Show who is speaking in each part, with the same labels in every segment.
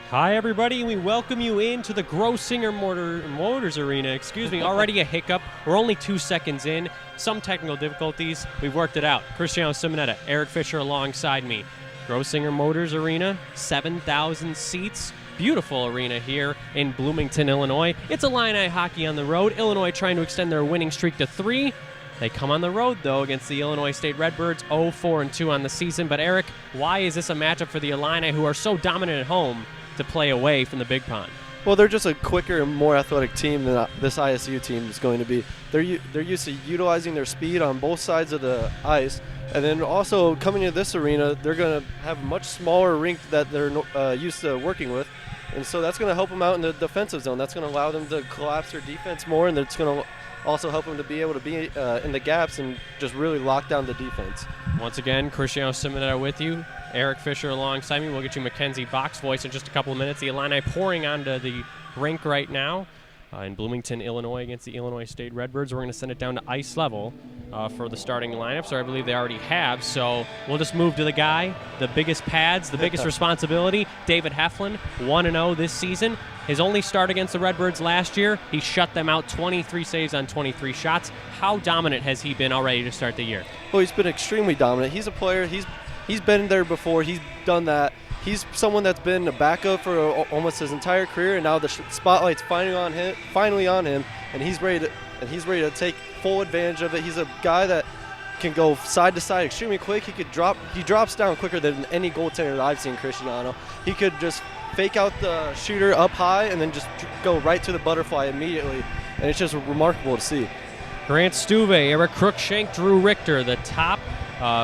Speaker 1: Hi, everybody. We welcome you into the Grossinger Motors Arena. Already a hiccup. We're only 2 seconds in. Some technical difficulties. We've worked it out. Cristiano Simonetta, Eric Fisher alongside me. Grossinger Motors Arena, 7,000 seats. Beautiful arena here in Bloomington, Illinois. It's Illini hockey on the road. Illinois trying to extend their winning streak to 3. They come on the road, though, against the Illinois State Redbirds, 0-4-2 on the season. But, Eric, why is this a matchup for the Illini, who are so dominant at home, to play away from the Big Pond?
Speaker 2: Well, they're just a quicker and more athletic team than this ISU team is going to be. They're used to utilizing their speed on both sides of the ice, and then also coming into this arena, they're going to have a much smaller rink that they're used to working with, and so that's going to help them out in the defensive zone. That's going to allow them to collapse their defense more, and it's going to also help them to be able to be in the gaps and just really lock down the defense. Once again,
Speaker 1: Cristiano Simonetta with you. Eric Fisher alongside me. We'll get you Mackenzie Box voice in just a couple of minutes. The Illini pouring onto the rink right now in Bloomington, Illinois against the Illinois State Redbirds. We're going to send it down to ice level for the starting lineups, or I believe they already have. So we'll just move to the guy, the biggest pads, the biggest responsibility, David Heflin, 1-0 this season. His only start against the Redbirds last year, he shut them out, 23 saves on 23 shots. How dominant has he been already to start the year?
Speaker 2: Well, he's been extremely dominant. He's a player. He's been there before. He's done that. He's someone that's been a backup for almost his entire career, and now the spotlight's finally on him, and he's ready to take full advantage of it. He's a guy that can go side to side extremely quick. He drops down quicker than any goaltender that I've seen, Cristiano. He could just fake out the shooter up high and then just go right to the butterfly immediately, and it's just remarkable to see.
Speaker 1: Grant Stuve, Eric Cruikshank, Drew Richter, the top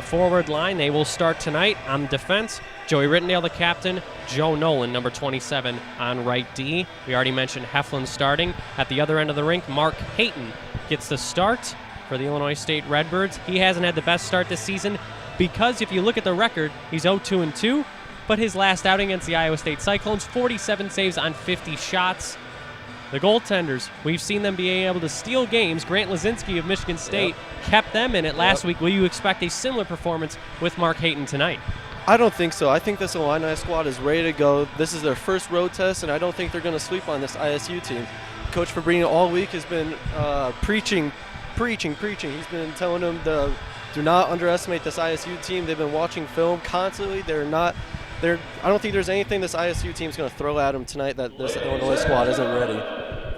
Speaker 1: forward line. They will start tonight on defense. Joey Rittendale, the captain. Joe Nolan, number 27, on right D. We already mentioned Heflin starting. At the other end of the rink, Mark Hayton gets the start for the Illinois State Redbirds. He hasn't had the best start this season because if you look at the record, he's 0-2-2. But his last outing against the Iowa State Cyclones, 47 saves on 50 shots. The goaltenders, we've seen them being able to steal games. Grant Lazinski of Michigan State kept them in it last week. Will you expect a similar performance with Mark Hayton tonight?
Speaker 2: I don't think so. I think this Illini squad is ready to go. This is their first road test, and I don't think they're going to sleep on this ISU team. Coach Fabrini all week has been preaching. He's been telling them to do not underestimate this ISU team. They've been watching film constantly. I don't think there's anything this ISU team is going to throw at them tonight that this Illinois squad isn't ready.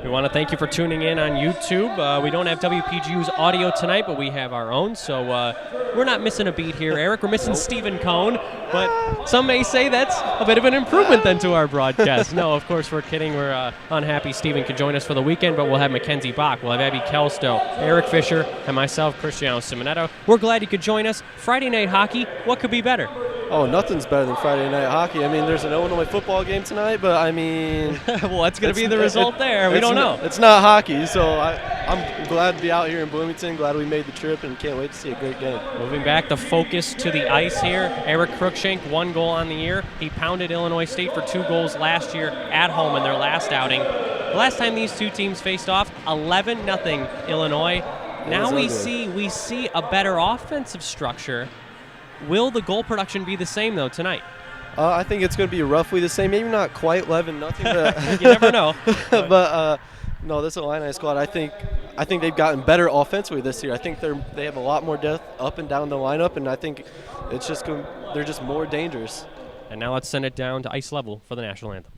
Speaker 1: We want to thank you for tuning in on YouTube. We don't have WPGU's audio tonight, but we have our own, so we're not missing a beat here, Eric. We're missing Stephen Cohn, but some may say that's a bit of an improvement then to our broadcast. No, of course, we're kidding. We're unhappy Stephen could join us for the weekend, but we'll have Mackenzie Bach, we'll have Abby Kelstow, Eric Fisher, and myself, Cristiano Simonetta. We're glad you could join us. Friday night hockey, what could be better?
Speaker 2: Oh, nothing's better than Friday night hockey. I mean, there's an Illinois football game tonight, but I mean...
Speaker 1: well, that's going to be the result there. We don't know.
Speaker 2: It's not hockey, so I'm glad to be out here in Bloomington, glad we made the trip, and can't wait to see a great game.
Speaker 1: Moving back the focus to the ice here, Eric Cruikshank, 1 goal on the year. He pounded Illinois State for 2 goals last year at home in their last outing. The last time these two teams faced off, 11-0 Illinois. Now we see a better offensive structure. Will the goal production be the same, though, tonight?
Speaker 2: I think it's going to be roughly the same. Maybe not quite 11-0. But
Speaker 1: you never know.
Speaker 2: But no, this Illini squad, I think they've gotten better offensively this year. I think they have a lot more depth up and down the lineup, and I think they're just more dangerous.
Speaker 1: And now let's send it down to ice level for the national anthem.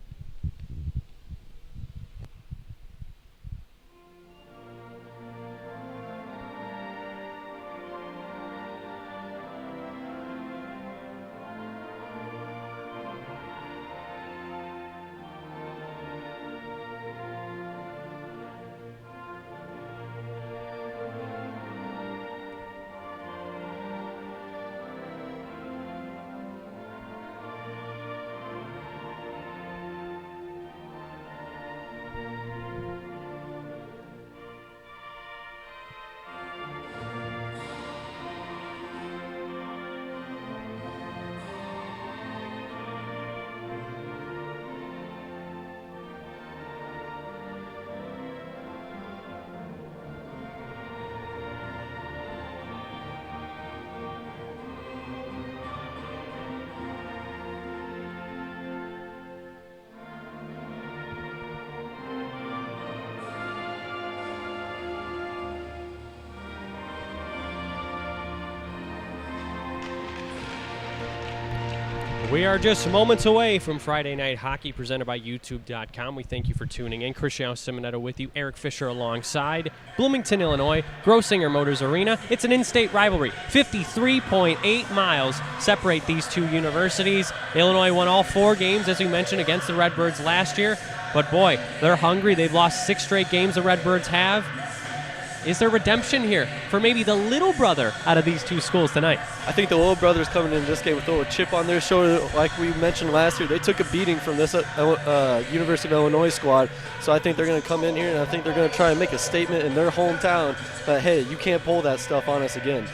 Speaker 1: We are just moments away from Friday Night Hockey presented by YouTube.com. We thank you for tuning in. Cristiano Simonetto with you, Eric Fisher alongside. Bloomington, Illinois, Grossinger Motors Arena. It's an in-state rivalry. 53.8 miles separate these two universities. Illinois won all 4 games, as we mentioned, against the Redbirds last year. But boy, they're hungry. They've lost 6 straight games the Redbirds have. Is there redemption here for maybe the little brother out of these two schools tonight?
Speaker 2: I think the little brother's coming in this game with a little chip on their shoulder. Like we mentioned last year, they took a beating from this University of Illinois squad. So I think they're going to come in here, and I think they're going to try and make a statement in their hometown that, hey, you can't pull that stuff on us again.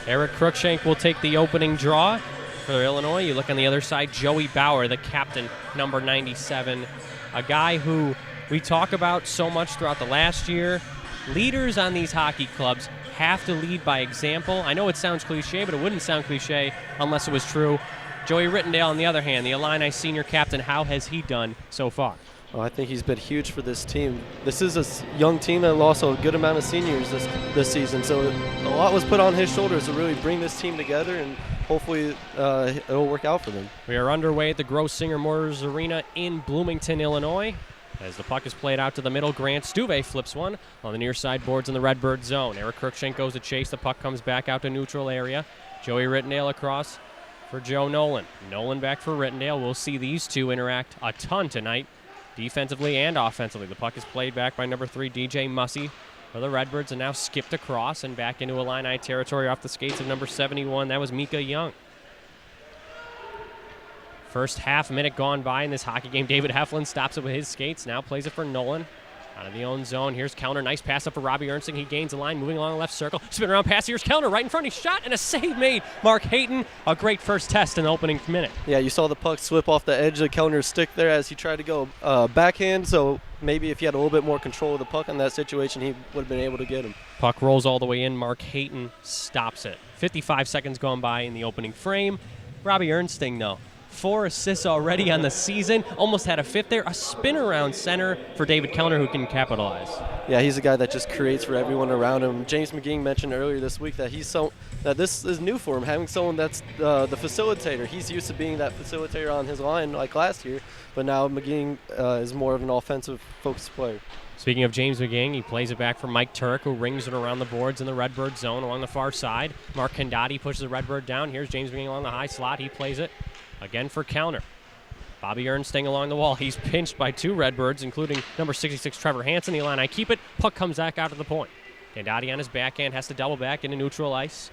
Speaker 1: Eric Cruikshank will take the opening draw for Illinois. You look on the other side, Joey Bauer, the captain, number 97, a guy who we talk about so much throughout the last year. Leaders on these hockey clubs have to lead by example. I know it sounds cliche, but it wouldn't sound cliche unless it was true. Joey Rittendale, on the other hand, the Illini senior captain, how has he done so far?
Speaker 2: Oh, I think he's been huge for this team. This is a young team that lost a good amount of seniors this season, so a lot was put on his shoulders to really bring this team together, and hopefully it'll work out for them.
Speaker 1: We are underway at the Grossinger Motors Arena in Bloomington, Illinois. As the puck is played out to the middle, Grant Stuve flips one on the near side boards in the Redbird zone. Eric Cruikshank goes to chase. The puck comes back out to neutral area. Joey Rittendale across for Joe Nolan. Nolan back for Rittendale. We'll see these two interact a ton tonight, defensively and offensively. The puck is played back by number 3, DJ Mussey for the Redbirds, and now skipped across and back into Illini territory off the skates of number 71. That was Mika Young. First half minute gone by in this hockey game. David Heflin stops it with his skates. Now plays it for Nolan. Out of the own zone. Here's Counter. Nice pass up for Robbie Ernsting. He gains the line, moving along the left circle. Spin around pass. Here's Counter right in front. He shot and a save made. Mark Hayton, a great first test in the opening minute.
Speaker 2: Yeah, you saw the puck slip off the edge of Counter's stick there as he tried to go backhand. So maybe if he had a little bit more control of the puck in that situation, he would have been able to get him.
Speaker 1: Puck rolls all the way in. Mark Hayton stops it. 55 seconds gone by in the opening frame. Robbie Ernsting, though. 4 assists already on the season. Almost had a 5th there. A spin around center for David Counter, who can capitalize.
Speaker 2: Yeah, he's a guy that just creates for everyone around him. James McGing mentioned earlier this week that that this is new for him, having someone that's the facilitator. He's used to being that facilitator on his line like last year, but now McGing is more of an offensive focused player.
Speaker 1: Speaking of James McGing, he plays it back for Mike Turek, who rings it around the boards in the Redbird zone along the far side. Mark Condati pushes the Redbird down. Here's James McGing along the high slot. He plays it again for Counter. Bobby Ernsting along the wall. He's pinched by 2 Redbirds, including number 66, Trevor Hansen. The Illini keep it. Puck comes back out to the point. Condati on his backhand has to double back into neutral ice.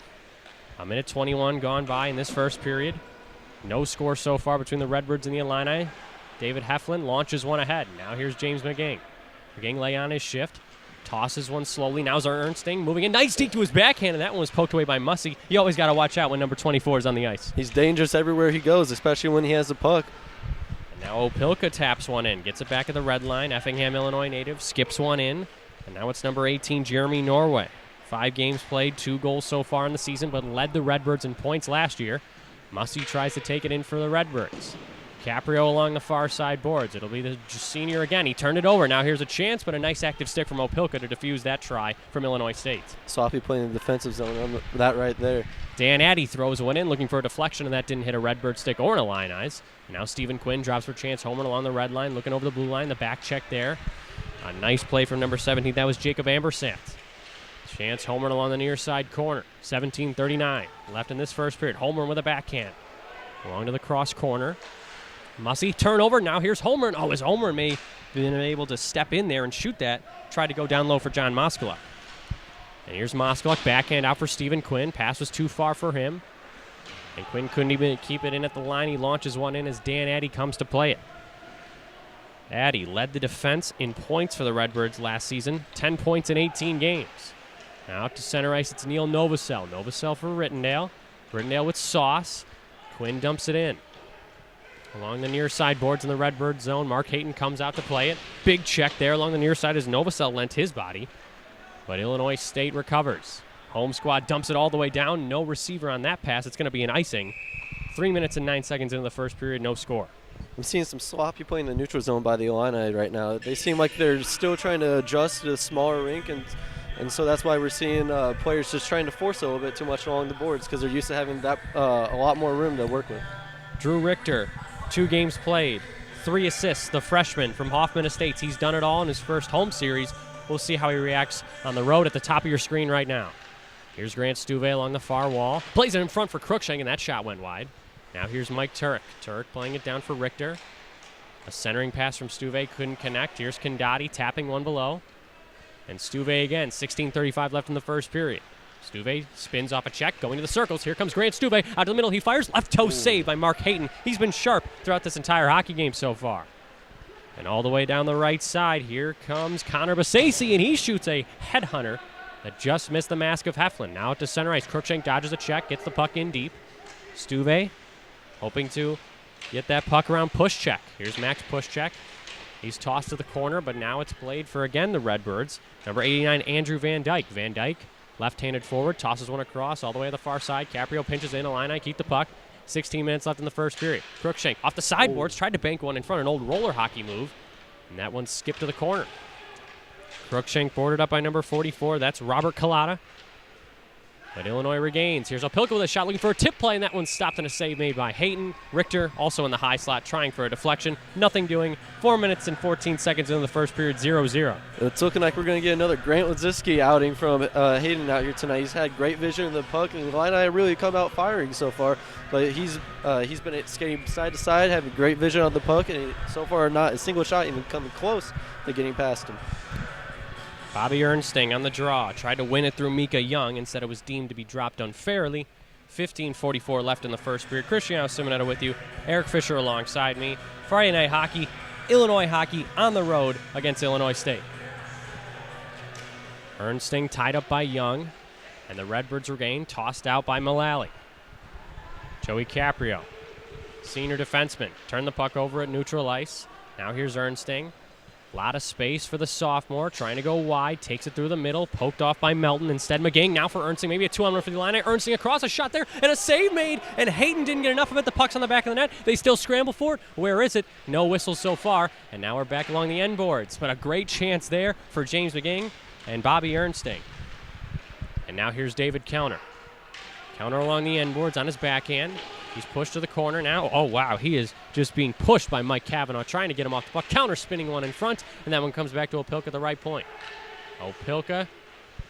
Speaker 1: A minute 21 gone by in this first period. No score so far between the Redbirds and the Illini. David Heflin launches one ahead. Now here's James McGing. McGing lay on his shift. Tosses one slowly. Now's our Ernsting moving in. Nice deke to his backhand, and that one was poked away by Mussey. You always got to watch out when number 24 is on the ice.
Speaker 2: He's dangerous everywhere he goes, especially when he has the puck.
Speaker 1: And now Opilka taps one in. Gets it back at the red line. Effingham, Illinois native. Skips one in. And now it's number 18, Jeremy Norway. 5 games played, 2 goals so far in the season, but led the Redbirds in points last year. Mussey tries to take it in for the Redbirds. Caprio along the far side boards. It'll be the senior again. He turned it over. Now here's a chance, but a nice active stick from Opilka to defuse that try from Illinois State.
Speaker 2: Soppy playing the defensive zone on that right there.
Speaker 1: Dan Addy throws one in, looking for a deflection, and that didn't hit a Redbird stick or an Illini's. Now Stephen Quinn drops for Chance Holman along the red line, looking over the blue line. The back check there. A nice play from number 17. That was Jacob Ambersant. Chance Holman along the near side corner. 17:39 left in this first period. Holman with a backhand. Along to the cross corner. Mussey, turnover. Now here's Holmgren. Oh, as Holmgren may have been able to step in there and shoot that. Tried to go down low for John Moskaluk. And here's Moskaluk. Backhand out for Stephen Quinn. Pass was too far for him. And Quinn couldn't even keep it in at the line. He launches one in as Dan Addy comes to play it. Addy led the defense in points for the Redbirds last season. 10 points in 18 games. Now out to center ice, it's Neil Novosel. Novosel for Rittendale. Rittendale with Sauce. Quinn dumps it in. Along the near side boards in the Redbird zone, Mark Hayton comes out to play it. Big check there along the near side as Novosel lent his body. But Illinois State recovers. Home squad dumps it all the way down. No receiver on that pass. It's going to be an icing. 3 minutes and 9 seconds into the first period, no score.
Speaker 2: I'm seeing some sloppy play in the neutral zone by the Illini right now. They seem like they're still trying to adjust to the smaller rink, and so that's why we're seeing players just trying to force a little bit too much along the boards because they're used to having that a lot more room to work with.
Speaker 1: Drew Richter, 2 games played, 3 assists. The freshman from Hoffman Estates. He's done it all in his first home series. We'll see how he reacts on the road at the top of your screen right now. Here's Grant Stuve along the far wall. Plays it in front for Cruikshank, and that shot went wide. Now here's Mike Turek. Turek playing it down for Richter. A centering pass from Stuve couldn't connect. Here's Condati tapping one below. And Stuve again, 16:35 left in the first period. Stuve spins off a check, going to the circles. Here comes Grant Stuve. Out to the middle, he fires. Left toe save by Mark Hayton. He's been sharp throughout this entire hockey game so far. And all the way down the right side, here comes Connor Basasi, and he shoots a headhunter that just missed the mask of Heflin. Now out to center ice. Cruikshank dodges a check, gets the puck in deep. Stuve hoping to get that puck around Pushcheck. Here's Max Pushcheck. He's tossed to the corner, but now it's played for, again, the Redbirds. Number 89, Andrew Van Dyke. Van Dyke, left-handed forward, tosses one across all the way to the far side. Caprio pinches in. Illini keep the puck. 16 minutes left in the first period. Cruikshank off the sideboards, tried to bank one in front, an old roller hockey move, and that one skipped to the corner. Cruikshank boarded up by number 44. That's Robert Collada. But Illinois regains. Here's Opilka with a shot looking for a tip play, and that one's stopped in a save made by Hayton. Richter also in the high slot trying for a deflection. Nothing doing. 4 minutes and 14 seconds into the first period, 0-0.
Speaker 2: It's looking like we're going to get another Grant Ladzinski outing from Hayton out here tonight. He's had great vision of the puck, and the Illini really come out firing so far. But he's been skating side to side, having great vision on the puck, and so far not a single shot even coming close to getting past him.
Speaker 1: Bobby Ernsting on the draw. Tried to win it through Mika Young. Instead, it was deemed to be dropped unfairly. 15:44 left in the first period. Cristiano Simonetta with you. Eric Fisher alongside me. Friday night hockey. Illinois hockey on the road against Illinois State. Ernsting tied up by Young. And the Redbirds regain. Tossed out by Mullally. Joey Caprio, senior defenseman. Turned the puck over at neutral ice. Now here's Ernsting. A lot of space for the sophomore, trying to go wide, takes it through the middle, poked off by Melton. Instead, McGing now for Ernsting, maybe a 2-on-1 for the Illini. Ernsting across, a shot there, and a save made, and Hayton didn't get enough of it. The puck's on the back of the net. They still scramble for it. Where is it? No whistles so far, and now we're back along the end boards. But a great chance there for James McGing and Bobby Ernsting. And now here's David Counter. Counter along the end boards on his backhand. He's pushed to the corner now. Oh, wow. He is just being pushed by Mike Cavanaugh, trying to get him off the puck. Counter spinning one in front, and that one comes back to Opilka at the right point. Opilka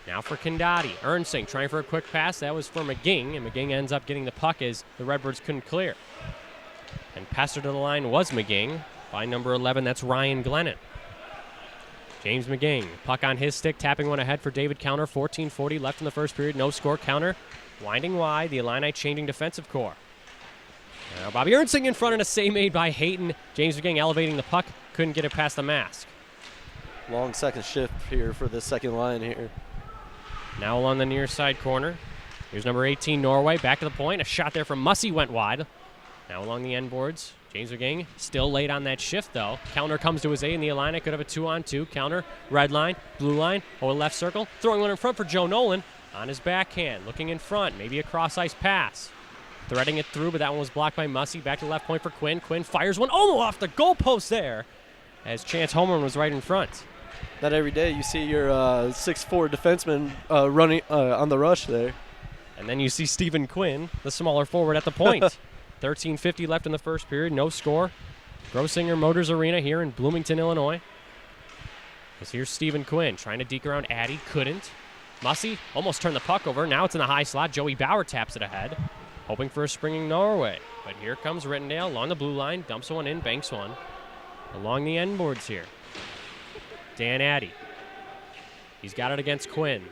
Speaker 1: now for Condati. Ernsting trying for a quick pass. That was for McGing, and McGing ends up getting the puck as the Redbirds couldn't clear. And passer to the line was McGing. By number 11, that's Ryan Glennon. James McGing, puck on his stick, tapping one ahead for David Counter. 14:40 left in the first period. No score. Counter winding wide. The Illini changing defensive core. Now Bobby Ernsting in front and a save made by Hayton. James McGing elevating the puck. Couldn't get it past the mask.
Speaker 2: Long second shift here for the second line here.
Speaker 1: Now along the near side corner. Here's number 18, Norway. Back to the point. A shot there from Mussey went wide. Now along the end boards. James McGing still late on that shift, though. Counter comes to his aid, and the Illini could have a 2-on-2. Counter, red line, blue line, over left circle. Throwing one in front for Joe Nolan on his backhand. Looking in front. Maybe a cross-ice pass. Threading it through, but that one was blocked by Mussey. Back to the left point for Quinn. Quinn fires one almost off the goalpost there as Chance Homerun was right in front.
Speaker 2: Not every day you see your 6'4" defenseman running on the rush there.
Speaker 1: And then you see Stephen Quinn, the smaller forward, at the point. 13:50 left in the first period. No score. Grosinger Motors Arena here in Bloomington, Illinois. As here's Stephen Quinn trying to deke around Addy. Couldn't. Mussey almost turned the puck over. Now it's in the high slot. Joey Bauer taps it ahead. Hoping for a springing Norway. But here comes Rittendale along the blue line. Dumps one in, banks one. Along the end boards here. Dan Addy. He's got it against Quinn.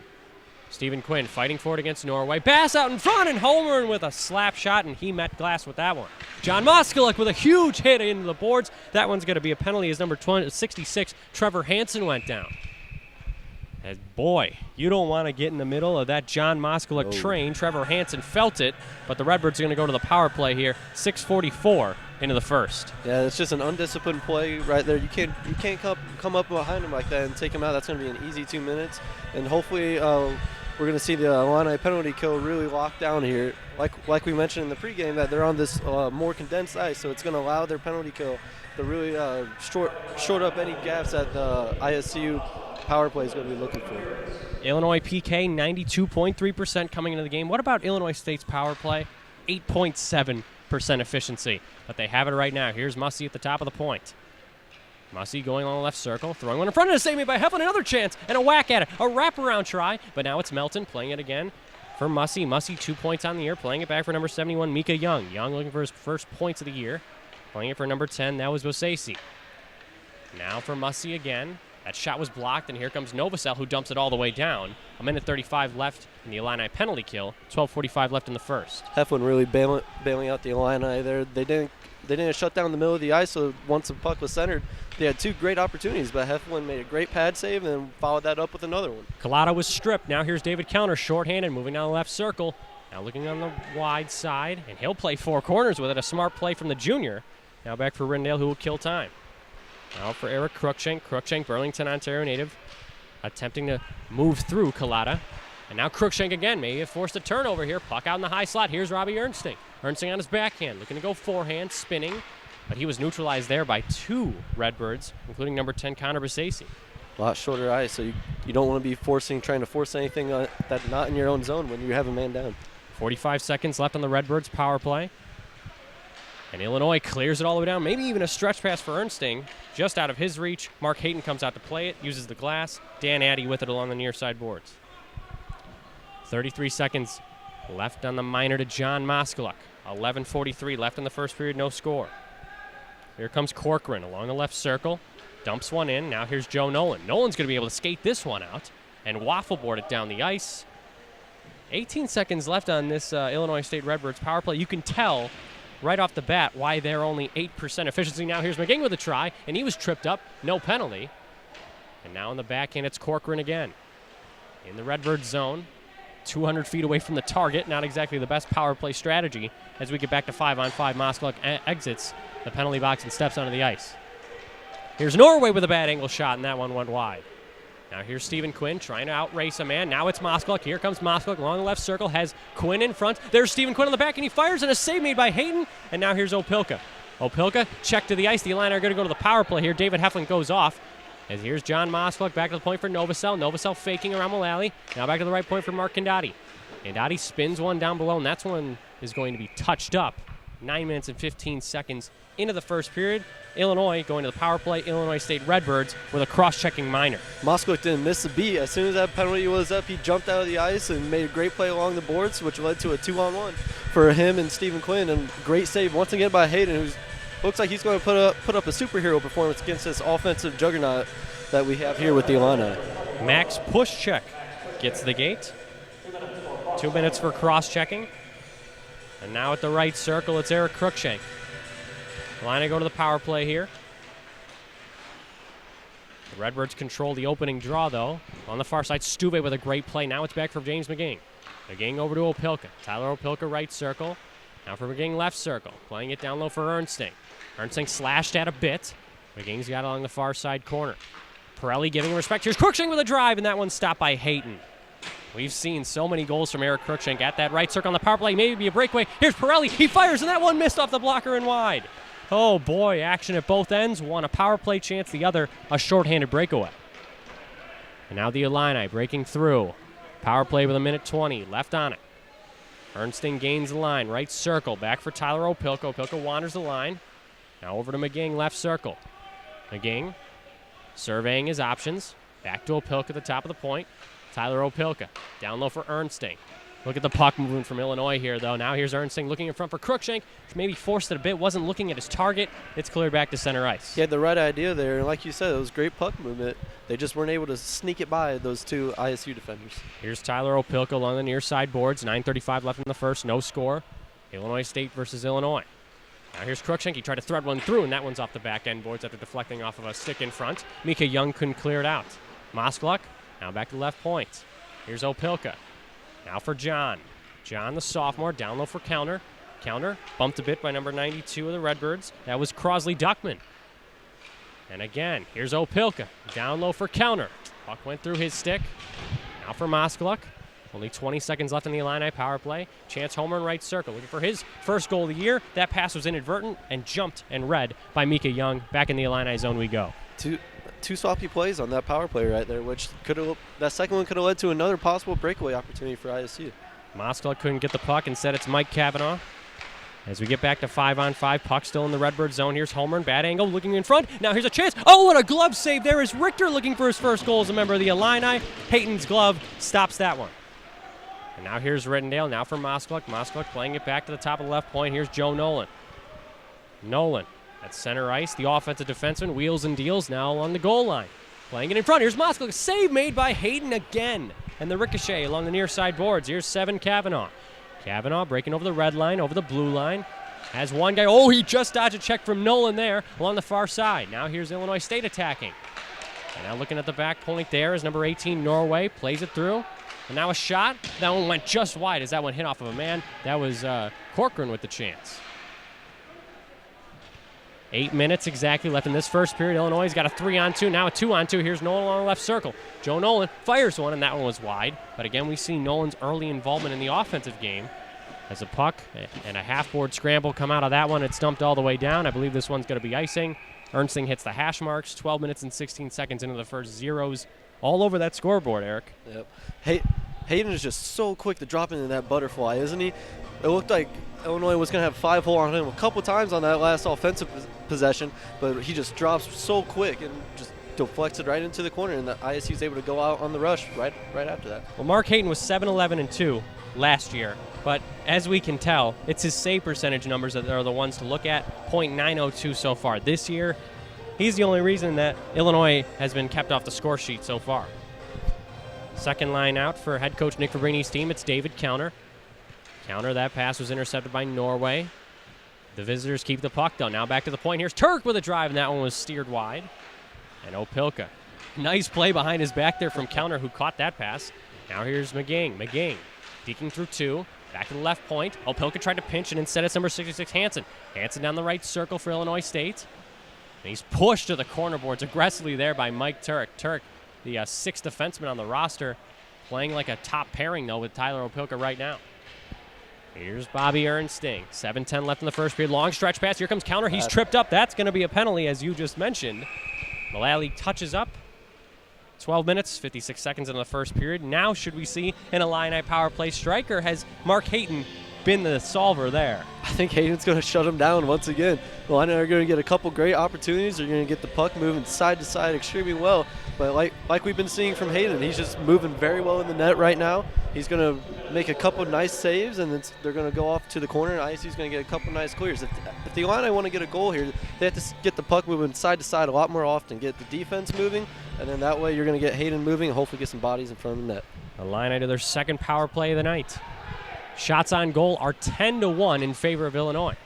Speaker 1: Stephen Quinn fighting for it against Norway. Bass out in front, and Homerun with a slap shot, and he met glass with that one. John Moskaluk with a huge hit into the boards. That one's going to be a penalty as number 66, Trevor Hansen, went down. As boy, you don't want to get in the middle of that John Moskaluk train. Trevor Hansen felt it, but the Redbirds are going to go to the power play here. 6:44 into the first.
Speaker 2: Yeah, it's just an undisciplined play right there. You can't come up behind him like that and take him out. That's going to be an easy 2 minutes, and hopefully we're going to see the Illini penalty kill really locked down here. Like we mentioned in the pregame, that they're on this more condensed ice, so it's going to allow their penalty kill to really short up any gaps that the ISU power play is going to be looking for.
Speaker 1: Illinois PK 92.3% coming into the game. What about Illinois State's power play? 8.7%. 100% efficiency, but they have it right now. Here's Mussey at the top of the point. Mussey going on the left circle, throwing one in front of the save made by Heflin. Another chance and a whack at it. A wraparound try, but now it's Melton playing it again for Mussey. Mussey 2 points on the year, playing it back for number 71, Mika Young. Young looking for his first points of the year. Playing it for number 10, that was Bosesi. Now for Mussey again. That shot was blocked, and here comes Novosel, who dumps it all the way down. 1:35 left in the Illini penalty kill. 12:45 left in the first.
Speaker 2: Heflin really bailing out the Illini there. They didn't shut down the middle of the ice, so once the puck was centered, they had 2 great opportunities, but Heflin made a great pad save and then followed that up with another one.
Speaker 1: Collada was stripped. Now here's David Counter, shorthanded, moving down the left circle. Now looking on the wide side, and he'll play 4 corners with it. A smart play from the junior. Now back for Rindale, who will kill time. Now for Eric Cruikshank. Cruikshank, Burlington, Ontario native, attempting to move through Collada. And now Cruikshank again. Maybe forced a turnover here. Puck out in the high slot. Here's Robbie Ernsting. Ernsting on his backhand, looking to go forehand, spinning. But he was neutralized there by 2 Redbirds, including number 10, Connor Basasi.
Speaker 2: A lot shorter ice, so you don't want to be trying to force anything that's not in your own zone when you have a man down.
Speaker 1: 45 seconds left on the Redbirds power play. And Illinois clears it all the way down. Maybe even a stretch pass for Ernsting. Just out of his reach. Mark Hayton comes out to play it, uses the glass. Dan Addy with it along the near side boards. 33 seconds left on the minor to John Moskaluk. 11:43 left in the first period, no score. Here comes Corcoran along the left circle. Dumps one in. Now here's Joe Nolan. Nolan's going to be able to skate this one out and waffle board it down the ice. 18 seconds left on this Illinois State Redbirds power play. You can tell right off the bat why they're only 8% efficiency. Now here's McGing with a try, and he was tripped up. No penalty. And now in the backhand, it's Corcoran again. In the Redbirds zone, 200 feet away from the target. Not exactly the best power play strategy. As we get back to 5-on-5, Moskaluk exits the penalty box and steps onto the ice. Here's Norway with a bad angle shot, and that one went wide. Now here's Stephen Quinn trying to outrace a man. Now it's Moskaluk. Here comes Moskaluk along the left circle. Has Quinn in front. There's Stephen Quinn on the back, and he fires, and a save made by Hayton. And now here's Opilka. Opilka check to the ice. The Illini are going to go to the power play here. David Heflin goes off. As here's John Moskaluk back to the point for Novosel. Novosel faking around Mullally. Now back to the right point for Mark Candati. Candati spins one down below, and that's one is going to be touched up. 9 minutes and 15 seconds into the first period. Illinois going to the power play. Illinois State Redbirds with a cross-checking minor.
Speaker 2: Moskaluk didn't miss a beat. As soon as that penalty was up, he jumped out of the ice and made a great play along the boards, which led to a 2-on-1 for him and Stephen Quinn. And great save once again by Hayden, who looks like he's going to put up a superhero performance against this offensive juggernaut that we have here with the Illini.
Speaker 1: Max Pushchek gets the gate. 2 minutes for cross-checking. And now at the right circle, it's Eric Cruikshank. Illini go to the power play here. The Redbirds control the opening draw, though. On the far side, Stuve with a great play. Now it's back for James McGing. McGing over to Opilka. Tyler Opilka, right circle. Now for McGing, left circle. Playing it down low for Ernsting. Ernsting slashed at a bit. McGing's got it along the far side corner. Pirelli giving him respect. Here's Cruikshank with a drive, and that one's stopped by Hayton. We've seen so many goals from Eric Cruikshank at that right circle on the power play. Maybe a breakaway. Here's Pirelli. He fires, and that one missed off the blocker and wide. Oh, boy, action at both ends. One a power play chance, the other a shorthanded breakaway. And now the Illini breaking through. Power play with 1:20 left on it. Ernsting gains the line, right circle. Back for Tyler Opilka. Opilka wanders the line. Now over to McGing, left circle. McGing surveying his options. Back to Opilka at the top of the point. Tyler Opilka down low for Ernsting. Look at the puck movement from Illinois here, though. Now here's Ernsting looking in front for Cruikshank. Maybe forced it a bit, wasn't looking at his target. It's cleared back to center ice.
Speaker 2: He had the right idea there, and like you said, it was great puck movement. They just weren't able to sneak it by those 2 ISU defenders.
Speaker 1: Here's Tyler Opilka along the near side boards. 9:35 left in the first, no score. Illinois State versus Illinois. Now here's Cruikshank. He tried to thread one through, and that one's off the back end boards after deflecting off of a stick in front. Mika Young couldn't clear it out. Moskaluk now back to left point. Here's Opilka. Now for John. John, the sophomore, down low for Counter. Counter bumped a bit by number 92 of the Redbirds. That was Crosley Duckman. And again, here's Opilka. Down low for Counter. Puck went through his stick. Now for Moskaluk. Only 20 seconds left in the Illini power play. Chance homer in right circle. Looking for his first goal of the year. That pass was inadvertent and jumped and read by Mika Young. Back in the Illini zone we go.
Speaker 2: Two sloppy plays on that power play right there, which that second one could have led to another possible breakaway opportunity for ISU.
Speaker 1: Moskaluk couldn't get the puck. Instead, it's Mike Cavanaugh. As we get back to 5-on-5, puck still in the Redbird zone. Here's Homer, bad angle, looking in front. Now here's a chance. Oh, what a glove save there is Richter looking for his first goal as a member of the Illini. Hayton's glove stops that one. And now here's Riddendale, now for Moskalik. Moskalik playing it back to the top of the left point. Here's Joe Nolan. Nolan at center ice, the offensive defenseman, wheels and deals now along the goal line. Playing it in front. Here's Moskalik. Save made by Hayton again. And the ricochet along the near side boards. Here's 7 Kavanaugh. Kavanaugh breaking over the red line, over the blue line. Has one guy. Oh, he just dodged a check from Nolan there along the far side. Now here's Illinois State attacking. And now looking at the back point there is number 18, Norway. Plays it through. And now a shot. That one went just wide as that one hit off of a man. That was Corcoran with the chance. 8 minutes exactly left in this first period. Illinois has got a 3-on-2, now a 2-on-2. Here's Nolan on the left circle. Joe Nolan fires one, and that one was wide. But again, we see Nolan's early involvement in the offensive game. As a puck and a half-board scramble come out of that one, it's dumped all the way down. I believe this one's going to be icing. Ernsting hits the hash marks. 12 minutes and 16 seconds into the first, zeros all over that scoreboard, Eric.
Speaker 2: Yep. Hayden is just so quick to drop into that butterfly, isn't he? It looked like Illinois was going to have 5-hole on him a couple times on that last offensive possession, but he just drops so quick and just deflects it right into the corner, and the ISU is able to go out on the rush right after that.
Speaker 1: Well, Mark Hayton was 7-11-2 last year, but as we can tell, it's his save percentage numbers that are the ones to look at, .902 so far. This year, he's the only reason that Illinois has been kept off the score sheet so far. Second line out for head coach Nick Fabrini's team, it's David Counter. Counter, that pass was intercepted by Norway. The visitors keep the puck, though. Now back to the point. Here's Turk with a drive, and that one was steered wide. And Opilka. Nice play behind his back there from Counter, who caught that pass. Now here's McGing. McGing deking through 2. Back to the left point. Opilka tried to pinch, and instead it's number 66, Hansen. Hansen down the right circle for Illinois State. And he's pushed to the corner boards aggressively there by Mike Turk. Turk, the 6th defenseman on the roster, playing like a top pairing, though, with Tyler Opilka right now. Here's Bobby Ernsting. 7:10 left in the first period. Long stretch pass. Here comes Counter. He's tripped up. That's going to be a penalty, as you just mentioned. Mullally touches up. 12 minutes, 56 seconds in the first period. Now should we see an Illini power play strike, or has Mark Hayton been the solver there?
Speaker 2: I think Hayden's going to shut him down once again. The Illini are going to get a couple great opportunities. They're going to get the puck moving side to side extremely well. But like we've been seeing from Hayden, he's just moving very well in the net right now. He's going to make a couple nice saves, and they're going to go off to the corner, and ISU's going to get a couple nice clears. If the Illini want to get a goal here, they have to get the puck moving side to side a lot more often, get the defense moving, and then that way you're going to get Hayden moving and hopefully get some bodies in front of the net.
Speaker 1: Illini to their second power play of the night. Shots on goal are 10-1 in favor of Illinois.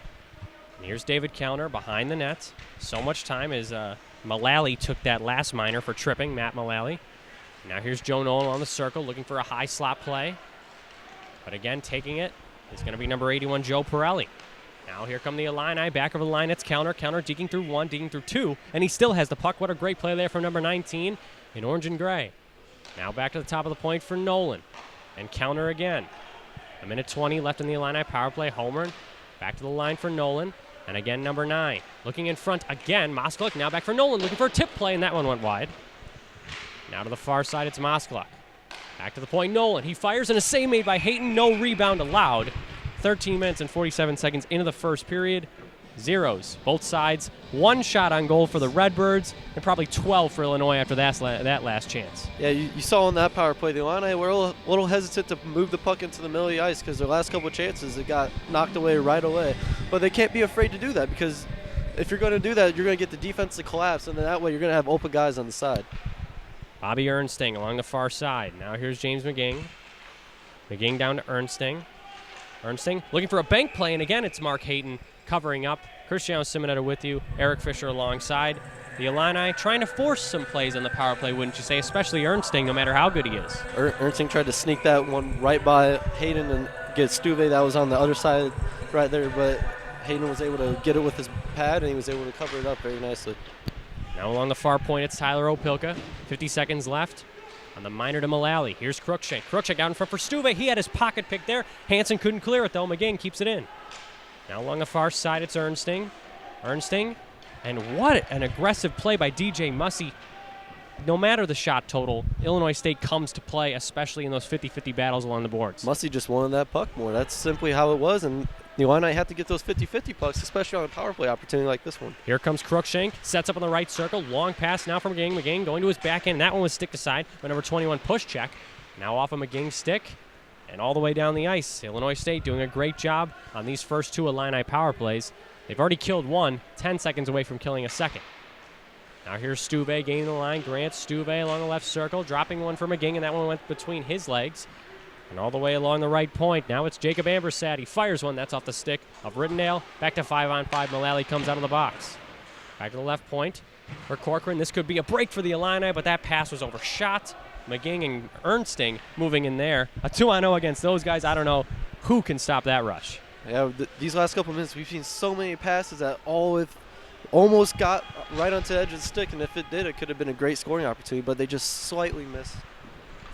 Speaker 1: And here's David Counter behind the net. So much time as Mullally took that last minor for tripping, Matt Mullally. Now here's Joe Nolan on the circle looking for a high slot play. But again, taking it is going to be number 81, Joe Pirelli. Now here come the Illini. Back over the line, it's Counter. Counter deking through 1, deking through 2, and he still has the puck. What a great play there from number 19 in orange and gray. Now back to the top of the point for Nolan. And Counter again. 1:20 left in the Illini power play. Homer back to the line for Nolan. And again, number 9. Looking in front again, Moskalik. Now back for Nolan, looking for a tip play, and that one went wide. Now to the far side, it's Moskalik. Back to the point, Nolan. He fires, and a save made by Hayton. No rebound allowed. 13 minutes and 47 seconds into the first period. Zeros, both sides. 1 shot on goal for the Redbirds, and probably 12 for Illinois after that last chance.
Speaker 2: Yeah, you saw on that power play, the Illini were a little hesitant to move the puck into the middle of the ice because their last couple of chances, it got knocked away right away. But they can't be afraid to do that, because if you're going to do that, you're going to get the defense to collapse, and then that way you're going to have open guys on the side.
Speaker 1: Bobby Ernsting along the far side. Now here's James McGing. McGing down to Ernsting. Ernsting looking for a bank play, and again it's Mark Hayton covering up. Cristiano Simonetta with you. Eric Fisher alongside. The Illini trying to force some plays on the power play, wouldn't you say? Especially Ernsting, no matter how good he is.
Speaker 2: Ernsting tried to sneak that one right by Hayden and get Stuve. That was on the other side right there, but Hayden was able to get it with his pad, and he was able to cover it up very nicely.
Speaker 1: Now along the far point, it's Tyler Opilka. 50 seconds left on the minor to Mullally. Here's Cruikshank. Cruikshank out in front for Stuve. He had his pocket pick there. Hansen couldn't clear it, though. McGinn keeps it in. Now along the far side, it's Ernsting. Ernsting. And what an aggressive play by DJ Mussey. No matter the shot total, Illinois State comes to play, especially in those 50-50 battles along the boards.
Speaker 2: Mussey just wanted that puck more. That's simply how it was, and The Illini have to get those 50-50 pucks, especially on a power play opportunity like this one.
Speaker 1: Here comes Crookshank, sets up on the right circle, long pass now from McGing. McGing going to his backhand. That one was stick to side by number 21 push check. Now off of McGing's stick and all the way down the ice. Illinois State doing a great job on these first 2 Illini power plays. They've already killed one, 10 seconds away from killing a second. Now here's Stuve gaining the line. Grant Stuve along the left circle, dropping one for McGing, and that one went between his legs. And all the way along the right point. Now it's Jacob Ambersad. He fires one. That's off the stick of Rittendale. Back to 5-on-5. Mullally comes out of the box. Back to the left point for Corcoran. This could be a break for the Illini, but that pass was overshot. McGing and Ernsting moving in there. A 2-on-0 against those guys. I don't know who can stop that rush.
Speaker 2: Yeah, these last couple minutes, we've seen so many passes that almost got right onto the edge of the stick, and if it did, it could have been a great scoring opportunity, but they just slightly missed.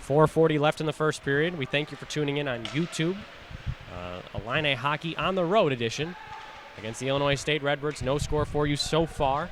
Speaker 1: 4:40 left in the first period. We thank you for tuning in on YouTube. Illini Hockey on the Road edition against the Illinois State Redbirds. No score for you so far.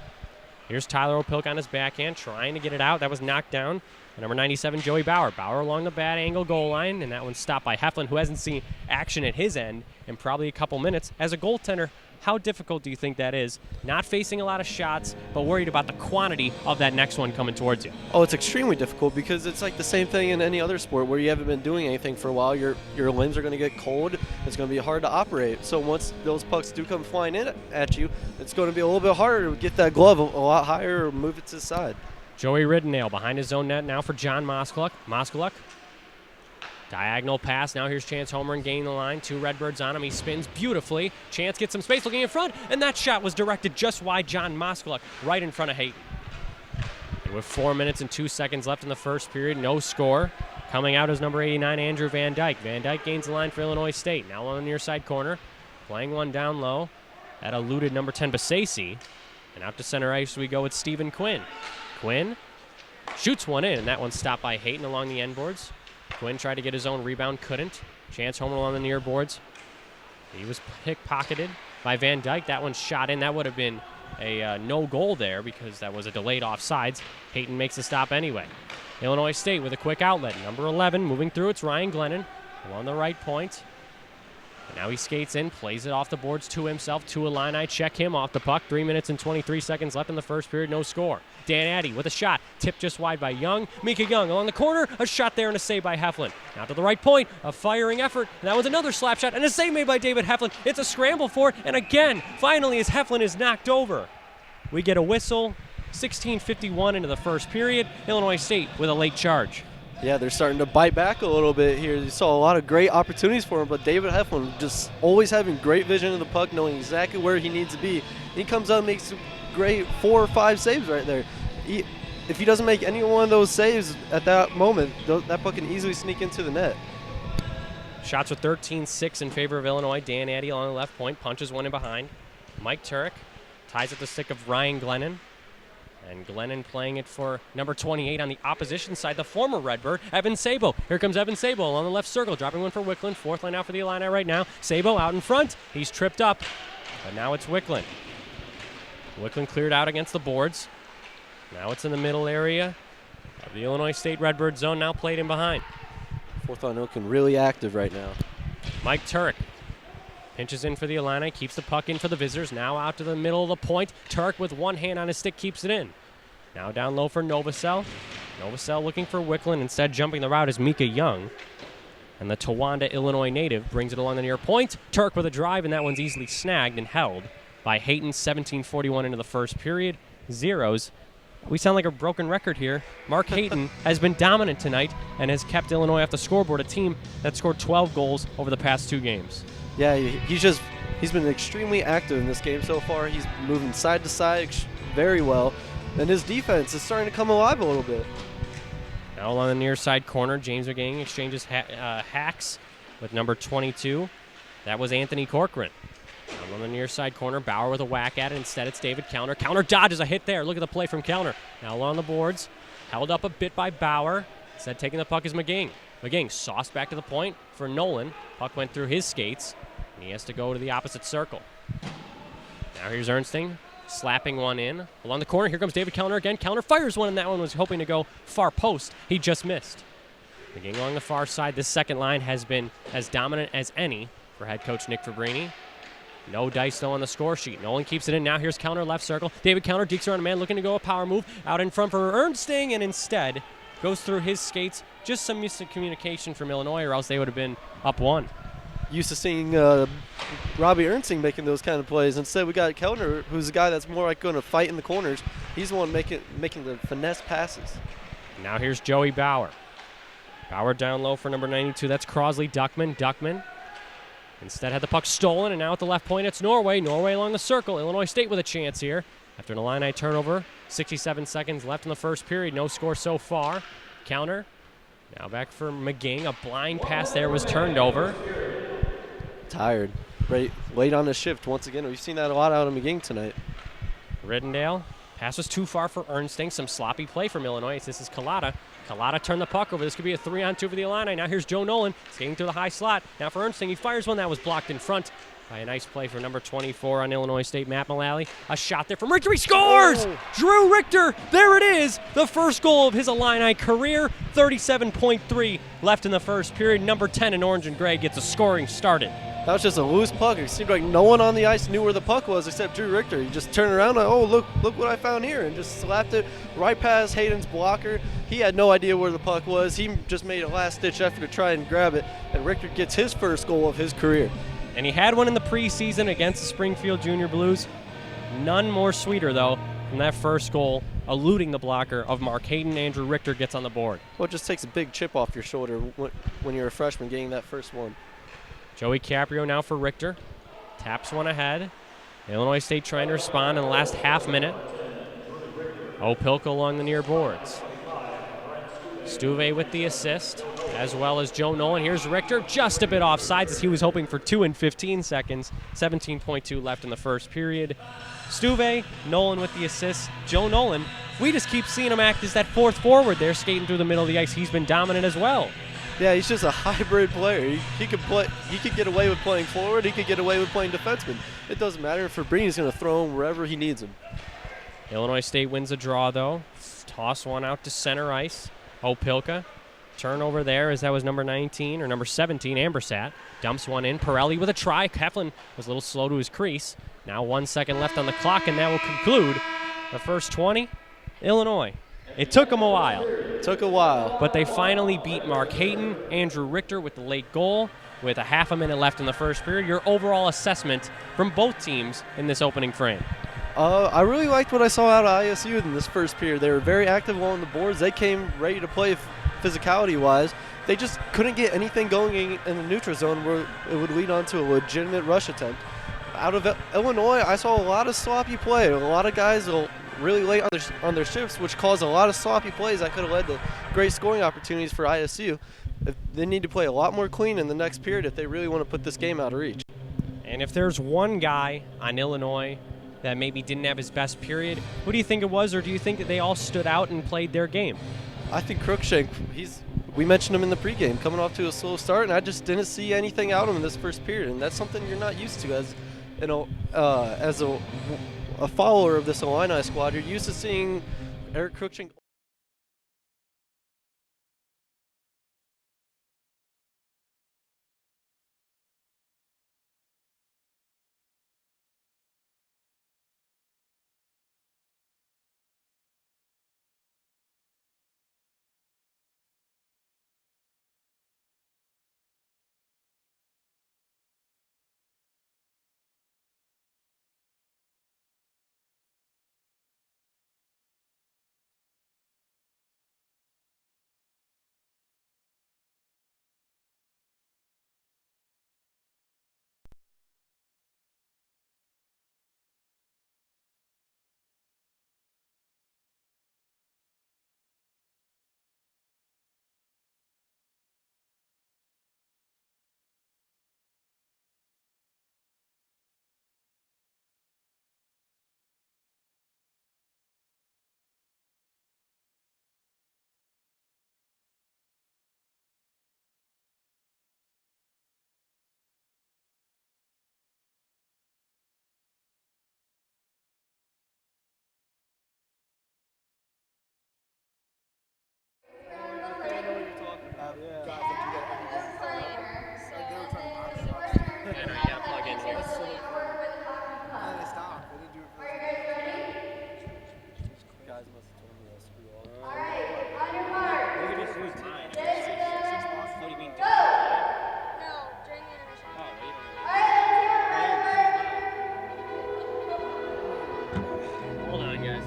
Speaker 1: Here's Tyler Opilk on his backhand, trying to get it out. That was knocked down. And number 97, Joey Bauer. Bauer along the bad angle goal line, and that one's stopped by Heflin, who hasn't seen action at his end in probably a couple minutes. As a goaltender, how difficult do you think that is? Not facing a lot of shots, but worried about the quantity of that next one coming towards you.
Speaker 2: Oh, it's extremely difficult because it's like the same thing in any other sport where you haven't been doing anything for a while. Your limbs are going to get cold. It's going to be hard to operate. So once those pucks do come flying in at you, it's going to be a little bit harder to get that glove a lot higher or move it to the side.
Speaker 1: Joey Riddendale behind his own net now for John Moskaluk. Moskaluk. Diagonal pass. Now here's Chance Homer and gaining the line. 2 Redbirds on him. He spins beautifully. Chance gets some space looking in front, and that shot was directed just wide John Moskaluk, right in front of Hayton. And with 4 minutes and 2 seconds left in the first period, no score. Coming out is number 89, Andrew Van Dyke. Van Dyke gains the line for Illinois State. Now on the near side corner. Playing one down low. That eluded number 10, Basasi. And out to center ice we go with Stephen Quinn. Quinn shoots one in, and that one's stopped by Hayton along the end boards. Quinn tried to get his own rebound, couldn't. Chance Homer on the near boards. He was pickpocketed by Van Dyke. That one shot in. That would have been a no goal there because that was a delayed offsides. Hayton makes the stop anyway. Illinois State with a quick outlet. Number 11 moving through. It's Ryan Glennon along the right point. And now he skates in, plays it off the boards to himself. 2 Illini check him off the puck. 3 minutes and 23 seconds left in the first period. No score. Dan Addy with a shot. Tipped just wide by Young. Mika Young along the corner. A shot there and a save by Heflin. Now to the right point. A firing effort. And that was another slap shot and a save made by David Heflin. It's a scramble for it. And again, finally, as Heflin is knocked over, we get a whistle. 16:51 into the first period. Illinois State with a late charge.
Speaker 2: Yeah, they're starting to bite back a little bit here. You saw a lot of great opportunities for him, but David Heflin just always having great vision of the puck, knowing exactly where he needs to be. He comes out and makes great 4 or 5 saves right there. If he doesn't make any one of those saves at that moment, that puck can easily sneak into the net.
Speaker 1: Shots with 13-6 in favor of Illinois. Dan Addy along the left point, punches one in behind. Mike Turek ties at the stick of Ryan Glennon. And Glennon playing it for number 28 on the opposition side, the former Redbird, Evan Sabo. Here comes Evan Sabo along the left circle, dropping one for Wickland. 4th line out for the Illini right now. Sabo out in front. He's tripped up, but now it's Wickland. Wickland cleared out against the boards. Now it's in the middle area of the Illinois State Redbird zone, now played in behind.
Speaker 2: 4th line looking really active right now.
Speaker 1: Mike Turek pinches in for the Illini, keeps the puck in for the visitors. Now out to the middle of the point. Turek with one hand on his stick keeps it in. Now down low for Novacell. Novacell looking for Wickland. Instead jumping the route is Mika Young. And the Towanda, Illinois native brings it along the near point. Turek with a drive, and that one's easily snagged and held by Hayton. 17:41 into the first period. Zeros. We sound like a broken record here. Mark Hayton has been dominant tonight and has kept Illinois off the scoreboard, a team that scored 12 goals over the past 2 games.
Speaker 2: Yeah, he's been extremely active in this game so far. He's moving side to side very well, and his defense is starting to come alive a little bit.
Speaker 1: Now along the near side corner, James McGing exchanges hacks with number 22. That was Anthony Corcoran. Now on the near side corner, Bauer with a whack at it. Instead, it's David Counter. Counter dodges a hit there. Look at the play from Counter. Now along the boards, held up a bit by Bauer. Instead, taking the puck is McGing. McGing sauced back to the point for Nolan. Puck went through his skates, and he has to go to the opposite circle. Now here's Ernsting, slapping one in. Along the corner, here comes David Counter again. Counter fires one, and that one was hoping to go far post. He just missed. McGing along the far side. This second line has been as dominant as any for head coach Nick Fabrini. No dice, though, on the score sheet. Nolan keeps it in. Now here's counter left circle. David counter, dekes around a man, looking to go a power move. Out in front for Ernsting, and instead goes through his skates. Just some miscommunication from Illinois, or else they would have been up 1.
Speaker 2: Used to seeing Robbie Ernsting making those kind of plays. Instead, we got Kellner, who's a guy that's more like going to fight in the corners. He's the one making the finesse passes.
Speaker 1: Now here's Joey Bauer. Bauer down low for number 92. That's Crosley. Duckman. Instead had the puck stolen, and now at the left point, it's Norway. Norway along the circle. Illinois State with a chance here. After an Illini turnover, 67 seconds left in the first period. No score so far. Counter. Now back for McGing. A blind pass there was turned over.
Speaker 2: Tired. Late on the shift once again. We've seen that a lot out of McGing tonight.
Speaker 1: Riddendale. Pass was too far for Ernsting. Some sloppy play from Illinois. This is Kalata. Kalata turned the puck over. This could be a 3-on-2 for the Illini. Now here's Joe Nolan skating through the high slot. Now for Ernsting. He fires one that was blocked in front by a nice play for number 24 on Illinois State, Matt Mullally. A shot there from Richter. He scores! Oh. Drew Richter. There it is. The first goal of his Illini career. 37.3 left in the first period. Number 10 in orange and gray gets a scoring started.
Speaker 2: That was just a loose puck. It seemed like no one on the ice knew where the puck was except Drew Richter. He just turned around and, oh, look what I found here, and just slapped it right past Hayden's blocker. He had no idea where the puck was. He just made a last-ditch effort to try and grab it, and Richter gets his first goal of his career.
Speaker 1: And he had one in the preseason against the Springfield Junior Blues. None more sweeter, though, than that first goal, eluding the blocker of Mark Hayden. Andrew Richter gets on the board.
Speaker 2: Well, it just takes a big chip off your shoulder when you're a freshman getting that first one.
Speaker 1: Joey Caprio now for Richter. Taps one ahead. Illinois State trying to respond in the last half minute. Opilka along the near boards. Stuve with the assist, as well as Joe Nolan. Here's Richter, just a bit offsides as he was hoping for 2 in 15 seconds. 17.2 left in the first period. Stuve, Nolan with the assist. Joe Nolan, we just keep seeing him act as that fourth forward there, skating through the middle of the ice. He's been dominant as well.
Speaker 2: Yeah, he's just a hybrid player. He could play. He could get away with playing forward. He could get away with playing defenseman. It doesn't matter. Fabrini's going to throw him wherever he needs him.
Speaker 1: Illinois State wins a draw, though. Toss one out to center ice. Opilka. Turnover there as that was number 19 or number 17, Ambersat. Dumps one in. Pirelli with a try. Heflin was a little slow to his crease. Now 1 second left on the clock, and that will conclude the first 20. Illinois. It took them a while.
Speaker 2: Took a while.
Speaker 1: But they finally beat Mark Hayden, Andrew Richter with the late goal, with a half a minute left in the first period. Your overall assessment from both teams in this opening frame?
Speaker 2: I really liked what I saw out of ISU in this first period. They were very active along the boards. They came ready to play physicality-wise. They just couldn't get anything going in the neutral zone where it would lead on to a legitimate rush attempt. Out of Illinois, I saw a lot of sloppy play. A lot of guys really late on their shifts, which caused a lot of sloppy plays that could have led to great scoring opportunities for ISU. They need to play a lot more clean in the next period if they really want to put this game out of reach.
Speaker 1: And if there's one guy on Illinois that maybe didn't have his best period, who do you think it was, or do you think that they all stood out and played their game?
Speaker 2: I think Crookshank, we mentioned him in the pregame, coming off to a slow start, and I just didn't see anything out of him in this first period, and that's something you're not used to as a follower of this Illini squad. You're used to seeing Eric Crookshank
Speaker 1: Hold on, guys.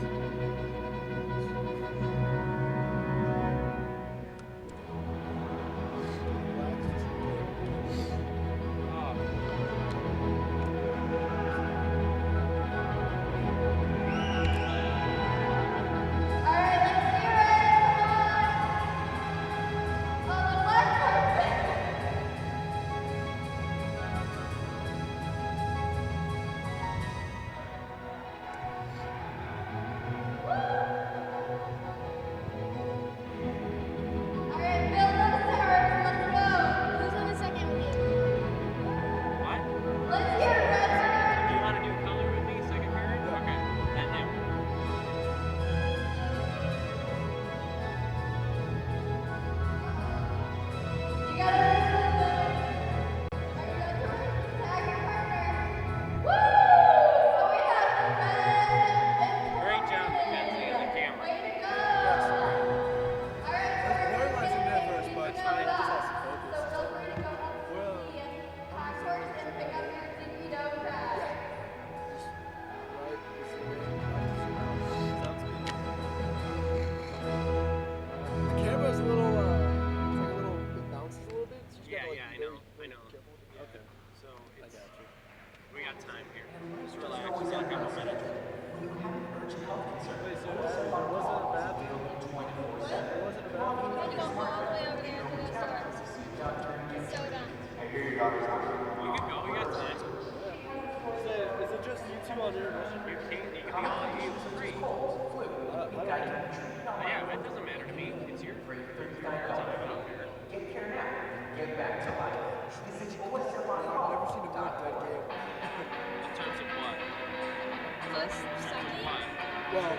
Speaker 3: Well,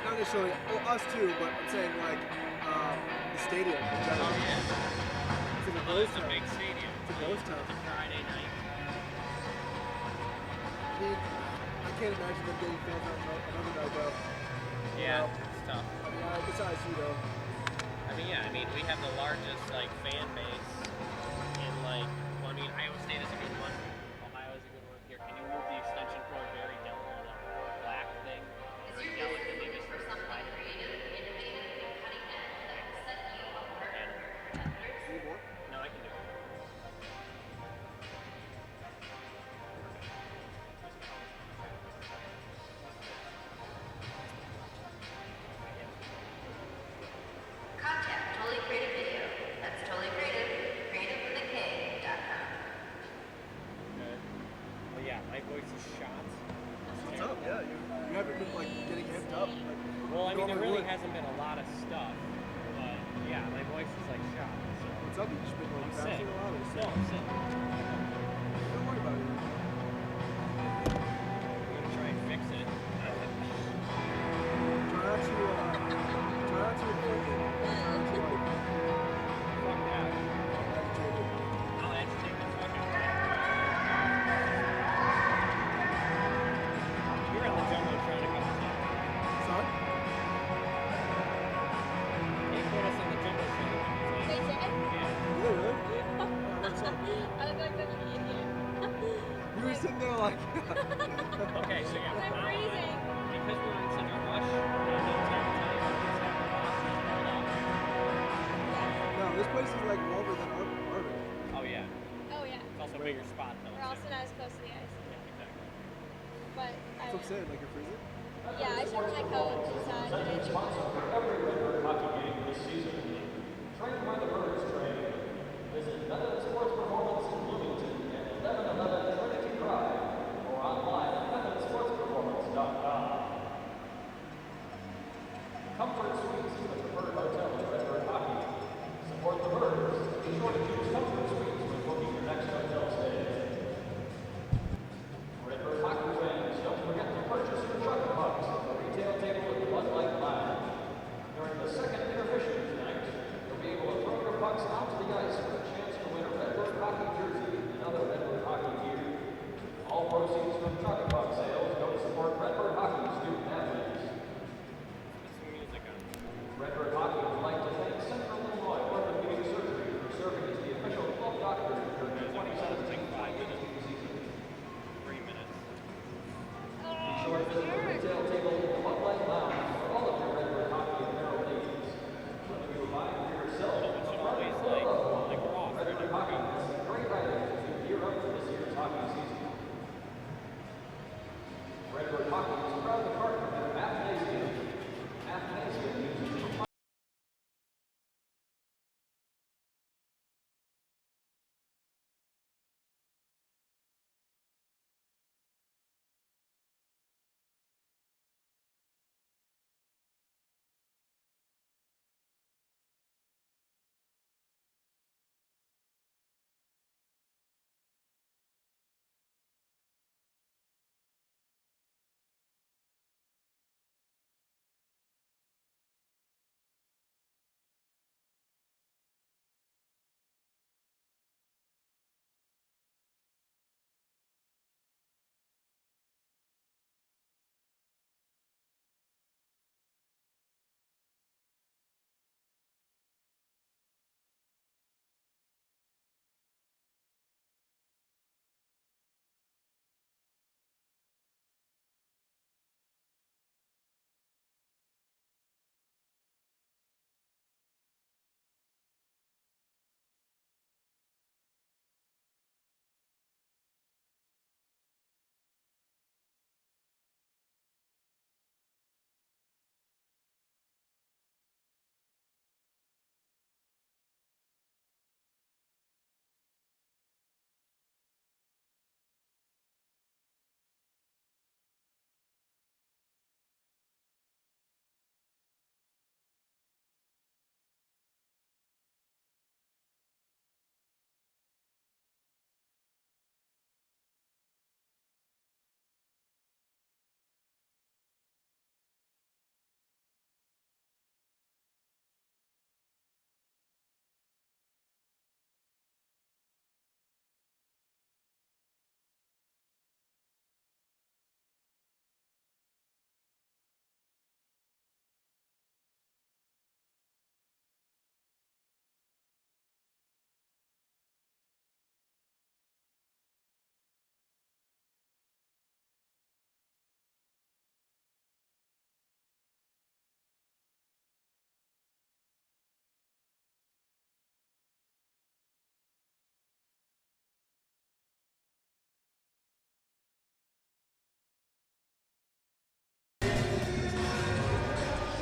Speaker 3: not necessarily us too, but I'm saying like the stadium in general.
Speaker 1: Oh, yeah.
Speaker 3: It's a
Speaker 1: Well, it's a big stadium.
Speaker 3: It's a ghost town.
Speaker 1: It's a Friday night.
Speaker 3: I mean, I can't imagine them getting fans on another night though.
Speaker 1: Yeah, it's tough.
Speaker 3: I mean, besides you though.
Speaker 1: I mean, we have the largest like fan base in like. Well, I mean, Iowa State is a good one. Ohio is a good one. Here, can you move the extension cord very down on the black thing? Very delicately, just for some creative, innovative, and cutting edge that will set you apart.
Speaker 3: Need more?
Speaker 1: No, I can do it.
Speaker 4: Contact Totally Creative Video. That's Totally Creative, creative.com.
Speaker 1: Good. Well, yeah, my voice is shot.
Speaker 3: What's up? Yeah, you haven't been like getting amped up. Like,
Speaker 1: Well, I mean, there really
Speaker 3: would.
Speaker 1: hasn't been a lot of stuff, but yeah, my voice is like shot. So
Speaker 3: What's up? You just been like
Speaker 1: I'm sick.
Speaker 3: bouncing a lot. Or
Speaker 1: No,
Speaker 3: sick?
Speaker 1: I'm sick.
Speaker 3: Don't worry about it.
Speaker 1: I'm gonna try and fix it.
Speaker 3: Try not to report it.
Speaker 1: Fuck that. I'll agitate the fuck out of it. You're on the Jumbotron a couple times.
Speaker 3: Son?
Speaker 1: He put us on the Jumbotron a couple times.
Speaker 5: They did?
Speaker 1: Yeah.
Speaker 3: Really? Oh, what's up?
Speaker 5: I was like such an idiot.
Speaker 3: You were sitting there like.
Speaker 1: Okay, so yeah,
Speaker 5: I'm
Speaker 1: now
Speaker 5: freezing.
Speaker 1: because we're in such a rush, we have no time to tell you what just happened. Hold on.
Speaker 3: No, this place is like warmer than Arvin.
Speaker 1: Oh yeah,
Speaker 5: Oh yeah.
Speaker 1: it's also a bigger spot though.
Speaker 5: We're also
Speaker 1: too.
Speaker 5: not as close to the ice.
Speaker 1: Yeah, exactly.
Speaker 5: But
Speaker 3: That's what I'm saying, like you're freezing.
Speaker 5: yeah, I took my coat inside. And I
Speaker 6: Every Redbird hockey game this season. Trained by the Birds train. Visit Meta Sports Performance in Bloomington at 1111 Trinity Drive or online at metasportsperformance.com. Comfort Suites is the preferred hotel of Redbird hockey. Support the Birds. Be sure to choose Comfort Suites when booking your next hotel stay. Redbird hockey fans, don't forget to purchase your chuck pucks at the retail table at the Bud Light Lounge. During the second intermission tonight, you'll be able to throw your pucks onto the ice for a chance to win a Redbird hockey jersey and other Redbird hockey gear. All proceeds from chuck puck sales go to support Redbird hockey student athletes.
Speaker 1: Put some music on.
Speaker 6: Redbird hockey would like to thank Central Illinois Orthopedic Surgery for serving as the official club doctor during the 2017
Speaker 1: 5 minutes.
Speaker 6: season.
Speaker 1: 3 minutes.
Speaker 6: Be sure to visit the retail table in the Bud Light Lounge for all of your Redbird hockey apparel needs. Whether you are buying for yourself or providing for a loved one, Redbird Hockey has some great items as you gear up for this year's hockey season. Redbird Hockey is proud to partner with Athanasium. Athanasium uses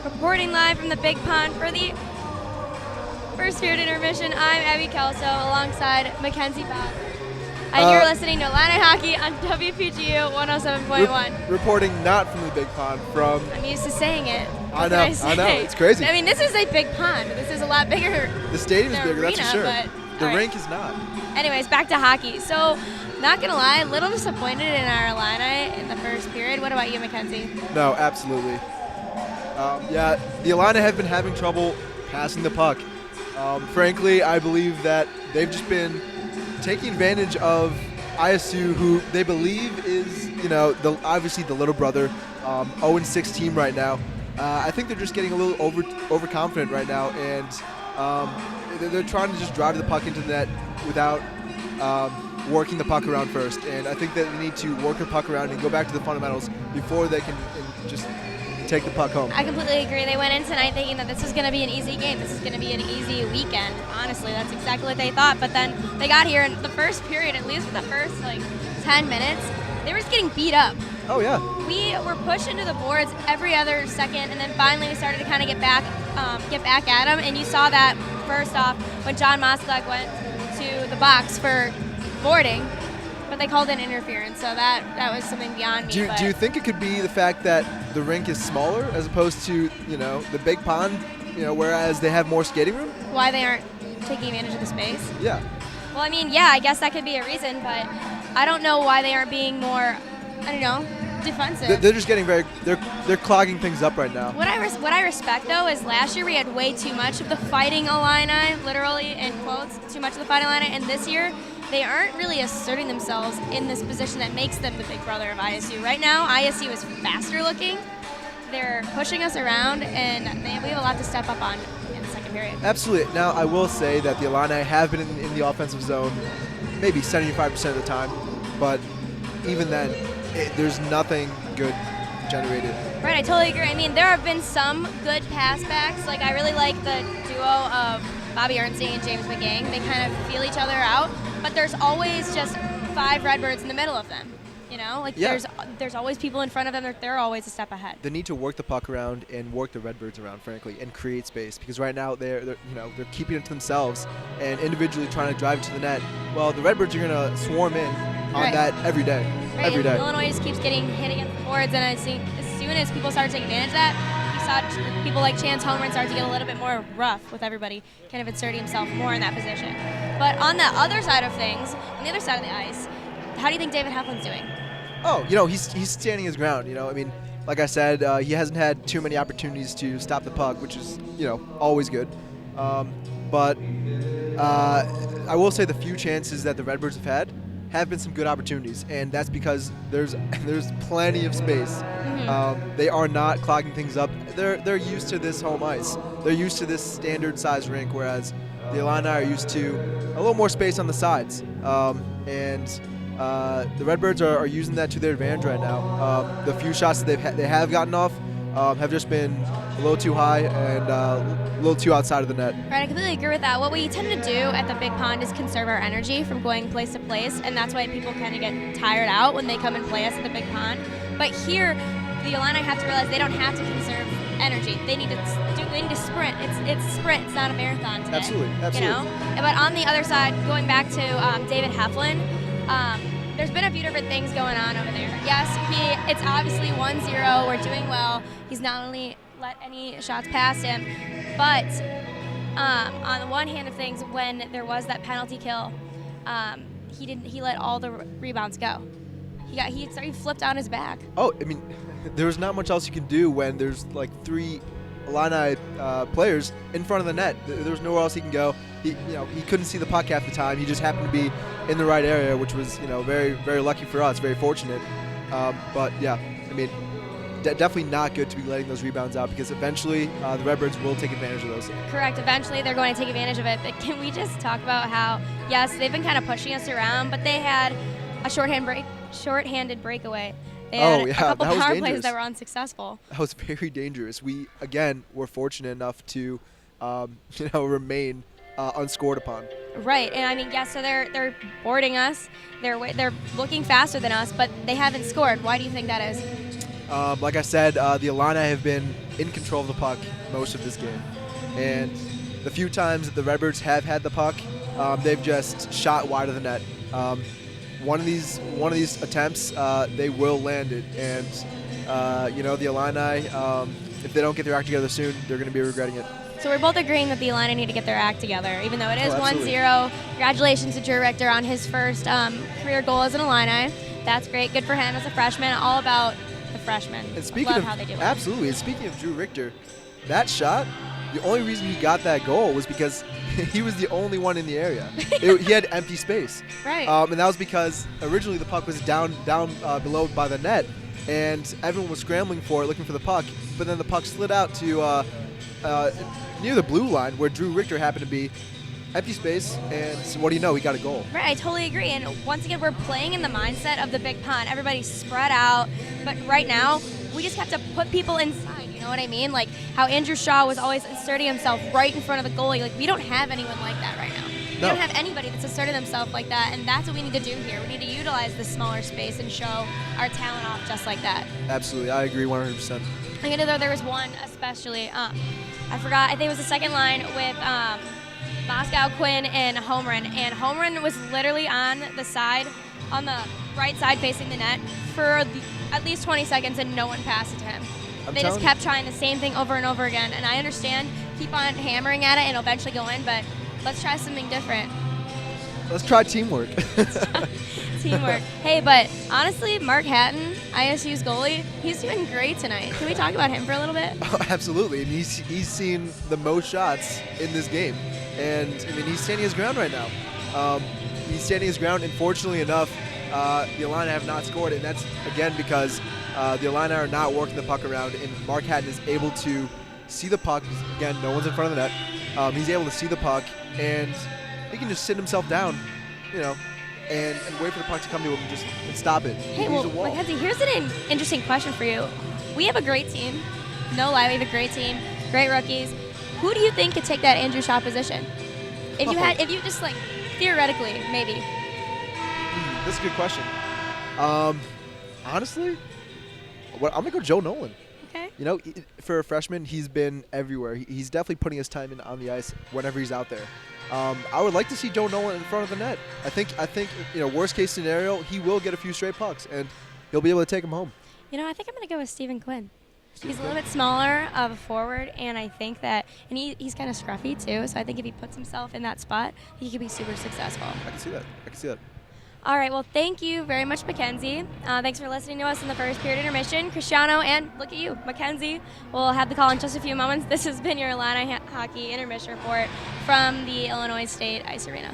Speaker 5: Reporting live from the Big Pond for the first period intermission, I'm Abby Kelso alongside Mackenzie Bob. And you're listening to Illini Hockey on WPGU 107.1.
Speaker 3: Reporting not from the Big Pond, from...
Speaker 5: I'm used to saying it.
Speaker 3: I know, it's crazy.
Speaker 5: I mean, this is a big pond. This is a lot bigger.
Speaker 3: The stadium's
Speaker 5: than
Speaker 3: bigger, that's for
Speaker 5: arena,
Speaker 3: sure.
Speaker 5: but,
Speaker 3: The
Speaker 5: all right.
Speaker 3: rink is not.
Speaker 5: Anyways, back to hockey. So, not gonna lie, a little disappointed in our Illini in the first period. What about you, Mackenzie?
Speaker 3: No, absolutely. Yeah, the Illini have been having trouble passing the puck. Frankly, I believe that they've just been taking advantage of ISU, who they believe is, obviously the little brother, 0-6 team right now. I think they're just getting a little overconfident right now, and they're trying to just drive the puck into the net without working the puck around first. And I think that they need to work the puck around and go back to the fundamentals before they can just take the puck home.
Speaker 5: I completely agree. They went in tonight thinking that this was going to be an easy game. This is going to be an easy weekend. Honestly, that's exactly what they thought. But then they got here, and the first period, at least for the first 10 minutes, they were just getting beat up.
Speaker 3: Oh yeah.
Speaker 5: We were pushed into the boards every other second, and then finally we started to kind of get back at them. And you saw that first off when John Moslak went to the box for boarding, but they called in interference, so that was something beyond me.
Speaker 3: Do you think it could be the fact that the rink is smaller as opposed to the big pond, whereas they have more skating room?
Speaker 5: Why they aren't taking advantage of the space?
Speaker 3: Yeah.
Speaker 5: Well, I mean, yeah, I guess that could be a reason, but I don't know why they aren't being more, defensive.
Speaker 3: They're just getting they're clogging things up right now.
Speaker 5: What I respect, though, is last year we had way too much of the fighting Illini, literally, in quotes, too much of the fighting Illini, and this year they aren't really asserting themselves in this position that makes them the big brother of ISU. Right now, ISU is faster looking. They're pushing us around, and we have a lot to step up on in the second period.
Speaker 3: Absolutely. Now, I will say that the Illini have been in the offensive zone maybe 75% of the time, but even then, there's nothing good generated.
Speaker 5: Right, I totally agree. I mean, there have been some good pass backs. Like, I really like the duo of Bobby Ernstine and James McGang. They kind of feel each other out, but there's always just 5 Redbirds in the middle of them. You know, like there's always people in front of them. They're always a step ahead.
Speaker 3: They need to work the puck around and work the Redbirds around, frankly, and create space. Because right now they're keeping it to themselves and individually trying to drive it to the net. Well, the Redbirds are gonna swarm in on that every day.
Speaker 5: Right,
Speaker 3: Every day.
Speaker 5: Illinois just keeps getting hit against the boards, and I think as soon as people start taking advantage of that, you saw people like Chance Holmgren start to get a little bit more rough with everybody, kind of inserting himself more in that position. But on the other side of things, on the other side of the ice, how do you think David Heflin's doing?
Speaker 3: Oh, he's standing his ground. I mean, like I said, he hasn't had too many opportunities to stop the puck, which is, always good. But I will say the few chances that the Redbirds have had have been some good opportunities, and that's because there's plenty of space. They are not clogging things up. They're used to this home ice. They're used to this standard size rink, whereas the Illini are used to a little more space on the sides. The Redbirds are using that to their advantage right now. The few shots that they have gotten off have just been a little too high and a little too outside of the net.
Speaker 5: Right, I completely agree with that. What we tend to do at the big pond is conserve our energy from going place to place, and that's why people kind of get tired out when they come and play us at the big pond. But here, the Illini have to realize they don't have to conserve energy. They need to sprint. It's sprint. It's not a marathon today.
Speaker 3: Absolutely.
Speaker 5: But on the other side, going back to David Heflin, there's been a few different things going on over there. Yes, it's obviously 1-0. We're doing well. He's not only let any shots past him, but on the one hand of things, when there was that penalty kill, he let all the rebounds go. He flipped on his back.
Speaker 3: Oh, I mean, there's not much else you can do when there's like 3 Illini players in front of the net. There's nowhere else he can go. He couldn't see the puck half the time. He just happened to be in the right area, which was, very, very lucky for us, very fortunate. But yeah, I mean, definitely not good to be letting those rebounds out, because eventually the Redbirds will take advantage of those.
Speaker 5: Correct. Eventually they're going to take advantage of it. But can we just talk about how, yes, they've been kind of pushing us around, but they had a shorthanded breakaway. They had a couple power plays that were unsuccessful.
Speaker 3: That was very dangerous. We, again, were fortunate enough to, remain unscored upon.
Speaker 5: Right, and I mean, yes, so they're boarding us. They're looking faster than us, but they haven't scored. Why do you think that is?
Speaker 3: Like I said, the Illini have been in control of the puck most of this game, and the few times that the Redbirds have had the puck, they've just shot wide of the net. One of these attempts, they will land it, and the Illini, if they don't get their act together soon, they're going to be regretting it.
Speaker 5: So we're both agreeing that the Illini need to get their act together, even though it is 1-0. Congratulations to Drew Richter on his first career goal as an Illini. That's great. Good for him as a freshman. All about the freshmen.
Speaker 3: And speaking
Speaker 5: Love how they do it.
Speaker 3: Absolutely. And speaking of Drew Richter, that shot, the only reason he got that goal was because he was the only one in the area. He had empty space.
Speaker 5: Right.
Speaker 3: And that was because originally the puck was down below by the net, and everyone was scrambling for it, looking for the puck. But then the puck slid out to near the blue line, where Drew Richter happened to be. Empty space, and what do you know? He got a goal.
Speaker 5: Right, I totally agree. And once again, we're playing in the mindset of the big pond. Everybody's spread out, but right now, we just have to put people inside. You know what I mean? Like how Andrew Shaw was always inserting himself right in front of the goalie. Like, we don't have anyone like that right now. We don't have anybody that's asserted themselves like that, and that's what we need to do here. We need to utilize the smaller space and show our talent off just like that.
Speaker 3: Absolutely, I agree 100%.
Speaker 5: I know there was one especially. I forgot. I think it was the second line with Moscow, Quinn, and Holmgren. And Holmgren was literally on the right side facing the net for at least 20 seconds, and no one passed it to him. They just kept trying the same thing over and over again. And I understand, keep on hammering at it, and it'll eventually go in, but let's try something different.
Speaker 3: Let's try teamwork.
Speaker 5: Teamwork. Hey, but honestly, Mark Hatton, ISU's goalie, he's doing great tonight. Can we talk about him for a little bit?
Speaker 3: Oh, absolutely. And he's seen the most shots in this game. And, I mean, he's standing his ground right now. He's standing his ground, and fortunately enough, the Illini have not scored, and that's, again, because the Illini are not working the puck around, and Mark Hatton is able to see the puck. Again, no one's in front of the net. He's able to see the puck, and he can just sit himself down, and wait for the puck to come to him and stop it.
Speaker 5: Hey, well, Mackenzie, here's an interesting question for you. we have a great team. No lie, we have a great team, great rookies. Who do you think could take that Andrew Shaw position? If you just like theoretically, maybe.
Speaker 3: That's a good question. Honestly, I'm gonna go Joe Nolan.
Speaker 5: Okay.
Speaker 3: You know, for a freshman, he's been everywhere. He's definitely putting his time in on the ice whenever he's out there. I would like to see Joe Nolan in front of the net. I think worst case scenario, he will get a few straight pucks and he'll be able to take them home.
Speaker 5: You know, I think I'm gonna go with Stephen Quinn. He's a little bit smaller of a forward, and I think that, and he's kind of scruffy too. So I think if he puts himself in that spot, he could be super successful.
Speaker 3: I can see that.
Speaker 5: All right, well, thank you very much, Mackenzie. Thanks for listening to us in the first period intermission. Cristiano, and look at you, Mackenzie. We'll have the call in just a few moments. This has been your Illini Hockey Intermission Report from the Illinois State Ice Arena.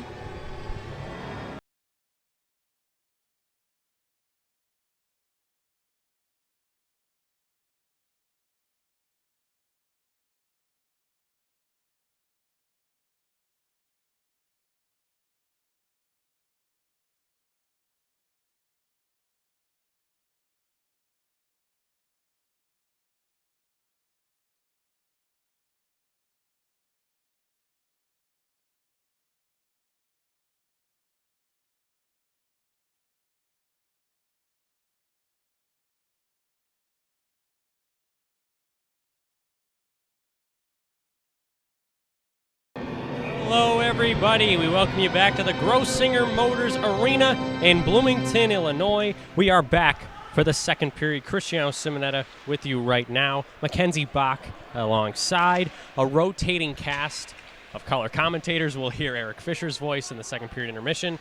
Speaker 1: Hello, everybody. We welcome you back to the Grossinger Motors Arena in Bloomington, Illinois. We are back for the second period. Cristiano Simonetta with you right now. Mackenzie Bach alongside. A rotating cast of color commentators. We'll hear Eric Fisher's voice in the second period intermission.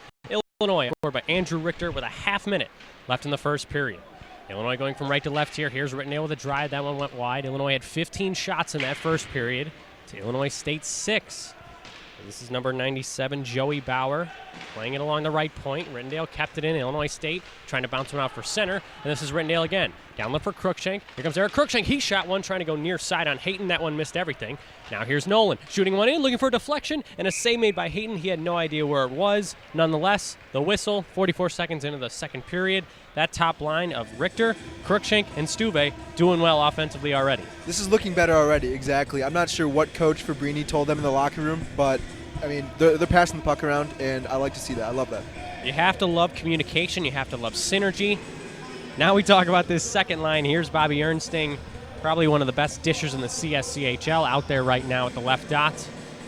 Speaker 1: Illinois scored by Andrew Richter with a half minute left in the first period. Illinois going from right to left here. Here's Rittendale with a drive. That one went wide. Illinois had 15 shots in that first period to Illinois State 6. This is number 97, Joey Bauer, playing it along the right point. Rittendale kept it in. Illinois State trying to bounce him out for center. And this is Rittendale again. Down left for Crookshank. Here comes Eric Crookshank. He shot one, trying to go near side on Hayton. That one missed everything. Now here's Nolan, shooting one in, looking for a deflection, and a save made by Hayton. He had no idea where it was. Nonetheless, the whistle, 44 seconds into the second period. That top line of Richter, Crookshank, and Stuve doing well offensively already.
Speaker 3: This is looking better already, exactly. I'm not sure what Coach Fabrini told them in the locker room, but, I mean, they're passing the puck around, and I like to see that. I love that.
Speaker 1: You have to love communication. You have to love synergy. Now we talk about this second line. Here's Bobby Ernsting, probably one of the best dishers in the CSCHL, out there right now at the left dot.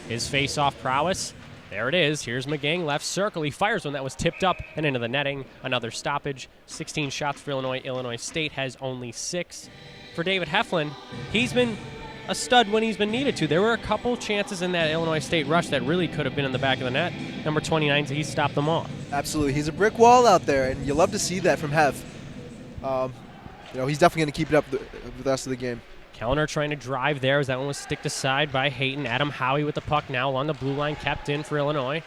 Speaker 1: His face-off prowess. There it is. Here's McGing, left circle. He fires one that was tipped up and into the netting. Another stoppage. 16 shots for Illinois. Illinois State has only 6. For David Heflin, he's been a stud when he's been needed to. There were a couple chances in that Illinois State rush that really could have been in the back of the net. Number 29, he stopped them all.
Speaker 3: Absolutely. He's a brick wall out there, and you love to see that from Hef. He's definitely going to keep it up the rest of the game.
Speaker 1: Kellner trying to drive there as that one was sticked aside by Hayton. Adam Howie with the puck now along the blue line, kept in for Illinois.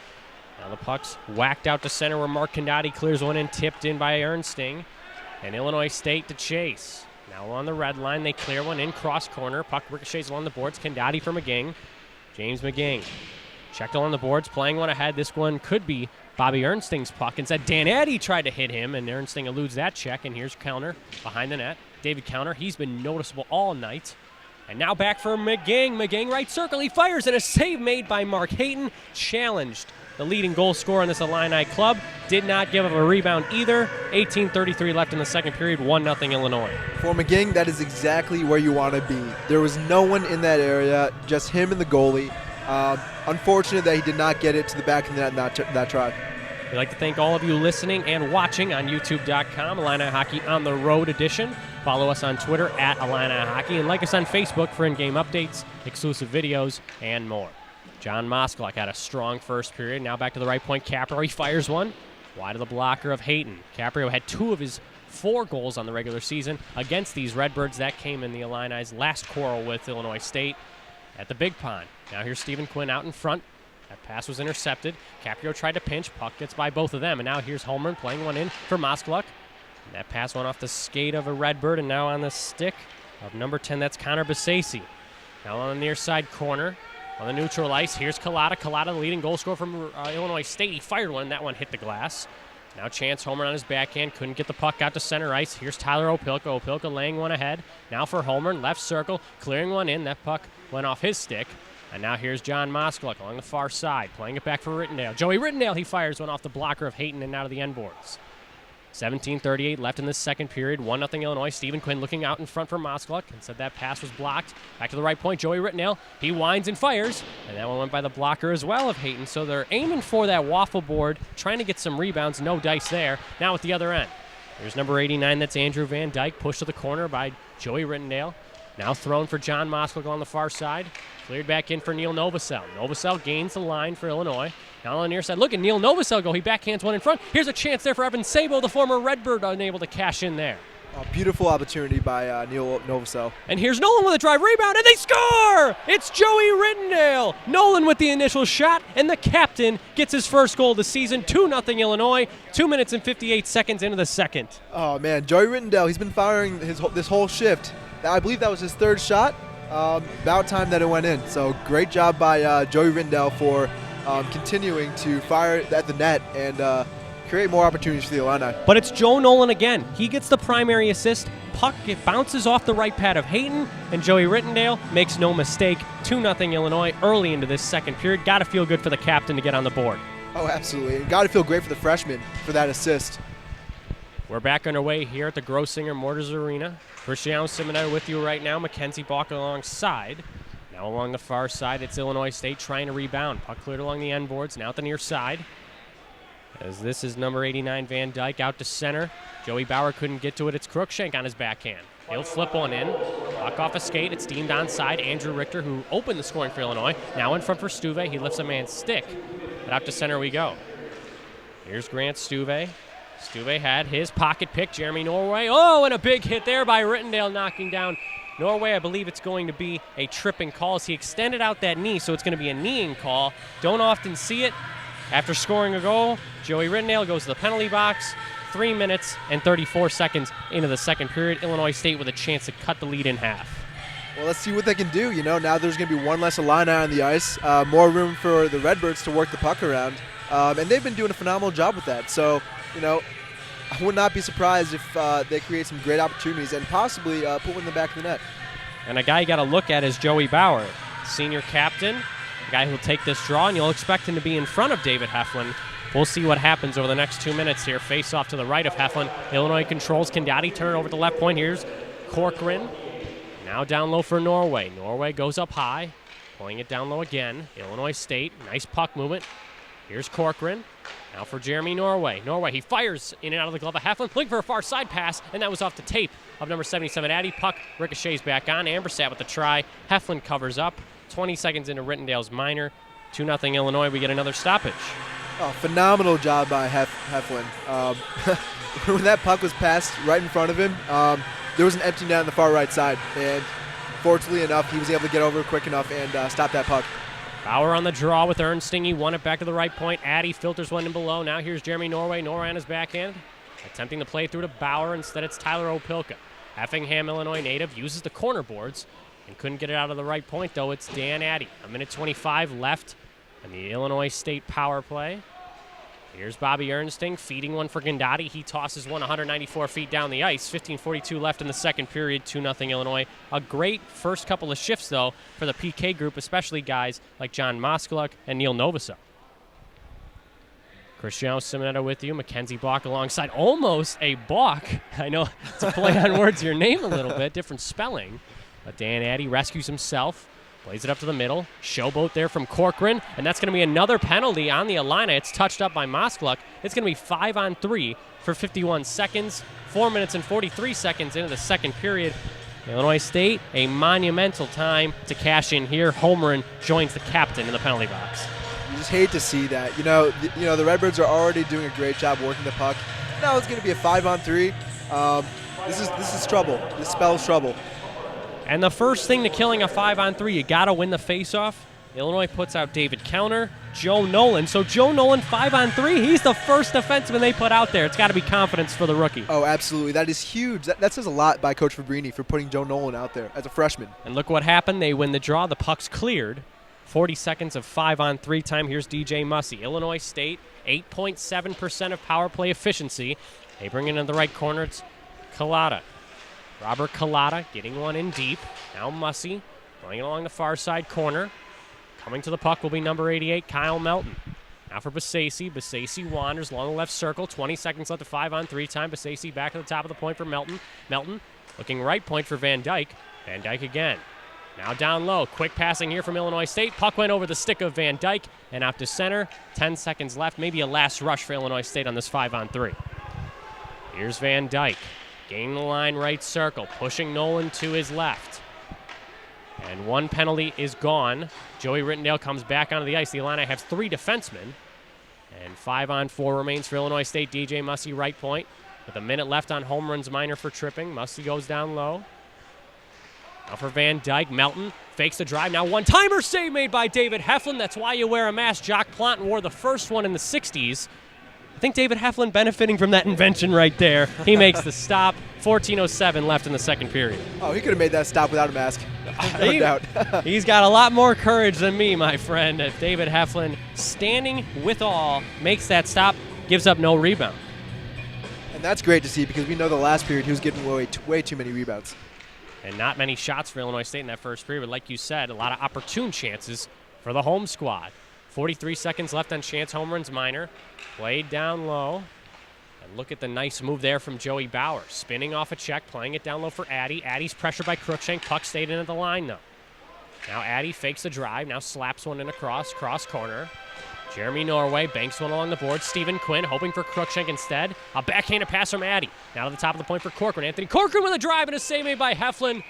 Speaker 1: Now the puck's whacked out to center where Mark Condotti clears one in, tipped in by Ernsting. And Illinois State to chase. Now on the red line, they clear one in cross corner. Puck ricochets along the boards. Condotti for McGing. James McGing checked along the boards, playing one ahead. This one could be Bobby Ernsting's puck. Instead, Dan Addy tried to hit him, and Ernsting eludes that check. And here's Kellner behind the net. David Kellner, he's been noticeable all night. And now back for McGing. McGing right circle. He fires, and a save made by Mark Hayton. Challenged the leading goal scorer in this Illini club. Did not give up a rebound either. 18:33 left in the second period. 1-0 Illinois. For
Speaker 3: McGing, that is exactly where you want to be. There was no one in that area, just him and the goalie. Unfortunate that he did not get it to the back of the net in that try.
Speaker 1: We'd like to thank all of you listening and watching on YouTube.com, Illini Hockey on the Road edition. Follow us on Twitter at Illini Hockey, and like us on Facebook for in-game updates, exclusive videos, and more. John Moskaluk had a strong first period. Now back to the right point. Caprio, he fires one wide of the blocker of Hayton. Caprio had 2 of his 4 goals on the regular season against these Redbirds. That came in the Illini's last quarrel with Illinois State at the Big Pond. Now here's Stephen Quinn out in front. That pass was intercepted. Caprio tried to pinch. Puck gets by both of them. And now here's Holmgren playing one in for Moskaluk. And that pass went off the skate of a Redbird and now on the stick of number 10. That's Connor Basasi. Now on the near side corner. On the neutral ice, here's Collada. Collada, the leading goal scorer from Illinois State. He fired one, and that one hit the glass. Now Chance Homer on his backhand. Couldn't get the puck out to center ice. Here's Tyler Opilka. Opilka laying one ahead. Now for Homer. Left circle. Clearing one in. That puck went off his stick. And now here's John Moskaluk along the far side. Playing it back for Rittendale. Joey Rittendale, he fires one off the blocker of Hayton and out of the end boards. 17:38 left in this second period. 1-0 Illinois. Stephen Quinn looking out in front for Moskaluk. And said that pass was blocked. Back to the right point. Joey Rittendale. He winds and fires. And that one went by the blocker as well of Hayton. So they're aiming for that waffle board, trying to get some rebounds. No dice there. Now at the other end. There's number 89. That's Andrew Van Dyke. Pushed to the corner by Joey Rittendale. Now thrown for John Moskaluk on the far side. Cleared back in for Neil Novosel. Novosel gains the line for Illinois. Now on the near side, look at Neil Novosel go. He backhands one in front. Here's a chance there for Evan Sabo, the former Redbird, unable to cash in there.
Speaker 3: A beautiful opportunity by Neil Novosel.
Speaker 1: And here's Nolan with a drive rebound, and they score! It's Joey Rittendale. Nolan with the initial shot, and the captain gets his first goal of the season. 2-0 Illinois, 2 minutes and 58 seconds into the second.
Speaker 3: Oh, man, Joey Rittendale, he's been firing this whole shift. I believe that was his third shot. About time that it went in. So great job by Joey Rittendale for continuing to fire at the net and create more opportunities for the Illini.
Speaker 1: But it's Joe Nolan again. He gets the primary assist. Puck, it bounces off the right pad of Hayton, and Joey Rittendale makes no mistake. 2-0 Illinois early into this second period. Got to feel good for the captain to get on the board.
Speaker 3: Oh, absolutely. And got to feel great for the freshman for that assist.
Speaker 1: We're back underway here at the Grosinger Mortars Arena. Cristiano Simonetti with you right now. Mackenzie Balk alongside. Now along the far side, it's Illinois State trying to rebound. Puck cleared along the end boards, now at the near side. As this is number 89, Van Dyke, out to center. Joey Bauer couldn't get to it. It's Crookshank on his backhand. He'll flip one in. Puck off a skate. It's deemed onside. Andrew Richter, who opened the scoring for Illinois, now in front for Stuve. He lifts a man's stick. But out to center we go. Here's Grant Stuve. Stuve had his pocket pick, Jeremy Norway. Oh, and a big hit there by Rittendale, knocking down Norway. I believe it's going to be a tripping call as he extended out that knee, so it's going to be a kneeing call. Don't often see it. After scoring a goal, Joey Rittendale goes to the penalty box. 3 minutes and 34 seconds into the second period. Illinois State with a chance to cut the lead in half.
Speaker 3: Well, let's see what they can do. You know, now there's going to be one less Illini on the ice, more room for the Redbirds to work the puck around, and they've been doing a phenomenal job with that. So, you know, I would not be surprised if they create some great opportunities and possibly put one in the back of the net.
Speaker 1: And a guy you got to look at is Joey Bauer, senior captain, a guy who'll take this draw, and you'll expect him to be in front of David Heflin. We'll see what happens over the next 2 minutes here. Face off to the right of Heflin. Illinois controls. Kendati turn over to the left point. Here's Corcoran. Now down low for Norway. Norway goes up high, pulling it down low again. Illinois State, nice puck movement. Here's Corcoran. Now for Jeremy Norway. Norway, he fires in and out of the glove of Heflin, looking for a far side pass, and that was off the tape of number 77, Addy. Puck ricochets back on. Ambersat with the try. Heflin covers up. 20 seconds into Rittendale's minor. 2-0 Illinois. We get another stoppage.
Speaker 3: Oh, phenomenal job by Heflin. When that puck was passed right in front of him, there was an empty net on the far right side, and fortunately enough, he was able to get over quick enough and stop that puck.
Speaker 1: Bauer on the draw with Ernsting. He won it back to the right point. Addy filters one in below. Now here's Jeremy Norway. Norway on his backhand. Attempting to play through to Bauer. Instead, it's Tyler Opilka. Effingham, Illinois native, uses the corner boards and couldn't get it out of the right point, though. It's Dan Addy. 1:25 left in the Illinois State power play. Here's Bobby Ernsting feeding one for Gandati. He tosses one 194 feet down the ice. 15:42 left in the second period. 2-0 Illinois. A great first couple of shifts, though, for the PK group, especially guys like John Moskaluk and Neil Novosel. Cristiano Simonetti with you. Mackenzie Balk alongside. Almost a balk. I know it's a play on words, your name a little bit, different spelling. But Dan Addy rescues himself. Plays it up to the middle. Showboat there from Corcoran. And that's going to be another penalty on the Illini. It's touched up by Moskaluk. It's going to be 5-on-3 for 51 seconds. 4 minutes and 43 seconds into the second period. Illinois State, a monumental time to cash in here. Holmgren joins the captain in the penalty box.
Speaker 3: You just hate to see that. You know, the Redbirds are already doing a great job working the puck. Now it's going to be a 5-on-3. This is trouble. This spells trouble.
Speaker 1: And the first thing to killing a 5-on-3, you got to win the faceoff. Illinois puts out David Counter, Joe Nolan. So Joe Nolan, 5-on-3, he's the first defenseman they put out there. It's got to be confidence for the rookie.
Speaker 3: Oh, absolutely. That is huge. That says a lot by Coach Fabrini for putting Joe Nolan out there as a freshman.
Speaker 1: And look what happened. They win the draw. The puck's cleared. 40 seconds of 5-on-3 time. Here's DJ Mussey. Illinois State, 8.7% of power play efficiency. They bring it into the right corner. It's Collada. Robert Collada getting one in deep. Now Mussey going along the far side corner. Coming to the puck will be number 88, Kyle Melton. Now for Basasi. Basasi wanders along the left circle. 20 seconds left of 5-on-3 time. Basasi back at the top of the point for Melton. Melton looking right point for Van Dyke. Van Dyke again. Now down low. Quick passing here from Illinois State. Puck went over the stick of Van Dyke and out to center. 10 seconds left. Maybe a last rush for Illinois State on this 5-on-3. Here's Van Dyke. Gaining the line right circle. Pushing Nolan to his left. And one penalty is gone. Joey Rittendale comes back onto the ice. The Illini have 3 defensemen. And 5-on-4 remains for Illinois State. DJ Mussey right point. With a minute left on home runs minor for tripping. Mussey goes down low. Now for Van Dyke. Melton fakes the drive. Now one-timer save made by David Heflin. That's why you wear a mask. Jock Planton wore the first one in the 60s. I think David Heflin benefiting from that invention right there. He makes the stop. 14:07 left in the second period.
Speaker 3: Oh, he could have made that stop without a mask. No doubt.
Speaker 1: He's got a lot more courage than me, my friend. If David Heflin, standing with all, makes that stop, gives up no rebound.
Speaker 3: And that's great to see because we know the last period he was getting way too many rebounds.
Speaker 1: And not many shots for Illinois State in that first period. But like you said, a lot of opportune chances for the home squad. 43 seconds left on Chance home runs minor. Played down low. And look at the nice move there from Joey Bauer. Spinning off a check, playing it down low for Addy. Addy's pressured by Crookshank. Puck stayed in at the line, though. Now Addy fakes the drive. Now slaps one in across, cross corner. Jeremy Norway banks one along the board. Stephen Quinn hoping for Crookshank instead. A backhanded pass from Addy. Now to the top of the point for Corcoran. Anthony Corcoran with a drive and a save made by Heflin.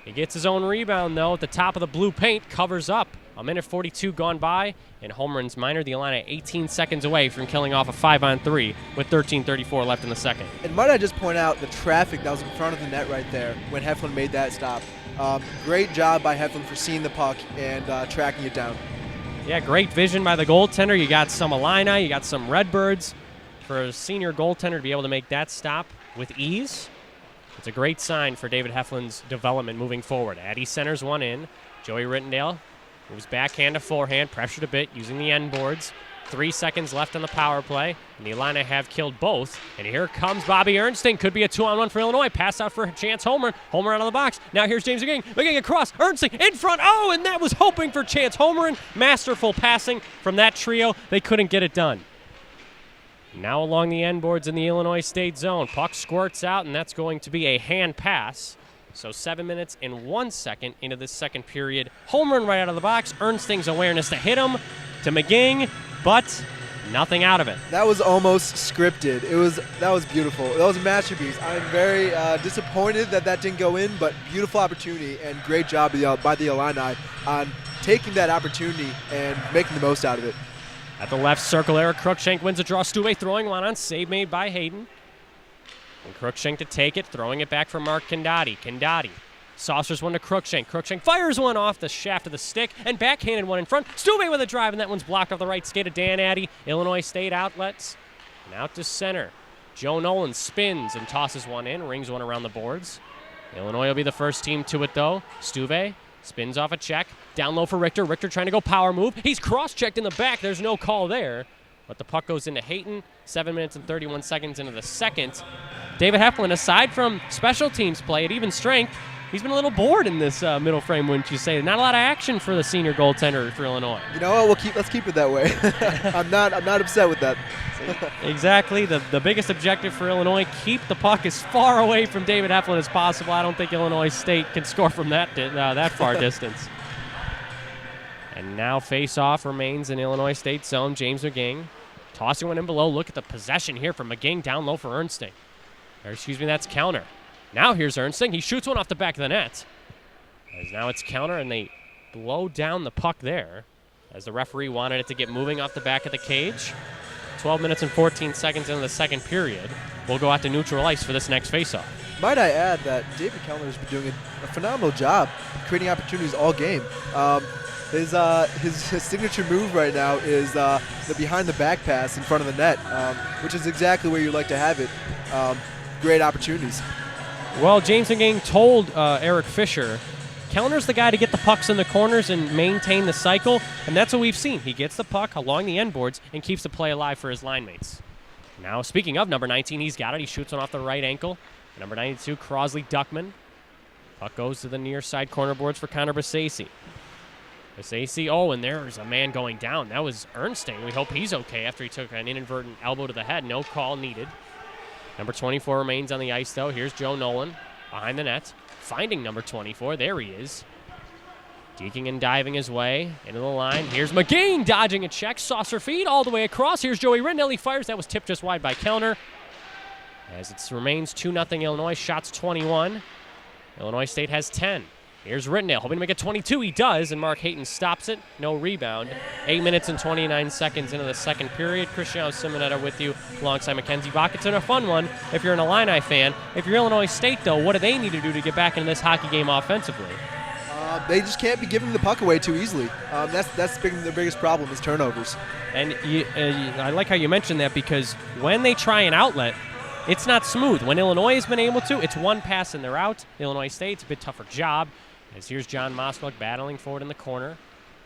Speaker 1: He gets his own rebound, though, at the top of the blue paint. Covers up. A minute 42 gone by, and home runs minor. The Illini 18 seconds away from killing off a 5-on-3 with 13:34 left in the second.
Speaker 3: And might I just point out the traffic that was in front of the net right there when Heflin made that stop. Great job by Heflin for seeing the puck and tracking it down.
Speaker 1: Yeah, great vision by the goaltender. You got some Illini, you got some Redbirds. For a senior goaltender to be able to make that stop with ease, it's a great sign for David Heflin's development moving forward. Addy centers one in. Joey Rittendale moves backhand to forehand, pressured a bit using the end boards. 3 seconds left on the power play, and the Illini have killed both. And here comes Bobby Ernstine. Could be a 2-on-1 for Illinois. Pass out for Chance Homer. Homer out of the box. Now here's James McGing. McGing across. Ernstine in front. Oh, and that was hoping for Chance Homer. Masterful passing from that trio. They couldn't get it done. Now along the end boards in the Illinois State zone. Puck squirts out, and that's going to be a hand pass. So 7 minutes and 1 second into this second period. Home run right out of the box. Ernstine's awareness to hit him to McGing, but nothing out of it.
Speaker 3: That was almost scripted. That was beautiful. That was a masterpiece. I'm very disappointed that didn't go in, but beautiful opportunity and great job by the Illini on taking that opportunity and making the most out of it.
Speaker 1: At the left circle, Eric Crookshank wins a draw. Stuve throwing one on, save made by Hayden. And Crookshank to take it, throwing it back for Mark Condati. Condati saucers one to Crookshank. Crookshank fires one off the shaft of the stick and backhanded one in front. Stuve with a drive, and that one's blocked off the right skate of Dan Addy. Illinois State outlets. And out to center. Joe Nolan spins and tosses one in, rings one around the boards. Illinois will be the first team to it, though. Stuve spins off a check. Down low for Richter. Richter trying to go power move. He's cross-checked in the back. There's no call there. But the puck goes into Hayton. 7 minutes and 31 seconds into the second. David Heflin, aside from special teams play at even strength, he's been a little bored in this middle frame, wouldn't you say? Not a lot of action for the senior goaltender for Illinois.
Speaker 3: You know what? Let's keep it that way. I'm not upset with that.
Speaker 1: Exactly. The biggest objective for Illinois, keep the puck as far away from David Heflin as possible. I don't think Illinois State can score from that far distance. And now face-off remains in Illinois State zone. James McGing tossing one in below. Look at the possession here from McGing down low for Ernstine. That's counter. Now here's Ernstine. He shoots one off the back of the net. As now it's counter, and they blow down the puck there as the referee wanted it to get moving off the back of the cage. 12 minutes and 14 seconds into the second period. We'll go out to neutral ice for this next faceoff.
Speaker 3: Might I add that David Kellner has been doing a phenomenal job creating opportunities all game. His signature move right now is the behind-the-back pass in front of the net, which is exactly where you like to have it. Great opportunities.
Speaker 1: Well, James McGing told Eric Fisher, Kellner's the guy to get the pucks in the corners and maintain the cycle, and that's what we've seen. He gets the puck along the end boards and keeps the play alive for his line mates. Now, speaking of number 19, he's got it. He shoots one off the right ankle. Number 92, Crosley-Duckman. Puck goes to the near side corner boards for Connor Basasi. Basasi, oh, and there's a man going down. That was Ernstine. We hope he's okay after he took an inadvertent elbow to the head. No call needed. Number 24 remains on the ice, though. Here's Joe Nolan behind the net, finding number 24. There he is. Deking and diving his way into the line. Here's McGain dodging a check. Saucer feed all the way across. Here's Joey Rittenell. He fires. That was tipped just wide by Kellner. As it remains 2-0 Illinois. Shots 21. Illinois State has 10. Here's Rittenell, hoping to make it 22. He does, and Mark Hayton stops it. No rebound. 8 minutes and 29 seconds into the second period. Cristiano Simonetta with you alongside Mackenzie Bach. It's a fun one if you're an Illini fan. If you're Illinois State, though, what do they need to do to get back into this hockey game offensively?
Speaker 3: They just can't be giving the puck away too easily. That's their biggest problem is turnovers.
Speaker 1: And I like how you mentioned that, because when they try an outlet, it's not smooth. When Illinois has been able to, it's one pass and they're out. Illinois State's a bit tougher job. As here's John Moskalik battling forward in the corner.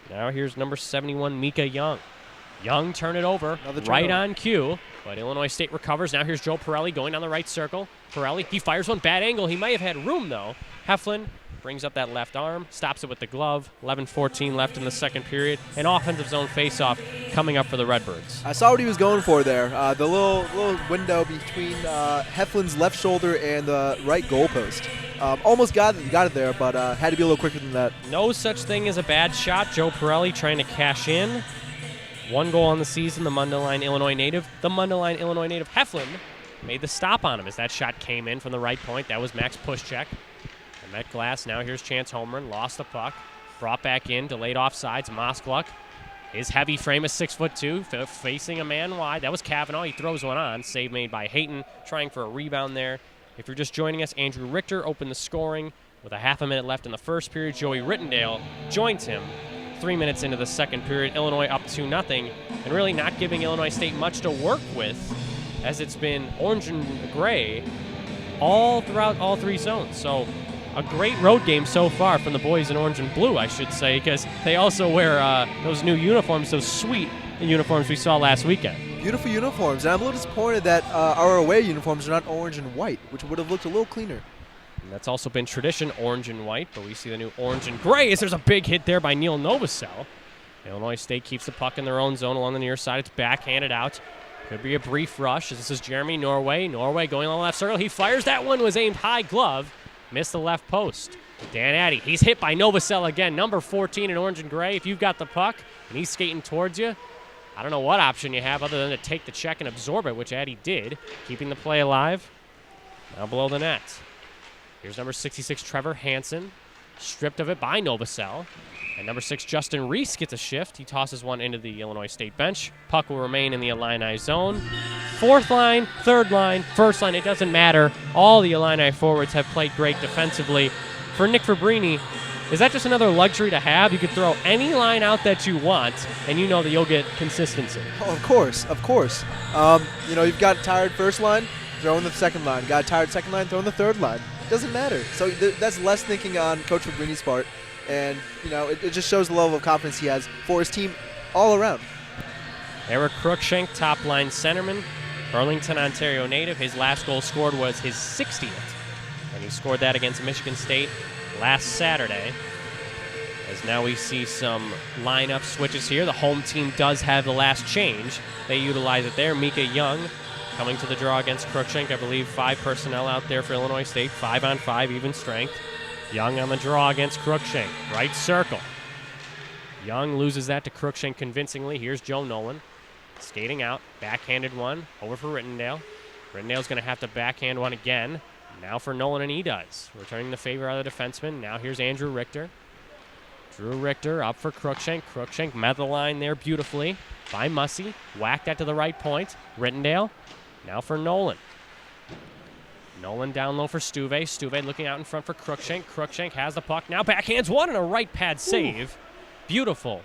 Speaker 1: Now here's number 71, Mika Young. Young turn it over, right on cue, but Illinois State recovers. Now here's Joe Pirelli going down the right circle. Pirelli, he fires one, bad angle. He may have had room, though. Heflin brings up that left arm, stops it with the glove. 11:14 left in the second period. An offensive zone faceoff coming up for the Redbirds.
Speaker 3: I saw what he was going for there. The little window between Heflin's left shoulder and the right goalpost. Almost got it there, but had to be a little quicker than that.
Speaker 1: No such thing as a bad shot. Joe Pirelli trying to cash in. 1 goal on the season, the Mundelein Illinois native. The Mundelein Illinois native Heflin made the stop on him as that shot came in from the right point. That was Max Puschek. And met glass. Now here's Chance Holmgren. Lost the puck. Brought back in. Delayed offsides. Moskluck. His heavy frame is 6'2", facing a man wide. That was Kavanaugh. He throws one on. Save made by Hayton. Trying for a rebound there. If you're just joining us, Andrew Richter opened the scoring with a half a minute left in the first period. Joey Rittendale joins him 3 minutes into the second period. Illinois up 2-0, and really not giving Illinois State much to work with, as it's been orange and gray all throughout all three zones. So a great road game so far from the boys in orange and blue, I should say, because they also wear those new uniforms, those sweet uniforms we saw last weekend.
Speaker 3: Beautiful uniforms, and I'm a little disappointed that our away uniforms are not orange and white, which would have looked a little cleaner.
Speaker 1: And that's also been tradition, orange and white, but we see the new orange and gray as there's a big hit there by Neil Novosel. Illinois State keeps the puck in their own zone along the near side. It's backhanded out. Could be a brief rush. This is Jeremy Norway. Norway going on the left circle. He fires. That one was aimed high glove. Missed the left post. Dan Addy, he's hit by Novosel again. Number 14 in orange and gray. If you've got the puck and he's skating towards you, I don't know what option you have other than to take the check and absorb it, which Addy did, keeping the play alive. Now below the net. Here's number 66, Trevor Hansen, stripped of it by Novosel. And number 6, Justin Reese gets a shift. He tosses one into the Illinois State bench. Puck will remain in the Illini zone. Fourth line, third line, first line, it doesn't matter. All the Illini forwards have played great defensively. For Nick Fabrini, is that just another luxury to have? You could throw any line out that you want, and you know that you'll get consistency.
Speaker 3: Oh, of course. You've got a tired first line, throw in the second line. Got a tired second line, throw in the third line. Doesn't matter. So that's less thinking on Coach Fabrini's part, and it just shows the level of confidence he has for his team all around.
Speaker 1: Eric Cruikshank, top line centerman, Burlington, Ontario native. His last goal scored was his 60th, and he scored that against Michigan State last Saturday. As now we see some lineup switches here. The home team does have the last change. They utilize it there. Mika Young coming to the draw against Cruikshank. I believe 5 personnel out there for Illinois State. 5-on-5, even strength. Young on the draw against Cruikshank. Right circle. Young loses that to Cruikshank convincingly. Here's Joe Nolan. Skating out. Backhanded one. Over for Rittendale. Rittendale's going to have to backhand one again. Now for Nolan, and he does. Returning the favor out of the defenseman. Now here's Andrew Richter. Drew Richter up for Cruikshank. Cruikshank met the line there beautifully by Mussey. Whacked that to the right point. Rittendale. Now for Nolan. Nolan down low for Stuve. Stuve looking out in front for Cruikshank. Cruikshank has the puck. Now backhands one and a right pad save. Ooh. Beautiful.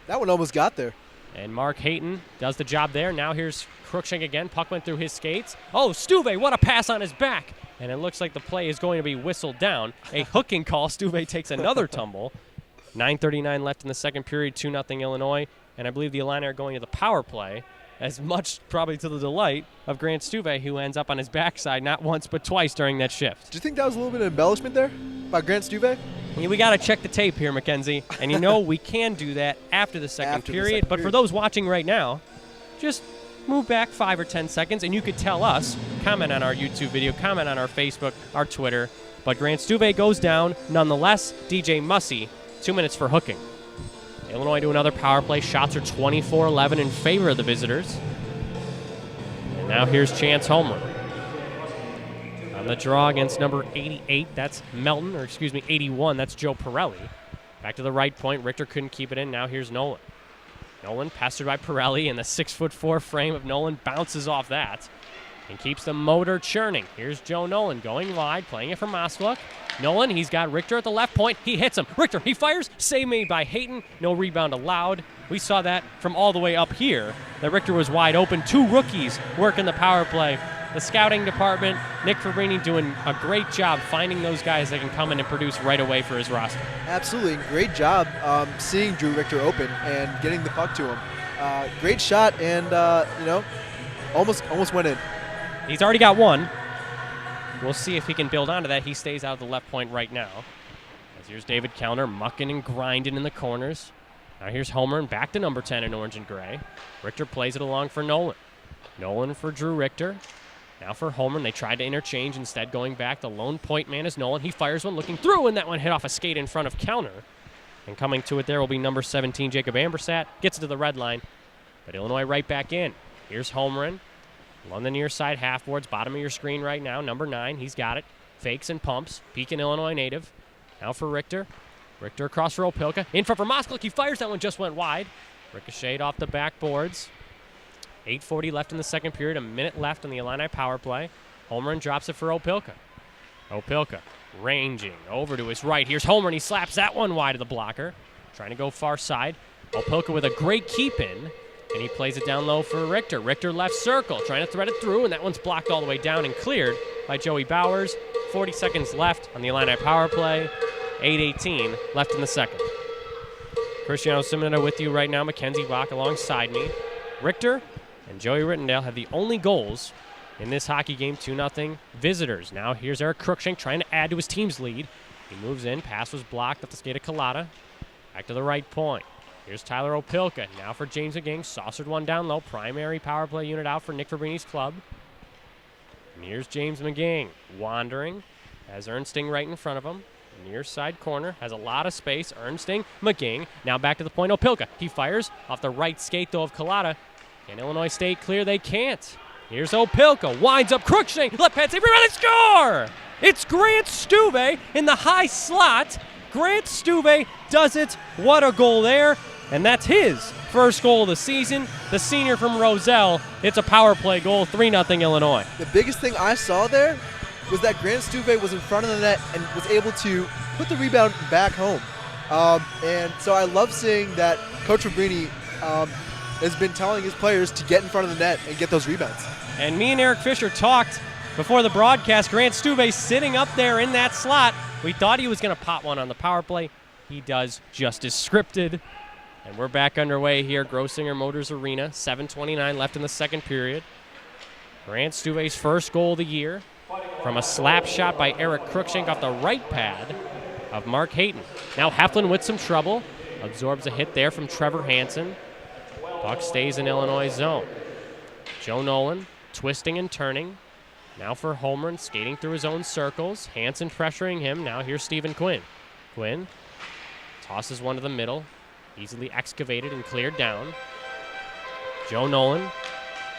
Speaker 3: That one almost got there.
Speaker 1: And Mark Hayton does the job there. Now here's Cruikshank again. Puck went through his skates. Oh, Stuve, what a pass on his back. and it looks like the play is going to be whistled down. A hooking call. Stuve takes another tumble. 9:39 left in the second period, 2-0 Illinois, and I believe the Illini are going to the power play, as much probably to the delight of Grant Stuve, who ends up on his backside not once but twice during that shift.
Speaker 3: Do you think that was a little bit of embellishment there by Grant Stuve?
Speaker 1: Yeah, we got to check the tape here, Mackenzie, and we can do that after the second period. But for those watching right now, just move back 5 or 10 seconds, and you could tell us, comment on our YouTube video, comment on our Facebook, our Twitter. But Grant Stuve goes down. Nonetheless, DJ Mussey, 2 minutes for hooking. Illinois do another power play. Shots are 24-11 in favor of the visitors. And now here's Chance Homer. On the draw against number 88, that's Melton, or 81, that's Joe Pirelli. Back to the right point. Richter couldn't keep it in. Now here's Nolan. Nolan pestered by Pirelli, and the 6'4" frame of Nolan bounces off that and keeps the motor churning. Here's Joe Nolan going wide, playing it for Moskalik. Nolan, he's got Richter at the left point. He hits him. Richter, he fires. Save made by Hayton. No rebound allowed. We saw that from all the way up here, that Richter was wide open. 2 rookies working the power play. The scouting department, Nick Fabrini doing a great job finding those guys that can come in and produce right away for his roster.
Speaker 3: Absolutely. Great job seeing Drew Richter open and getting the puck to him. Great shot and, almost went in.
Speaker 1: He's already got one. We'll see if he can build onto that. He stays out of the left point right now. As here's David Kellner mucking and grinding in the corners. Now here's Homer and back to number 10 in orange and gray. Richter plays it along for Nolan. Nolan for Drew Richter. Now for Homer, and they tried to interchange, instead going back. The lone point man is Nolan. He fires one looking through, and that one hit off a skate in front of Kellner. And coming to it there will be number 17, Jacob Ambersat. Gets it to the red line, but Illinois right back in. Here's Homerin. Along the near side half boards, bottom of your screen right now. Number 9, he's got it. Fakes and pumps. Pekin, Illinois native. Now for Richter. Richter across for Opilka. In front for Moskalik. He fires. That one just went wide. Ricocheted off the backboards. 8:40 left in the second period. A minute left on the Illini power play. Homerin drops it for Opilka. Opilka ranging over to his right. Here's Homer, and he slaps that one wide of the blocker. Trying to go far side. Opilka with a great keep in. And he plays it down low for Richter. Richter left circle, trying to thread it through, and that one's blocked all the way down and cleared by Joey Bowers. 40 seconds left on the Illini power play. 8:18 left in the second. Cristiano Simona with you right now. Mackenzie Bach alongside me. Richter and Joey Rittendale have the only goals in this hockey game, 2-0 visitors. Now here's Eric Cruikshank trying to add to his team's lead. He moves in. Pass was blocked up the skate of Collada. Back to the right point. Here's Tyler Opilka. Now for James McGing. Saucered one down low. Primary power play unit out for Nick Fabrini's club. And here's James McGing wandering. Has Ernsting right in front of him. Near side corner. Has a lot of space. Ernsting, McGing. Now back to the point. Opilka. He fires off the right skate though of Collada. Can Illinois State clear? They can't. Here's Opilka. Winds up Cruikshank. Left pad save. Rebound. Score! It's Grant Stuve in the high slot. Grant Stuve does it. What a goal there. And that's his first goal of the season. The senior from Roselle. It's a power play goal, 3-0 Illinois.
Speaker 3: The biggest thing I saw there was that Grant Stuve was in front of the net and was able to put the rebound back home. And so I love seeing that Coach Fabrini has been telling his players to get in front of the net and get those rebounds.
Speaker 1: And me and Eric Fisher talked before the broadcast. Grant Stuve sitting up there in that slot. We thought he was going to pop one on the power play. He does just as scripted. And we're back underway here, Grosinger Motors Arena. 7:29 left in the second period. Grant Stuve's first goal of the year from a slap shot by Eric Cruikshank off the right pad of Mark Hayton. Now Heflin with some trouble. Absorbs a hit there from Trevor Hansen. Puck stays in Illinois' zone. Joe Nolan twisting and turning. Now for Homer, skating through his own circles. Hansen pressuring him. Now here's Stephen Quinn. Quinn tosses one to the middle. Easily excavated and cleared down. Joe Nolan.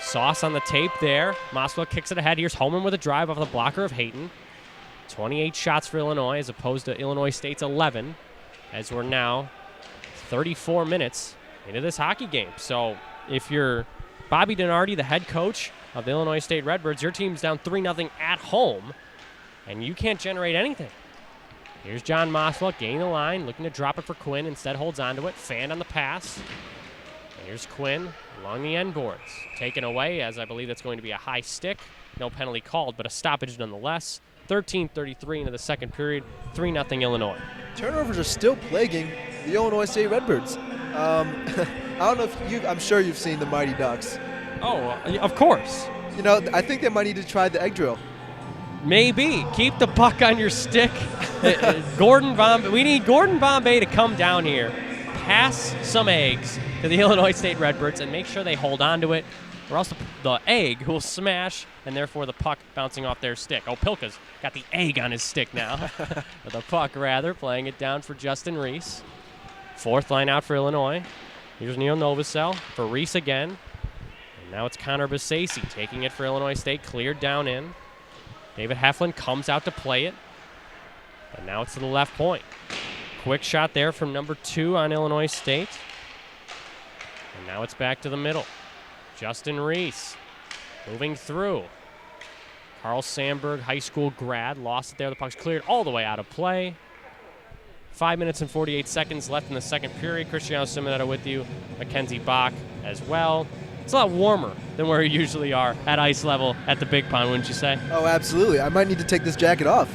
Speaker 1: Sauce on the tape there. Moskva kicks it ahead. Here's Homer with a drive off the blocker of Hayton. 28 shots for Illinois as opposed to Illinois State's 11, as we're now 34 minutes into this hockey game. So if you're Bobby Donardi, the head coach of the Illinois State Redbirds, your team's down 3-0 at home, and you can't generate anything. Here's John Moskva gaining the line, looking to drop it for Quinn. Instead holds onto it. Fan on the pass. Here's Quinn along the end boards. Taken away, as I believe that's going to be a high stick. No penalty called, but a stoppage nonetheless. 13:33 into the second period, 3-0 Illinois.
Speaker 3: Turnovers are still plaguing the Illinois State Redbirds. I don't know if I'm sure you've seen the Mighty Ducks.
Speaker 1: Oh, of course.
Speaker 3: You know, I think they might need to try the egg drill.
Speaker 1: Maybe. Keep the puck on your stick. We need Gordon Bombay to come down here, pass some eggs to the Illinois State Redbirds, and make sure they hold on to it, or else the egg will smash, and therefore the puck bouncing off their stick. Oh, Pilka's got the egg on his stick now. Or the puck, rather, playing it down for Justin Reese. Fourth line out for Illinois. Here's Neil Novosel for Reese again. And now it's Connor Basasi taking it for Illinois State, cleared down in. David Heflin comes out to play it. And now it's to the left point. Quick shot there from number 2 on Illinois State. And now it's back to the middle. Justin Reese moving through. Carl Sandberg, high school grad, lost it there. The puck's cleared all the way out of play. 5 minutes and 48 seconds left in the second period. Cristiano Simonetta with you. Mackenzie Bach as well. It's a lot warmer than where you usually are at ice level at the Big Pond, wouldn't you say?
Speaker 3: Oh, absolutely. I might need to take this jacket off.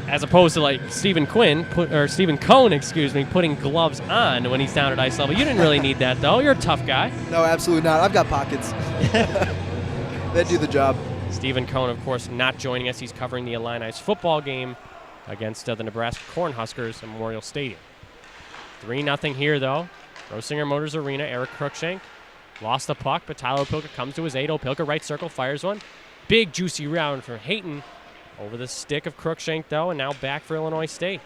Speaker 1: As opposed to like Stephen Cohn, putting gloves on when he's down at ice level. You didn't really need that, though. You're a tough guy.
Speaker 3: No, absolutely not. I've got pockets. They do the job.
Speaker 1: Stephen Cohn, of course, not joining us. He's covering the Illini's football game against the Nebraska Cornhuskers at Memorial Stadium. 3-0 here, though. Rosinger Motors Arena, Eric Cruikshank lost the puck, but Tyler Opilka comes to his aid. Opilka, right circle, fires one. Big, juicy round for Hayton. Over the stick of Cruikshank, though, and now back for Illinois State.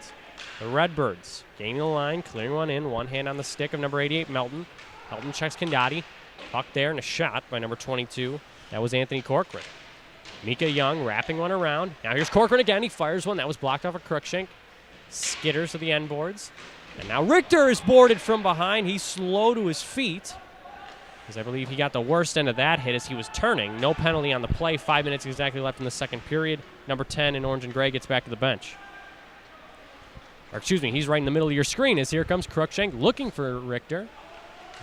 Speaker 1: The Redbirds gaining the line, clearing one in. One hand on the stick of number 88, Melton. Melton checks Kandati. Puck there and a shot by number 22. That was Anthony Corcoran. Mika Young wrapping one around. Now here's Corcoran again. He fires one. That was blocked off of Cruikshank. Skitters to the end boards. And now Richter is boarded from behind. He's slow to his feet, because I believe he got the worst end of that hit as he was turning. No penalty on the play. 5 minutes exactly left in the second period. Number 10 in orange and gray gets back to the bench. Or excuse me, he's right in the middle of your screen as here comes Cruikshank looking for Richter.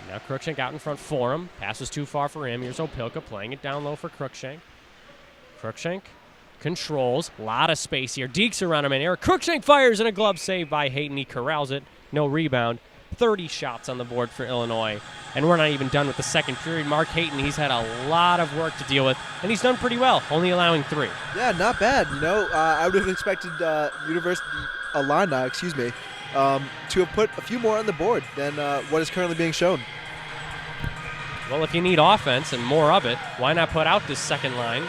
Speaker 1: Now Cruikshank out in front for him. Passes too far for him. Here's Opilka playing it down low for Cruikshank. Cruikshank controls. A lot of space here. Deeks around him in air. Cruikshank fires and a glove save by Hayton. He corrals it. No rebound. 30 shots on the board for Illinois. And we're not even done with the second period. Mark Hayton, he's had a lot of work to deal with, and he's done pretty well, only allowing 3.
Speaker 3: Yeah, not bad. You know, I would have expected Illini to have put a few more on the board than what is currently being shown.
Speaker 1: Well, if you need offense and more of it, why not put out this second line?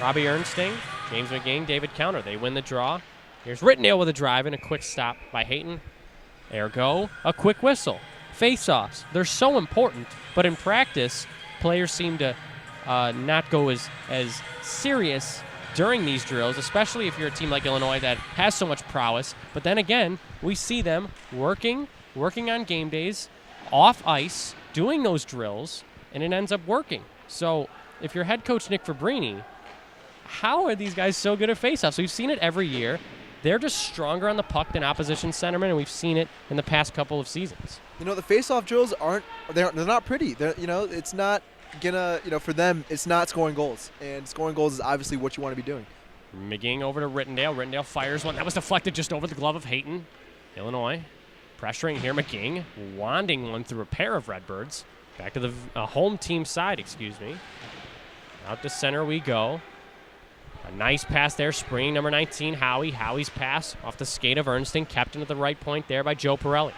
Speaker 1: Robbie Ernsting, James McGing, David Counter. They win the draw. Here's Rittendale with a drive and a quick stop by Hayton. Ergo, a quick whistle. Face-offs, they're so important, but in practice, players seem to not go as serious during these drills, especially if you're a team like Illinois that has so much prowess. But then again, we see them working on game days, off ice, doing those drills, and it ends up working. So if you're head coach Nick Fabrini, how are these guys so good at face-offs? We've seen it every year. They're just stronger on the puck than opposition centermen, and we've seen it in the past couple of seasons.
Speaker 3: You know, the face-off drills they're not pretty. It's not gonna, for them, it's not scoring goals. And scoring goals is obviously what you want to be doing.
Speaker 1: McGing over to Rittendale. Rittendale fires one. That was deflected just over the glove of Hayton. Illinois pressuring here. McGing wanding one through a pair of Redbirds. Back to the home team side, Out to center we go. A nice pass there, springing number 19, Howie. Howie's pass off the skate of Ernsting, kept into the right point there by Joe Pirelli.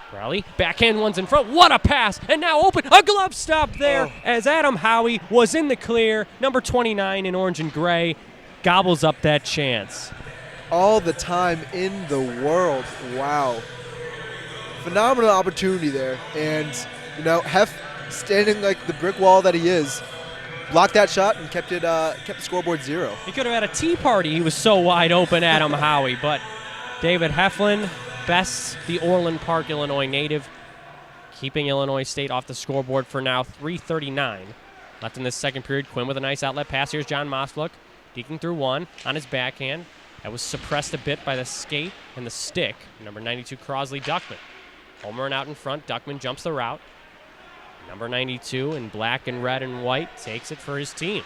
Speaker 1: Pirelli, backhand one's in front. What a pass! And now open, a glove stop there as Adam Howie was in the clear. Number 29 in orange and gray gobbles up that chance.
Speaker 3: All the time in the world. Wow. Phenomenal opportunity there. And, Hef, standing like the brick wall that he is, blocked that shot and kept the scoreboard 0.
Speaker 1: He could have had a tea party. He was so wide open, Adam Howie. But David Heflin bests the Orland Park, Illinois native, keeping Illinois State off the scoreboard for now. 3:39 left in this second period. Quinn with a nice outlet pass. Here's John Mosfluck, deking through one on his backhand. That was suppressed a bit by the skate and the stick. Number 92, Crosley Duckman. Holmgren out in front. Duckman jumps the route. Number 92 in black and red and white takes it for his team.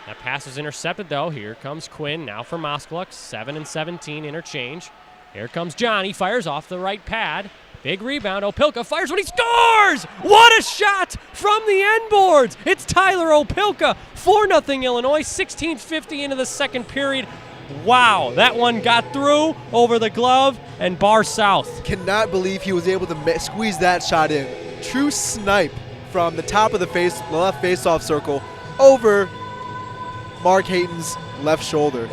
Speaker 1: That pass is intercepted, though. Here comes Quinn, now for Moskaluk. 7 and 17 interchange. Here comes John. He fires off the right pad. Big rebound. Opilka fires when he scores! What a shot from the end boards! It's Tyler Opilka. 4-0 Illinois. 16:50 into the second period. Wow, that one got through over the glove and bar south.
Speaker 3: Cannot believe he was able to squeeze that shot in. True snipe from the top of the left face-off circle over Mark Hayton's left shoulder.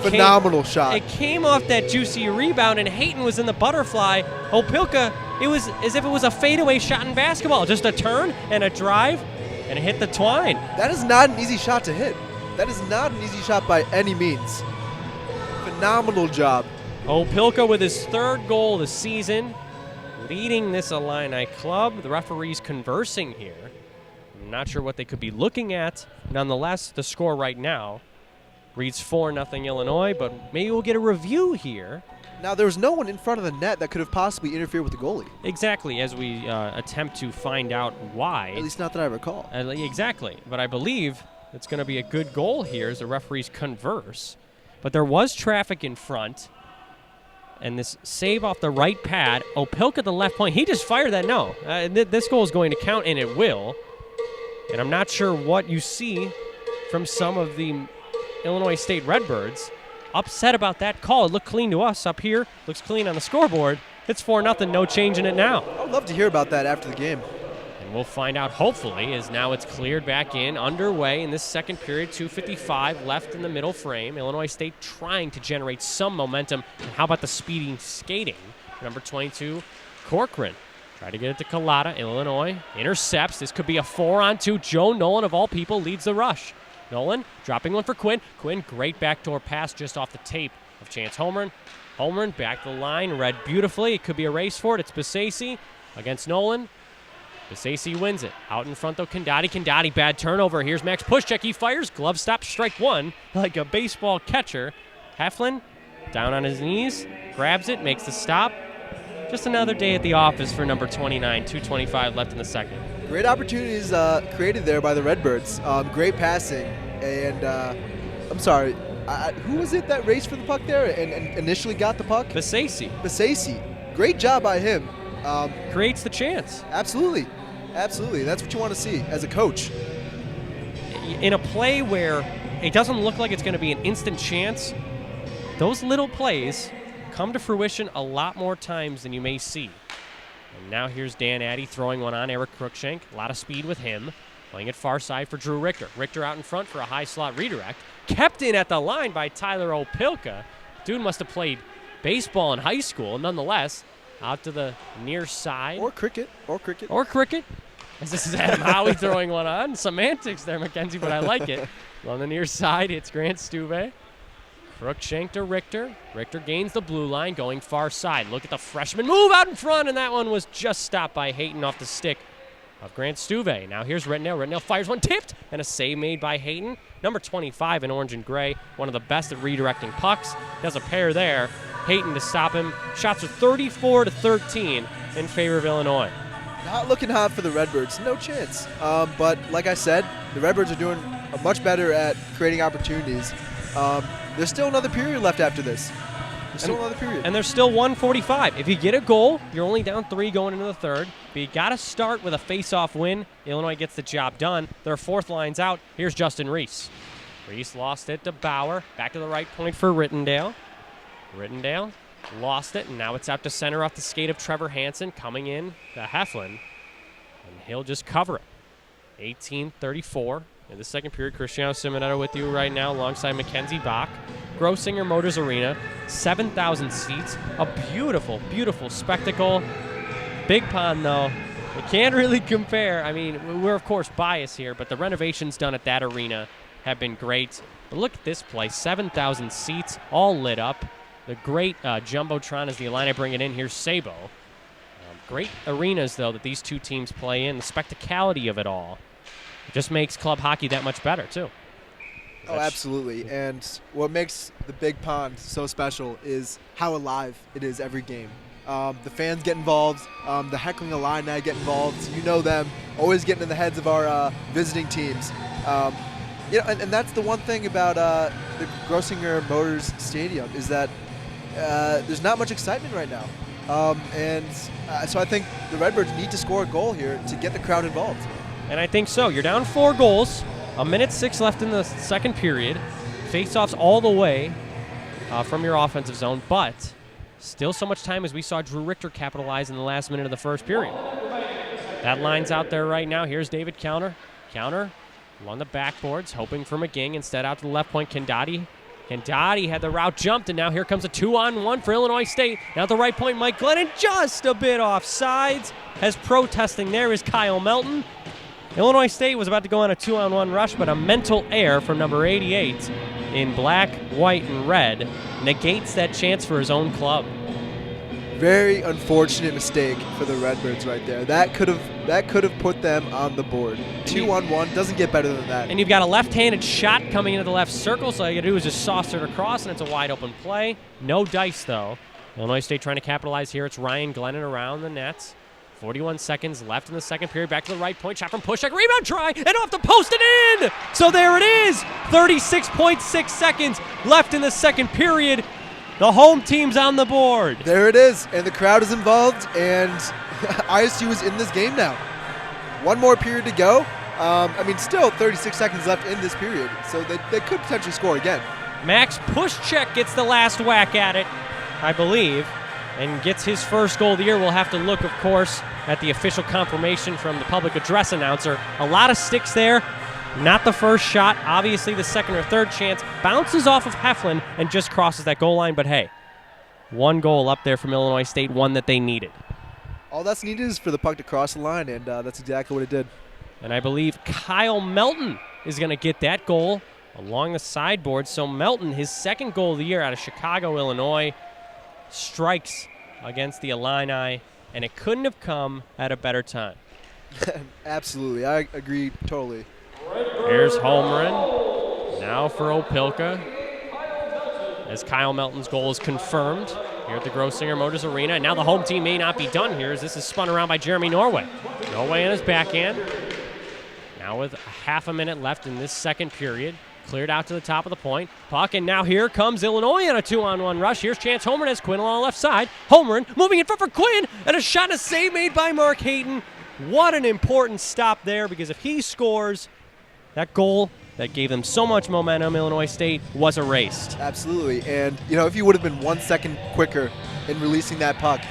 Speaker 3: Phenomenal shot.
Speaker 1: It came off that juicy rebound, and Hayton was in the butterfly. Opilka, it was as if it was a fadeaway shot in basketball. Just a turn and a drive, and it hit the twine.
Speaker 3: That is not an easy shot to hit. That is not an easy shot by any means. Phenomenal job.
Speaker 1: Opilka with his third goal this season, leading this Illini club. The referees conversing here. I'm not sure what they could be looking at. Nonetheless, the score right now reads 4-0 Illinois, but maybe we'll get a review here.
Speaker 3: Now, there was no one in front of the net that could have possibly interfered with the goalie.
Speaker 1: Exactly, as we attempt to find out why.
Speaker 3: At least not that I recall.
Speaker 1: Exactly, but I believe it's going to be a good goal here as the referees converse. But there was traffic in front, and this save off the right pad. Opilka the left point. He just fired that. No, this goal is going to count, and it will. And I'm not sure what you see from some of the Illinois State Redbirds. Upset about that call. It looked clean to us up here. Looks clean on the scoreboard. It's 4-0, no change in it now.
Speaker 3: I would love to hear about that after the game.
Speaker 1: And we'll find out, hopefully, as now it's cleared back in, underway in this second period. 2:55 left in the middle frame. Illinois State trying to generate some momentum. And how about the speeding skating? Number 22, Corcoran. Try to get it to Collada. Illinois intercepts. This could be a 4-on-2. Joe Nolan, of all people, leads the rush. Nolan dropping one for Quinn. Quinn, great backdoor pass just off the tape of Chance Holmgren. Holmgren back the line, read beautifully. It could be a race for it. It's Basasi against Nolan. Basasi wins it. Out in front, though, Condati. Condati, bad turnover. Here's Max Pushcheck. He fires. Glove stop, strike one, like a baseball catcher. Heflin down on his knees, grabs it, makes the stop. Just another day at the office for number 29. 2:25 left in the second.
Speaker 3: Great opportunities created there by the Redbirds. Great passing. And I'm sorry, who was it that raced for the puck there and initially got the puck?
Speaker 1: Basasi.
Speaker 3: Basasi. Great job by him.
Speaker 1: Creates the chance.
Speaker 3: Absolutely. Absolutely. That's what you want to see as a coach.
Speaker 1: In a play where it doesn't look like it's going to be an instant chance, those little plays come to fruition a lot more times than you may see. And now here's Dan Addy throwing one on Eric Cruikshank. A lot of speed with him. Playing it far side for Drew Richter. Richter out in front for a high slot redirect. Kept in at the line by Tyler Opilka. Dude must have played baseball in high school. Nonetheless, out to the near side.
Speaker 3: Or cricket.
Speaker 1: As this is Adam Howie throwing one on. Semantics there, Mackenzie, but I like it. On the near side, it's Grant Stuve. Cruikshank to Richter. Richter gains the blue line, going far side. Look at the freshman move out in front, and that one was just stopped by Hayton off the stick of Grant Stuve. Now here's Rittendale. Rittendale fires one, tipped, and a save made by Hayton. Number 25 in orange and gray, one of the best at redirecting pucks. Does a pair there. Hayton to stop him. Shots are 34-13 in favor of Illinois.
Speaker 3: Not looking hot for the Redbirds. No chance. But like I said, the Redbirds are doing much better at creating opportunities. There's still another period left after this.
Speaker 1: And there's still 1:45. If you get a goal, you're only down 3 going into the third. But you got to start with a face-off win. Illinois gets the job done. Their fourth line's out. Here's Justin Reese. Reese lost it to Bauer. Back to the right point for Rittendale. Rittendale lost it, and now it's out to center off the skate of Trevor Hansen. Coming in to Heflin, and he'll just cover it. 18-34. In the second period, Cristiano Simonetto with you right now alongside Mackenzie Bach. Grossinger Motors Arena, 7,000 seats. A beautiful, beautiful spectacle. Big Pond, though, it can't really compare. I mean, we're, of course, biased here, but the renovations done at that arena have been great. But look at this place, 7,000 seats, all lit up. The great Jumbotron as the Illini bring it in. Here's Sabo. Great arenas, though, that these two teams play in. The spectacality of it all. It just makes club hockey that much better, too.
Speaker 3: Oh, absolutely. And what makes the Big Pond so special is how alive it is every game. The fans get involved. The heckling Illini get involved. You know them. Always getting in the heads of our visiting teams. And that's the one thing about the Grossinger Motors Stadium is that there's not much excitement right now. So I think the Redbirds need to score a goal here to get the crowd involved.
Speaker 1: And I think so. You're down 4 goals. 1:06 left in the second period. Face-offs all the way from your offensive zone, but still so much time as we saw Drew Richter capitalize in the last minute of the first period. That line's out there right now. Here's David Counter. Counter along the backboards, hoping for McGing. Instead out to the left point, Kendati. Kendati had the route jumped, and now here comes a 2-on-1 for Illinois State. Now at the right point, Mike Glennon just a bit offsides. As protesting there is Kyle Melton. Illinois State was about to go on a 2-on-1 rush, but a mental error from number 88 in black, white, and red negates that chance for his own club.
Speaker 3: Very unfortunate mistake for the Redbirds right there. That could have put them on the board. 2-on-1 doesn't get better than that.
Speaker 1: And you've got a left-handed shot coming into the left circle, so all you got to do is just saucer it across, and it's a wide-open play. No dice, though. Illinois State trying to capitalize here. It's Ryan Glennon around the nets. 41 seconds left in the second period. Back to the right point. Shot from Pushek. Rebound try. And off the post and in. So there it is. 36.6 seconds left in the second period. The home team's on the board.
Speaker 3: There it is. And the crowd is involved. And ISU is in this game now. One more period to go. Still 36 seconds left in this period. So they could potentially score again.
Speaker 1: Max Pushek gets the last whack at it, I believe, and gets his first goal of the year. We'll have to look, of course, at the official confirmation from the public address announcer. A lot of sticks there. Not the first shot. Obviously, the second or third chance bounces off of Heflin and just crosses that goal line. But hey, one goal up there from Illinois State, one that they needed.
Speaker 3: All that's needed is for the puck to cross the line, and that's exactly what it did.
Speaker 1: And I believe Kyle Melton is going to get that goal along the sideboard. So Melton, his second goal of the year out of Chicago, Illinois, strikes against the Illini, and it couldn't have come at a better time.
Speaker 3: Absolutely. I agree totally.
Speaker 1: Here's Holmgren. Now for Opilka. As Kyle Melton's goal is confirmed here at the Grossinger Motors Arena. And now the home team may not be done here as this is spun around by Jeremy Norway. Norway in his backhand. Now with half a minute left in this second period. Cleared out to the top of the point. Puck, and now here comes Illinois on a 2-on-1 rush. Here's Chance Holmgren as Quinn along the left side. Holmgren moving in front for Quinn, and a shot and a save made by Mark Hayton. What an important stop there, because if he scores, that goal that gave them so much momentum, Illinois State, was erased.
Speaker 3: Absolutely, and if he would have been 1 second quicker in releasing that puck,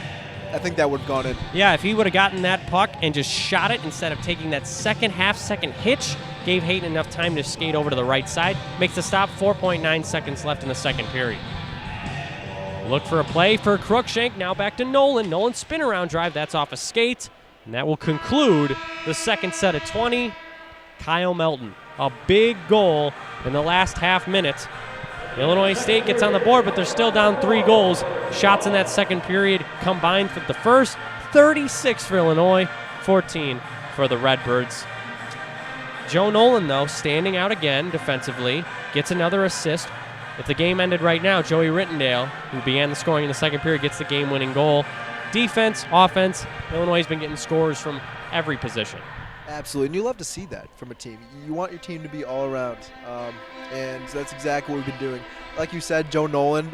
Speaker 3: I think that would have gone in.
Speaker 1: Yeah, if he would have gotten that puck and just shot it instead of taking that half-second hitch, gave Hayton enough time to skate over to the right side. Makes the stop. 4.9 seconds left in the second period. Look for a play for Cruikshank. Now back to Nolan. Nolan spin-around drive. That's off a skate. And that will conclude the second set of 20. Kyle Melton, a big goal in the last half minute. Illinois State gets on the board, but they're still down 3 goals. Shots in that second period combined for the first. 36 for Illinois, 14 for the Redbirds. Joe Nolan, though, standing out again defensively, gets another assist. If the game ended right now, Joey Rittendale, who began the scoring in the second period, gets the game-winning goal. Defense, offense, Illinois has been getting scores from every position.
Speaker 3: Absolutely, and you love to see that from a team. You want your team to be all around, and so that's exactly what we've been doing. Like you said, Joe Nolan,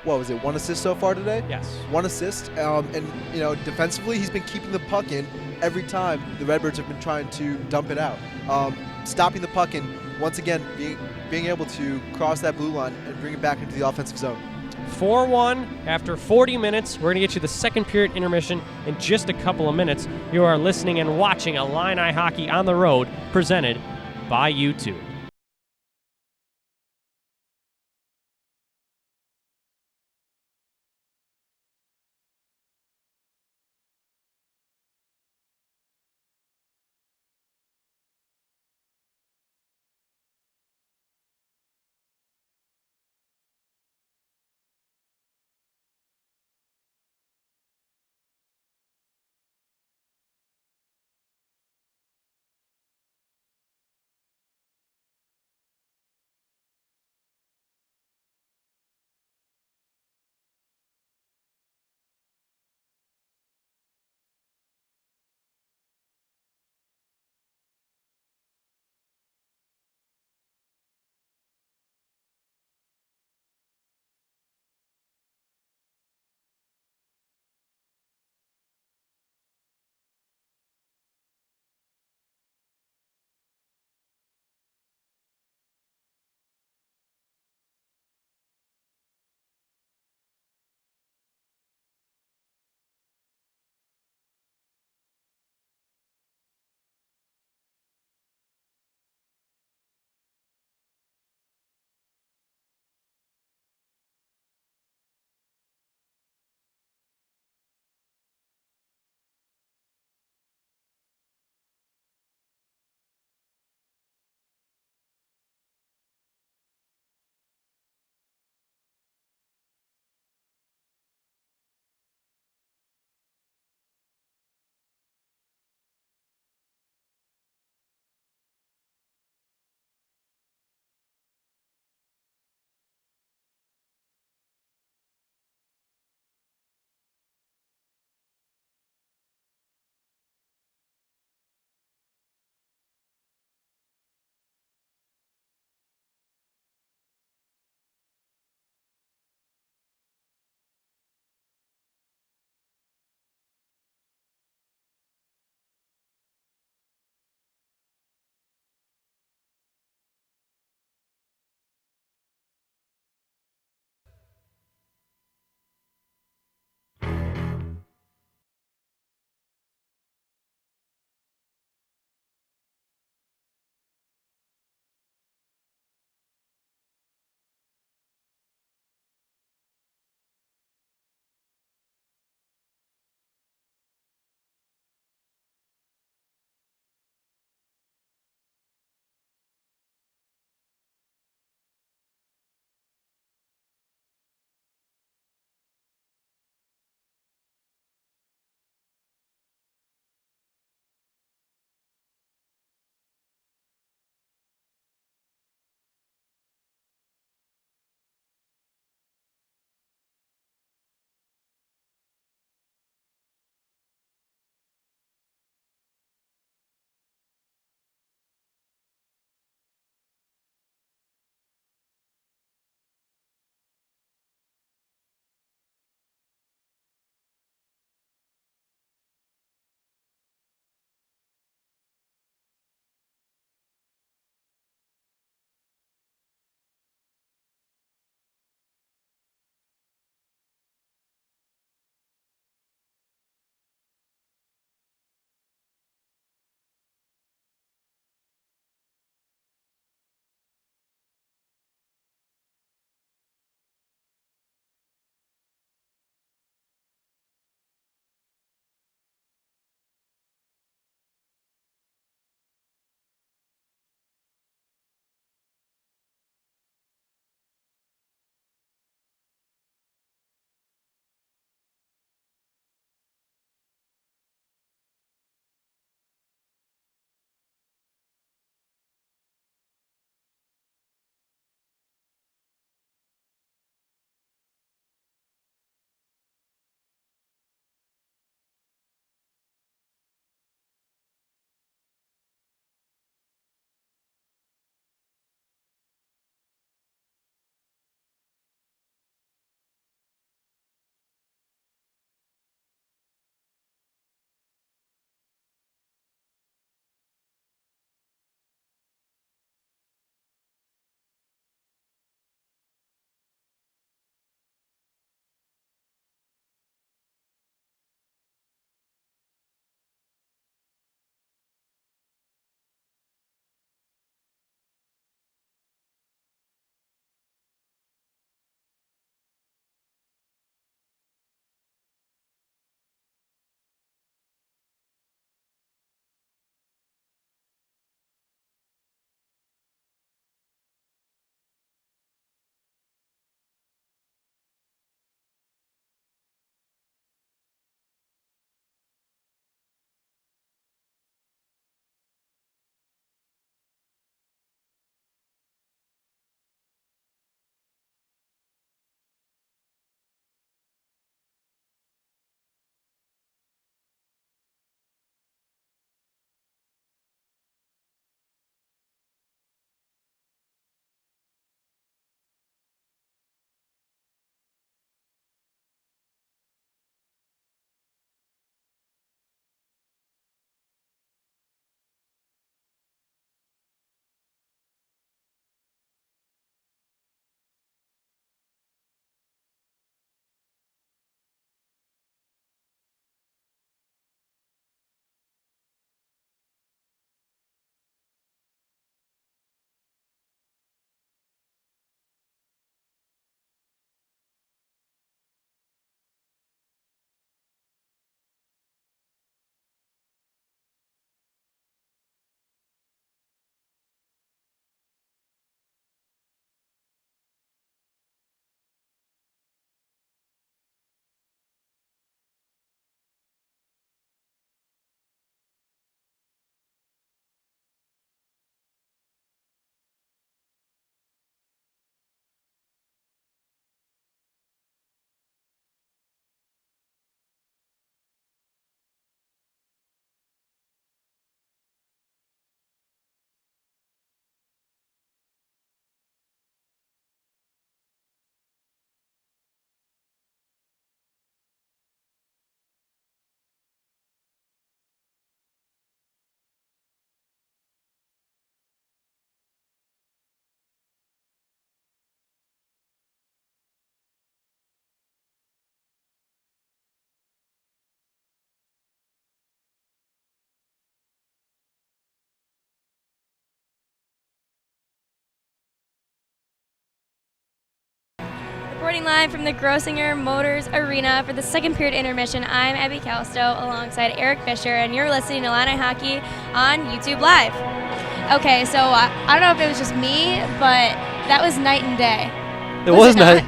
Speaker 3: what was it, 1 assist so far today?
Speaker 1: Yes.
Speaker 3: 1 assist, and defensively, he's been keeping the puck in every time the Redbirds have been trying to dump it out. Stopping the puck and once again being able to cross that blue line and bring it back into the offensive zone.
Speaker 1: 4-1 after 40 minutes. We're going to get you the second period intermission in just a couple of minutes. You are listening and watching Illini Hockey on the Road, presented by YouTube.
Speaker 5: Reporting live from the Grossinger Motors Arena for the second period intermission, I'm Abby Calsto alongside Eric Fisher, and you're listening to Illini Hockey on YouTube Live. Okay, so I don't know if it was just me, but that was night and day.
Speaker 2: It was night.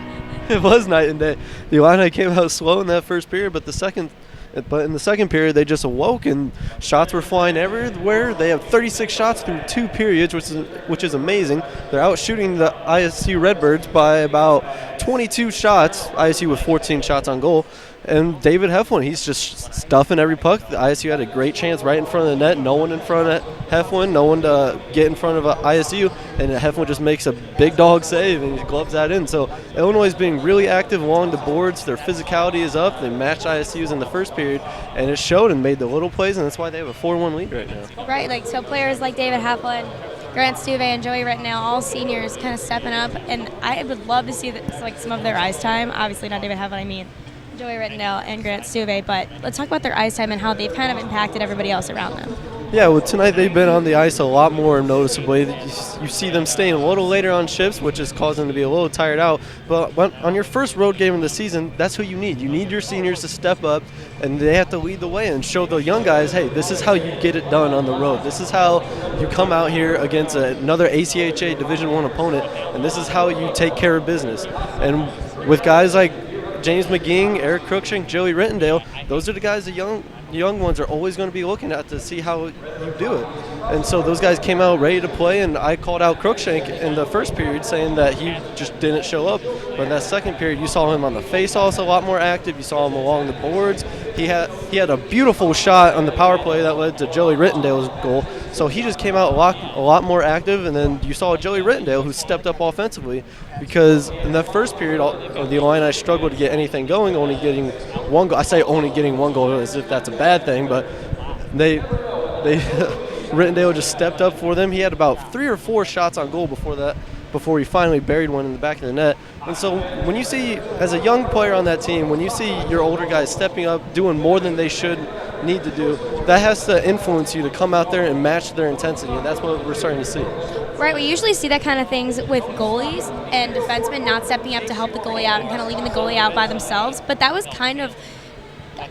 Speaker 2: It was night and day. The Illini came out slow in that first period, but in the second period they just awoke and shots were flying everywhere. They have 36 shots through 2 periods, which is amazing. They're out shooting the ISU Redbirds by about 22 shots. ISU with 14 shots on goal. And David Heflin, he's just stuffing every puck. The ISU had a great chance right in front of the net. No one in front of Heflin, no one to get in front of ISU. And Heflin just makes a big dog save and he gloves that in. So Illinois is being really active along the boards. Their physicality is up. They matched ISU's in the first period, and it showed and made the little plays, and that's why they have a 4-1 lead right now.
Speaker 5: Right, like so players like David Heflin, Grant Stuve, and Joey Rittendale, all seniors, kind of stepping up. And I would love to see like some of their ice time. Obviously not David Heflin, I mean Joey Rittendale and Grant Stuve, but let's talk about their ice time and how they've kind of impacted everybody else around them.
Speaker 2: Yeah, well, tonight they've been on the ice a lot more noticeably. You see them staying a little later on shifts, which is causing them to be a little tired out. But on your first road game of the season, that's who you need. You need your seniors to step up, and they have to lead the way and show the young guys, hey, this is how you get it done on the road. This is how you come out here against another ACHA Division I opponent, and this is how you take care of business. And with guys like James McGing, Eric Cruikshank, Joey Rittendale, those are the guys the young ones are always going to be looking at to see how you do it. And so those guys came out ready to play, and I called out Cruikshank in the first period saying that he just didn't show up. But in that second period, you saw him on the face-offs a lot more active. You saw him along the boards. He had a beautiful shot on the power play that led to Joey Rittendale's goal. So he just came out a lot more active, and then you saw Joey Rittendale who stepped up offensively, because in that first period, the Illini struggled to get anything going, only getting one goal. I say only getting one goal as if that's a bad thing, but they Rittendale just stepped up for them. He had about 3 or 4 shots on goal before he finally buried one in the back of the net. And so when you see, as a young player on that team, when you see your older guys stepping up, doing more than they should need to do, that has to influence you to come out there and match their intensity, and that's what we're starting to see.
Speaker 5: Right, we usually see that kind of things with goalies and defensemen not stepping up to help the goalie out and kind of leaving the goalie out by themselves, but that was kind of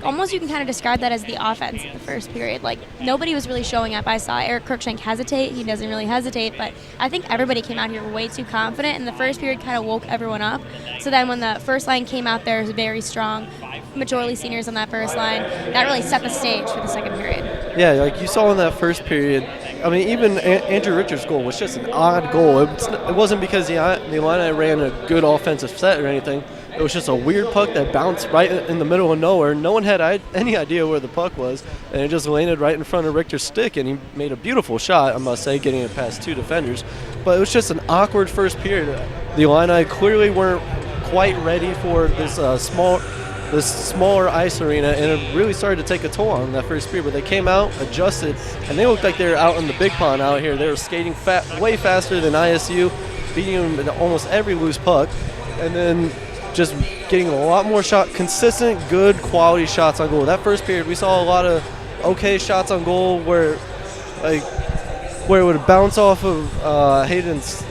Speaker 5: almost, you can kind of describe that as the offense in the first period. Like, nobody was really showing up. I saw Eric Cruikshank hesitate. He doesn't really hesitate, but I think everybody came out here way too confident, and the first period kind of woke everyone up. So then when the first line came out there, it was very strong, majorly seniors on that first line. That really set the stage for the second period.
Speaker 2: Yeah, like you saw in that first period, I mean, even Andrew Richards' goal was just an odd goal. It wasn't because the Illini ran a good offensive set or anything. It was just a weird puck that bounced right in the middle of nowhere. No one had any idea where the puck was, and it just landed right in front of Richter's stick, and he made a beautiful shot, I must say, getting it past 2 defenders. But it was just an awkward first period. The Illini clearly weren't quite ready for this smaller ice arena, and it really started to take a toll on them that first period. But they came out, adjusted, and they looked like they were out in the big pond out here. They were skating way faster than ISU, beating them in almost every loose puck, and then just getting a lot more consistent, good quality shots on goal. That first period, we saw a lot of okay shots on goal where it would bounce off of Hayden's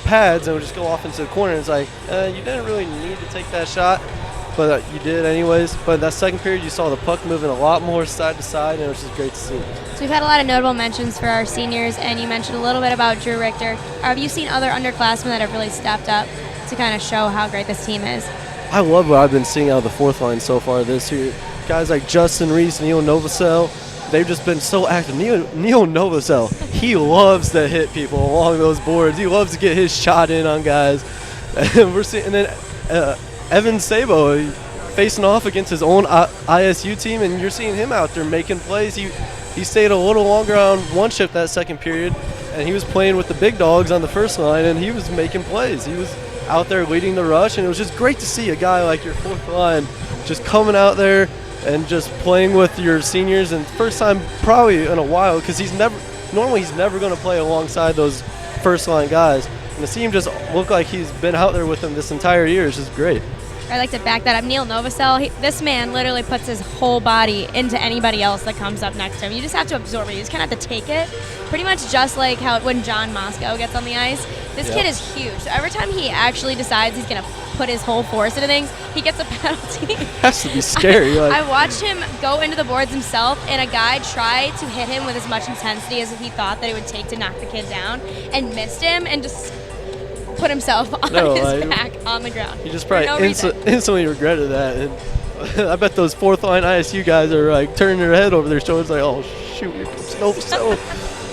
Speaker 2: pads and would just go off into the corner. It's like, you didn't really need to take that shot, but you did anyways. But in that second period, you saw the puck moving a lot more side to side, and it was just great to see.
Speaker 5: So we've had a lot of notable mentions for our seniors, and you mentioned a little bit about Drew Richter. Have you seen other underclassmen that have really stepped up to kind of show how great this team is?
Speaker 2: I love what I've been seeing out of the fourth line so far this year. Guys like Justin Reese, Neil Novosel, they've just been so active. Neil Novosel, he loves to hit people along those boards. He loves to get his shot in on guys. And we're seeing, and then Evan Sabo facing off against his own ISU team, and you're seeing him out there making plays. He stayed a little longer on one shift that second period, and he was playing with the big dogs on the first line, and he was making plays. He was out there leading the rush, and it was just great to see a guy like your fourth line just coming out there and just playing with your seniors, and first time probably in a while, because normally he's never going to play alongside those first line guys, and to see him just look like he's been out there with them this entire year is just great.
Speaker 5: I'd like to back that up. Neil Novosel, this man literally puts his whole body into anybody else that comes up next to him. You just have to absorb it. You just kind of have to take it. Pretty much just like how when John Moscow gets on the ice, This
Speaker 2: Yeah.
Speaker 5: kid is huge. So every time he actually decides he's going to put his whole force into things, he gets a penalty.
Speaker 2: Has to be scary. Like,
Speaker 5: I watched him go into the boards himself, and a guy tried to hit him with as much intensity as he thought that it would take to knock the kid down, and missed him, and just put himself on his back on the ground.
Speaker 2: he just
Speaker 5: for
Speaker 2: probably
Speaker 5: no reason.
Speaker 2: instantly regretted that. And I bet those fourth line ISU guys are like turning their head over their shoulders, like, oh shoot, here comes Novosel.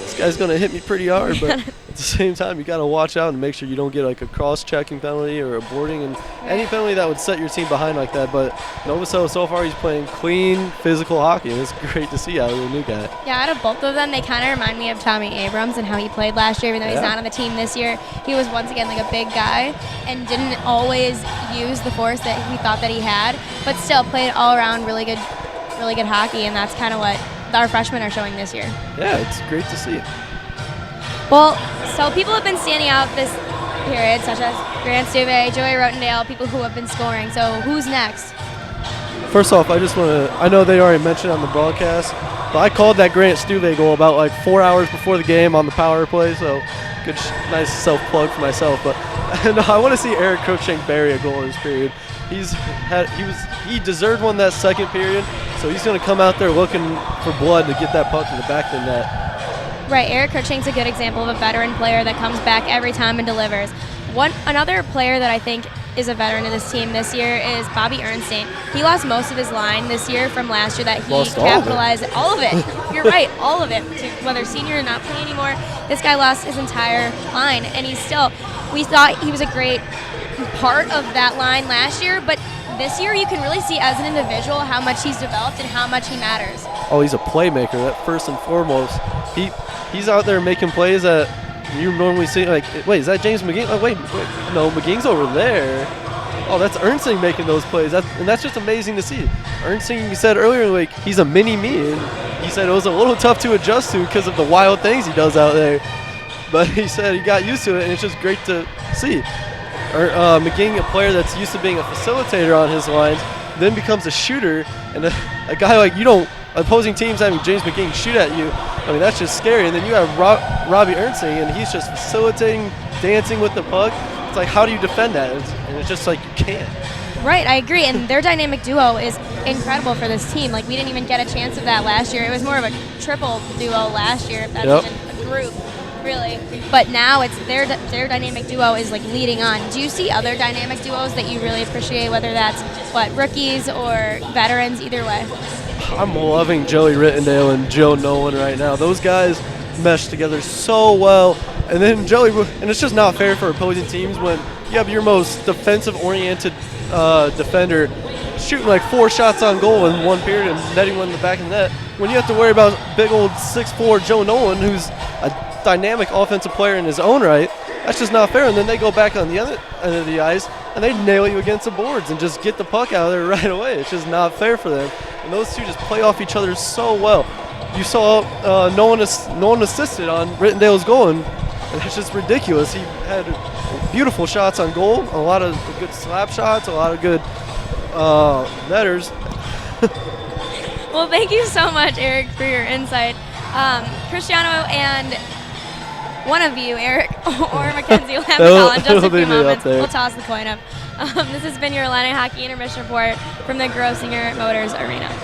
Speaker 2: This guy's gonna hit me pretty hard. But at the same time, you got to watch out and make sure you don't get like a cross-checking penalty or a boarding, and any penalty that would set your team behind like that. But Novosel, so far, he's playing clean, physical hockey, and it's great to see out of the new guy.
Speaker 5: Yeah, out of both of them, they kind of remind me of Tommy Abrams and how he played last year, even though he's
Speaker 2: Yeah.
Speaker 5: not on the team this year. He was once again like a big guy and didn't always use the force that he thought that he had, but still played all around really good hockey, and that's kind of what our freshmen are showing this year.
Speaker 2: Yeah, it's great to see.
Speaker 5: Well, so people have been standing out this period, such as Grant Stuve, Joey Rotendale, people who have been scoring. So who's next?
Speaker 2: First off, I just want to, I know they already mentioned on the broadcast, but I called that Grant Stuve goal about like 4 hours before the game on the power play, so good, nice self-plug for myself. But no, I want to see Eric Cruikshank bury a goal in this period. He deserved one that second period, so he's going to come out there looking for blood to get that puck in the back of the net.
Speaker 5: Right, Eric Cruikshank's a good example of a veteran player that comes back every time and delivers. Another player that I think is a veteran of this team this year is Bobby Ernstein. He lost most of his line this year from last year that he
Speaker 2: Lost
Speaker 5: capitalized. All of it. You're right, all of it. Whether senior or not playing anymore, this guy lost his entire line, and we thought he was a great part of that line last year, but this year you can really see as an individual how much he's developed and how much he matters.
Speaker 2: Oh, he's a playmaker, that first and foremost. He's out there making plays that you normally see, like, wait, is that James McGing? Oh, wait, no, McGing's over there. Oh, that's Ernstine making those plays. That's just amazing to see. Ernstine, you said earlier, like, he's a mini-me, and he said it was a little tough to adjust to because of the wild things he does out there. But he said he got used to it, and it's just great to see. McGing, a player that's used to being a facilitator on his lines, then becomes a shooter, and a guy like opposing teams having James McGing shoot at you, I mean, that's just scary. And then you have Robbie Ernstine, and he's just facilitating, dancing with the puck. It's like, how do you defend that? And it's just like, you can't.
Speaker 5: Right, I agree, and their dynamic duo is incredible for this team. Like, we didn't even get a chance of that last year. It was more of a triple duo last year, if that's even a group, really. But now it's their dynamic duo is like leading on. Do you see other dynamic duos that you really appreciate, whether that's rookies or veterans, either way?
Speaker 2: I'm loving Joey Rittendale and Joe Nolan right now. Those guys mesh together so well. And then and it's just not fair for opposing teams when you have your most defensive-oriented defender shooting like 4 shots on goal in one period and netting one in the back of the net, when you have to worry about big old 6'4" Joe Nolan, who's a dynamic offensive player in his own right. That's just not fair. And then they go back on the other end of the ice and they nail you against the boards and just get the puck out of there right away. It's just not fair for them. And those two just play off each other so well. You saw no one assisted on Rittendale's goal, and it's just ridiculous. He had beautiful shots on goal, a lot of good slap shots, a lot of good netters.
Speaker 5: Well, thank you so much, Eric, for your insight. Cristiano and one of you, Eric or Mackenzie, will have the call in just a few moments. We'll toss the coin up. This has been your Illini Hockey Intermission Report from the Grosinger Motors Arena.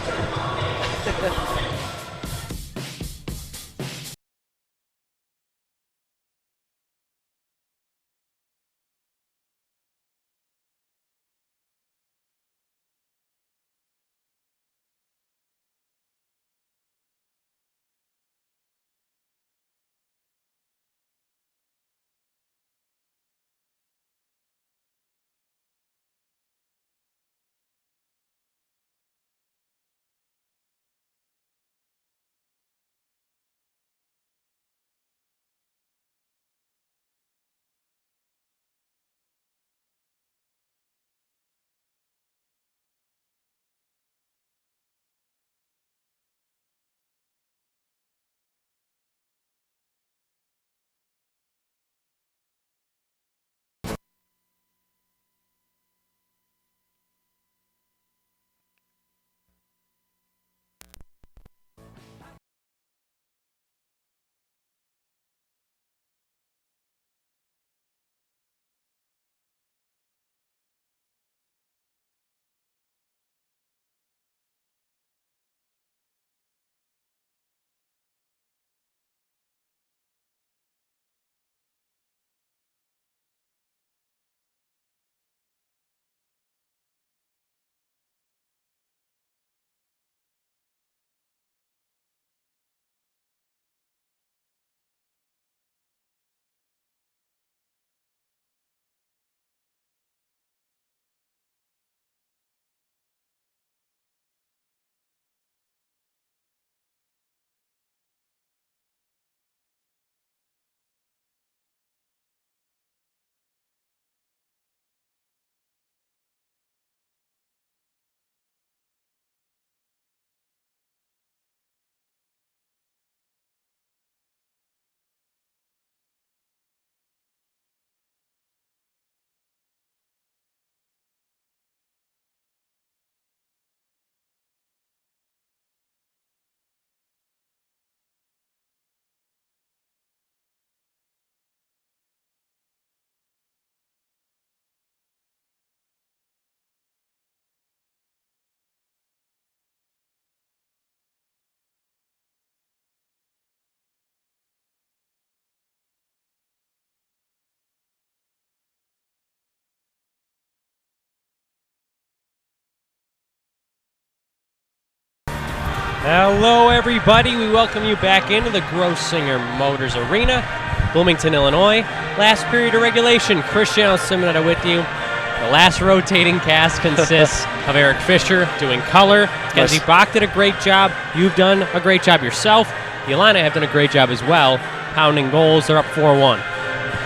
Speaker 1: Hello, everybody. We welcome you back into the Grosinger Motors Arena, Bloomington, Illinois. Last period of regulation. Cristiano Simonetta with you. The last rotating cast consists of Eric Fisher doing color. Kenzie Bach did a great job. You've done a great job yourself. The Illini have done a great job as well, pounding goals. They're up 4-1.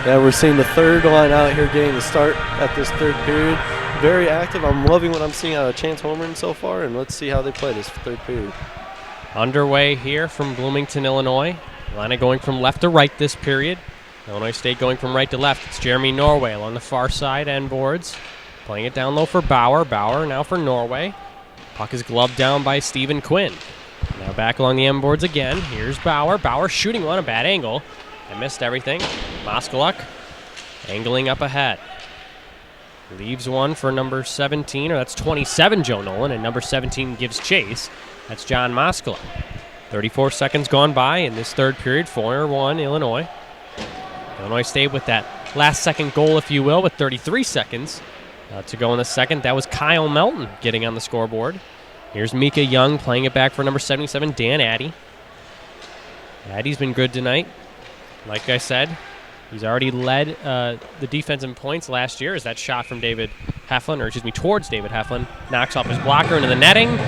Speaker 2: Yeah, we're seeing the third line out here getting the start at this third period. Very active. I'm loving what I'm seeing out of Chance Holmgren so far, and let's see how they play this third period.
Speaker 1: Underway here from Bloomington, Illinois. Illini going from left to right this period. Illinois State going from right to left. It's Jeremy Norway along the far side end boards. Playing it down low for Bauer. Bauer now for Norway. Puck is gloved down by Stephen Quinn. Now back along the end boards again. Here's Bauer. Bauer shooting one, a bad angle. I missed everything. Moskaluk angling up ahead. Leaves one for number 17, or that's 27, Joe Nolan, and number 17 gives chase. That's John Moskaluk. 34 seconds gone by in this third period. 4-1 Illinois. Illinois State with that last second goal, if you will, with 33 seconds to go in the second. That was Kyle Melton getting on the scoreboard. Here's Mika Young playing it back for number 77, Dan Addy. Addy's been good tonight. Like I said, he's already led the defense in points last year as that shot from David Heflin, or excuse me, towards David Heflin, knocks off his blocker into the netting.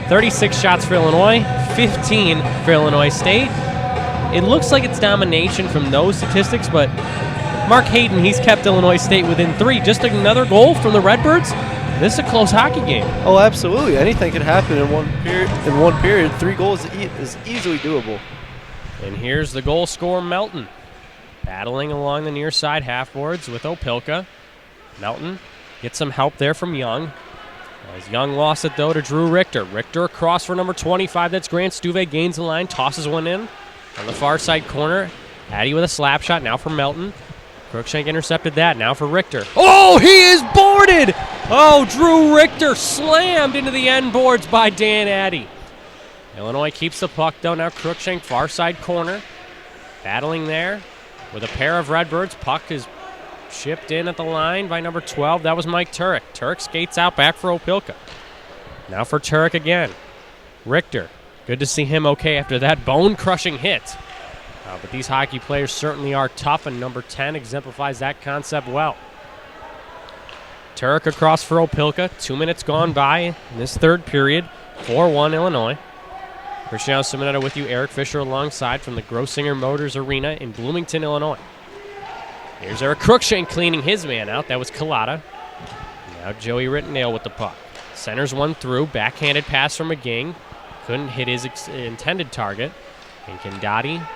Speaker 1: 36 shots for Illinois, 15 for Illinois State. It looks like it's domination from those statistics, but Mark Hayden, he's kept Illinois State within 3. Just another goal from the Redbirds. This is a close hockey game.
Speaker 2: Oh, absolutely. Anything could happen in one period. 3 goals is easily doable.
Speaker 1: And here's the goal scorer, Melton. Battling along the near side half boards with Opilka. Melton gets some help there from Young. As Young lost it, though, to Drew Richter. Richter across for number 25. That's Grant Stuve. Gains the line, tosses one in on the far side corner. Addy with a slap shot now for Melton. Crookshank intercepted that. Now for Richter. Oh, he is boarded! Oh, Drew Richter slammed into the end boards by Dan Addy. Illinois keeps the puck, though. Now Crookshank, far side corner. Battling there with a pair of Redbirds. Puck is shipped in at the line by number 12. That was Mike Turek. Turek skates out back for Opilka. Now for Turek again. Richter. Good to see him okay after that bone-crushing hit. But these hockey players certainly are tough, and number 10 exemplifies that concept well. Turek across for Opilka. 2 minutes gone by in this third period. 4-1 Illinois. Cristiano Simonetta with you. Eric Fisher alongside from the Grosinger Motors Arena in Bloomington, Illinois. Here's Eric Crookshank cleaning his man out. That was Collada. Now Joey Rittendale with the puck. Centers one through. Backhanded pass from McGing. Couldn't hit his intended target. And Kendati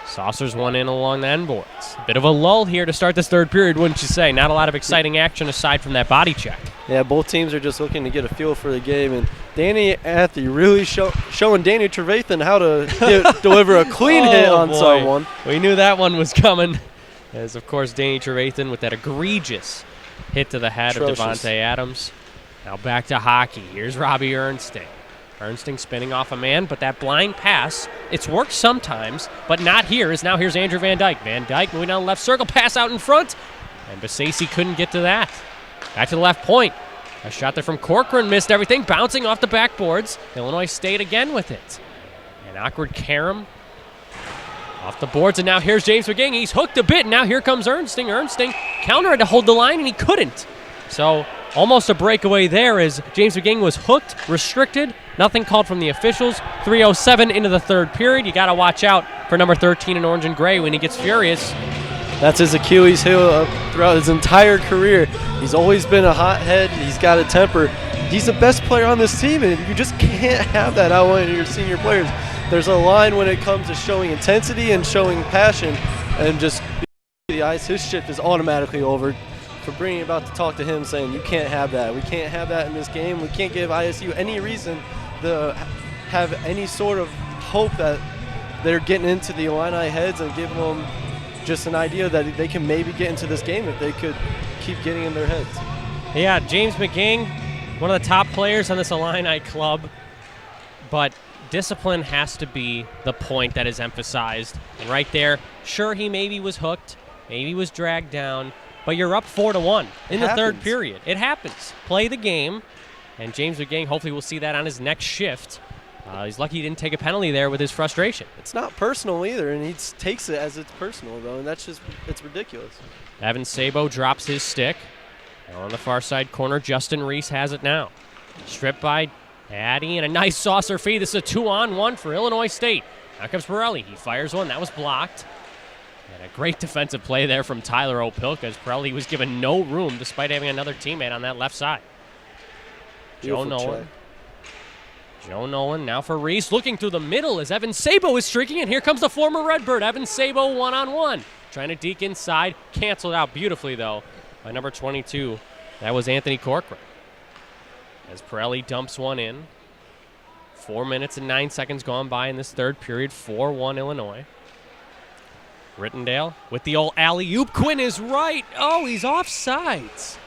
Speaker 1: saucers one in along the end boards. Bit of a lull here to start this third period, wouldn't you say? Not a lot of exciting action aside from that body check.
Speaker 2: Yeah, both teams are just looking to get a feel for the game. And Danny Athy really showing Danny Trevathan how to deliver a clean hit on someone.
Speaker 1: We knew that one was coming. As, of course, Danny Trevathan with that egregious hit to the head of Devontae Adams. Now back to hockey. Here's Robbie Ernsting. Ernsting spinning off a man, but that blind pass, it's worked sometimes, but not here. Here's Andrew Van Dyke. Van Dyke moving down the left circle, pass out in front, and Basasi couldn't get to that. Back to the left point. A shot there from Corcoran, missed everything, bouncing off the backboards. Illinois State again with it. An awkward carom off the boards, and now here's James McGing. He's hooked a bit, and now here comes Ernsting. Ernsting countered to hold the line, and he couldn't. So almost a breakaway there as James McGing was hooked, restricted. Nothing called from the officials. 3:07 into the third period. You got to watch out for number 13 in orange and gray when he gets furious.
Speaker 2: That's his Achilles heel throughout his entire career. He's always been a hothead. He's got a temper. He's the best player on this team, and you just can't have that out of your senior players. There's a line when it comes to showing intensity and showing passion, and just the ice. His shift is automatically over. For bringing about to talk to him, saying you can't have that. We can't have that in this game. We can't give ISU any reason to have any sort of hope that they're getting into the Illini heads and giving them just an idea that they can maybe get into this game if they could keep getting in their heads.
Speaker 1: Yeah, James McGing, one of the top players on this Illini club, but discipline has to be the point that is emphasized. And right there, sure, he maybe was hooked, maybe was dragged down, but you're up 4-1 in the third period. It happens. Play the game, and James McGing, hopefully we'll see that on his next shift. He's lucky he didn't take a penalty there with his frustration.
Speaker 2: It's not personal either, and he takes it as it's personal, though, and that's just, it's ridiculous.
Speaker 1: Evan Sabo drops his stick. Now on the far side corner, Justin Reese has it now. Stripped by Addy, and a nice saucer feed. This is a 2-on-1 for Illinois State. Now comes Pirelli. He fires one. That was blocked. And a great defensive play there from Tyler Opilka as Pirelli was given no room despite having another teammate on that left side. Joe Nolan. Joe Nolan now for Reese, looking through the middle as Evan Sabo is streaking, and here comes the former Redbird, Evan Sabo, one-on-one. Trying to deke inside, canceled out beautifully, though, by number 22. That was Anthony Corcoran. As Pirelli dumps one in. 4 minutes and 9 seconds gone by in this third period, 4-1 Illinois. Rittendale with the old alley-oop. Quinn is right. Oh, he's offsides.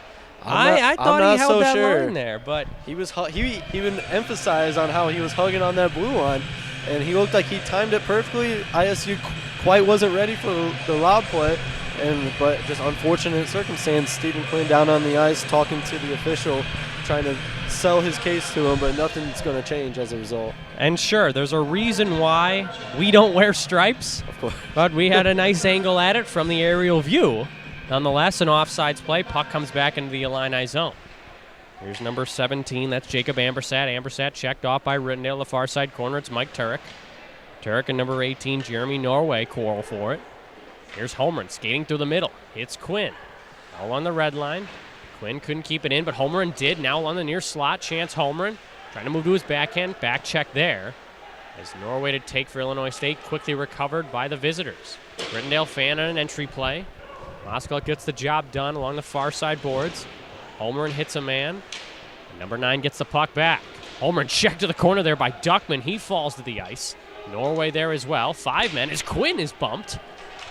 Speaker 1: I thought he held that line there, but
Speaker 2: he even emphasized on how he was hugging on that blue line, and he looked like he timed it perfectly. ISU quite wasn't ready for the lob play, but just unfortunate circumstance. Stephen Quinn down on the ice talking to the official, trying to sell his case to him, but nothing's going to change as a result.
Speaker 1: And sure, there's a reason why we don't wear stripes,
Speaker 2: of course,
Speaker 1: but we had a nice angle at it from the aerial view. Nonetheless, an offsides play. Puck comes back into the Illini zone. Here's number 17. That's Jacob Ambersat. Ambersat checked off by Rittendale. The far side corner, it's Mike Turek. Turek and number 18, Jeremy Norway, quarrel for it. Here's Holmgren skating through the middle. Hits Quinn. All on the red line. Quinn couldn't keep it in, but Holmgren did. Now on the near slot. Chance Holmgren trying to move to his backhand. Back check there. As Norway to take for Illinois State. Quickly recovered by the visitors. Rittendale fan on an entry play. Moskal gets the job done along the far side boards. Holmgren hits a man. And number 9 gets the puck back. Holmgren checked to the corner there by Duckman. He falls to the ice. Norway there as well. 5 men as Quinn is bumped.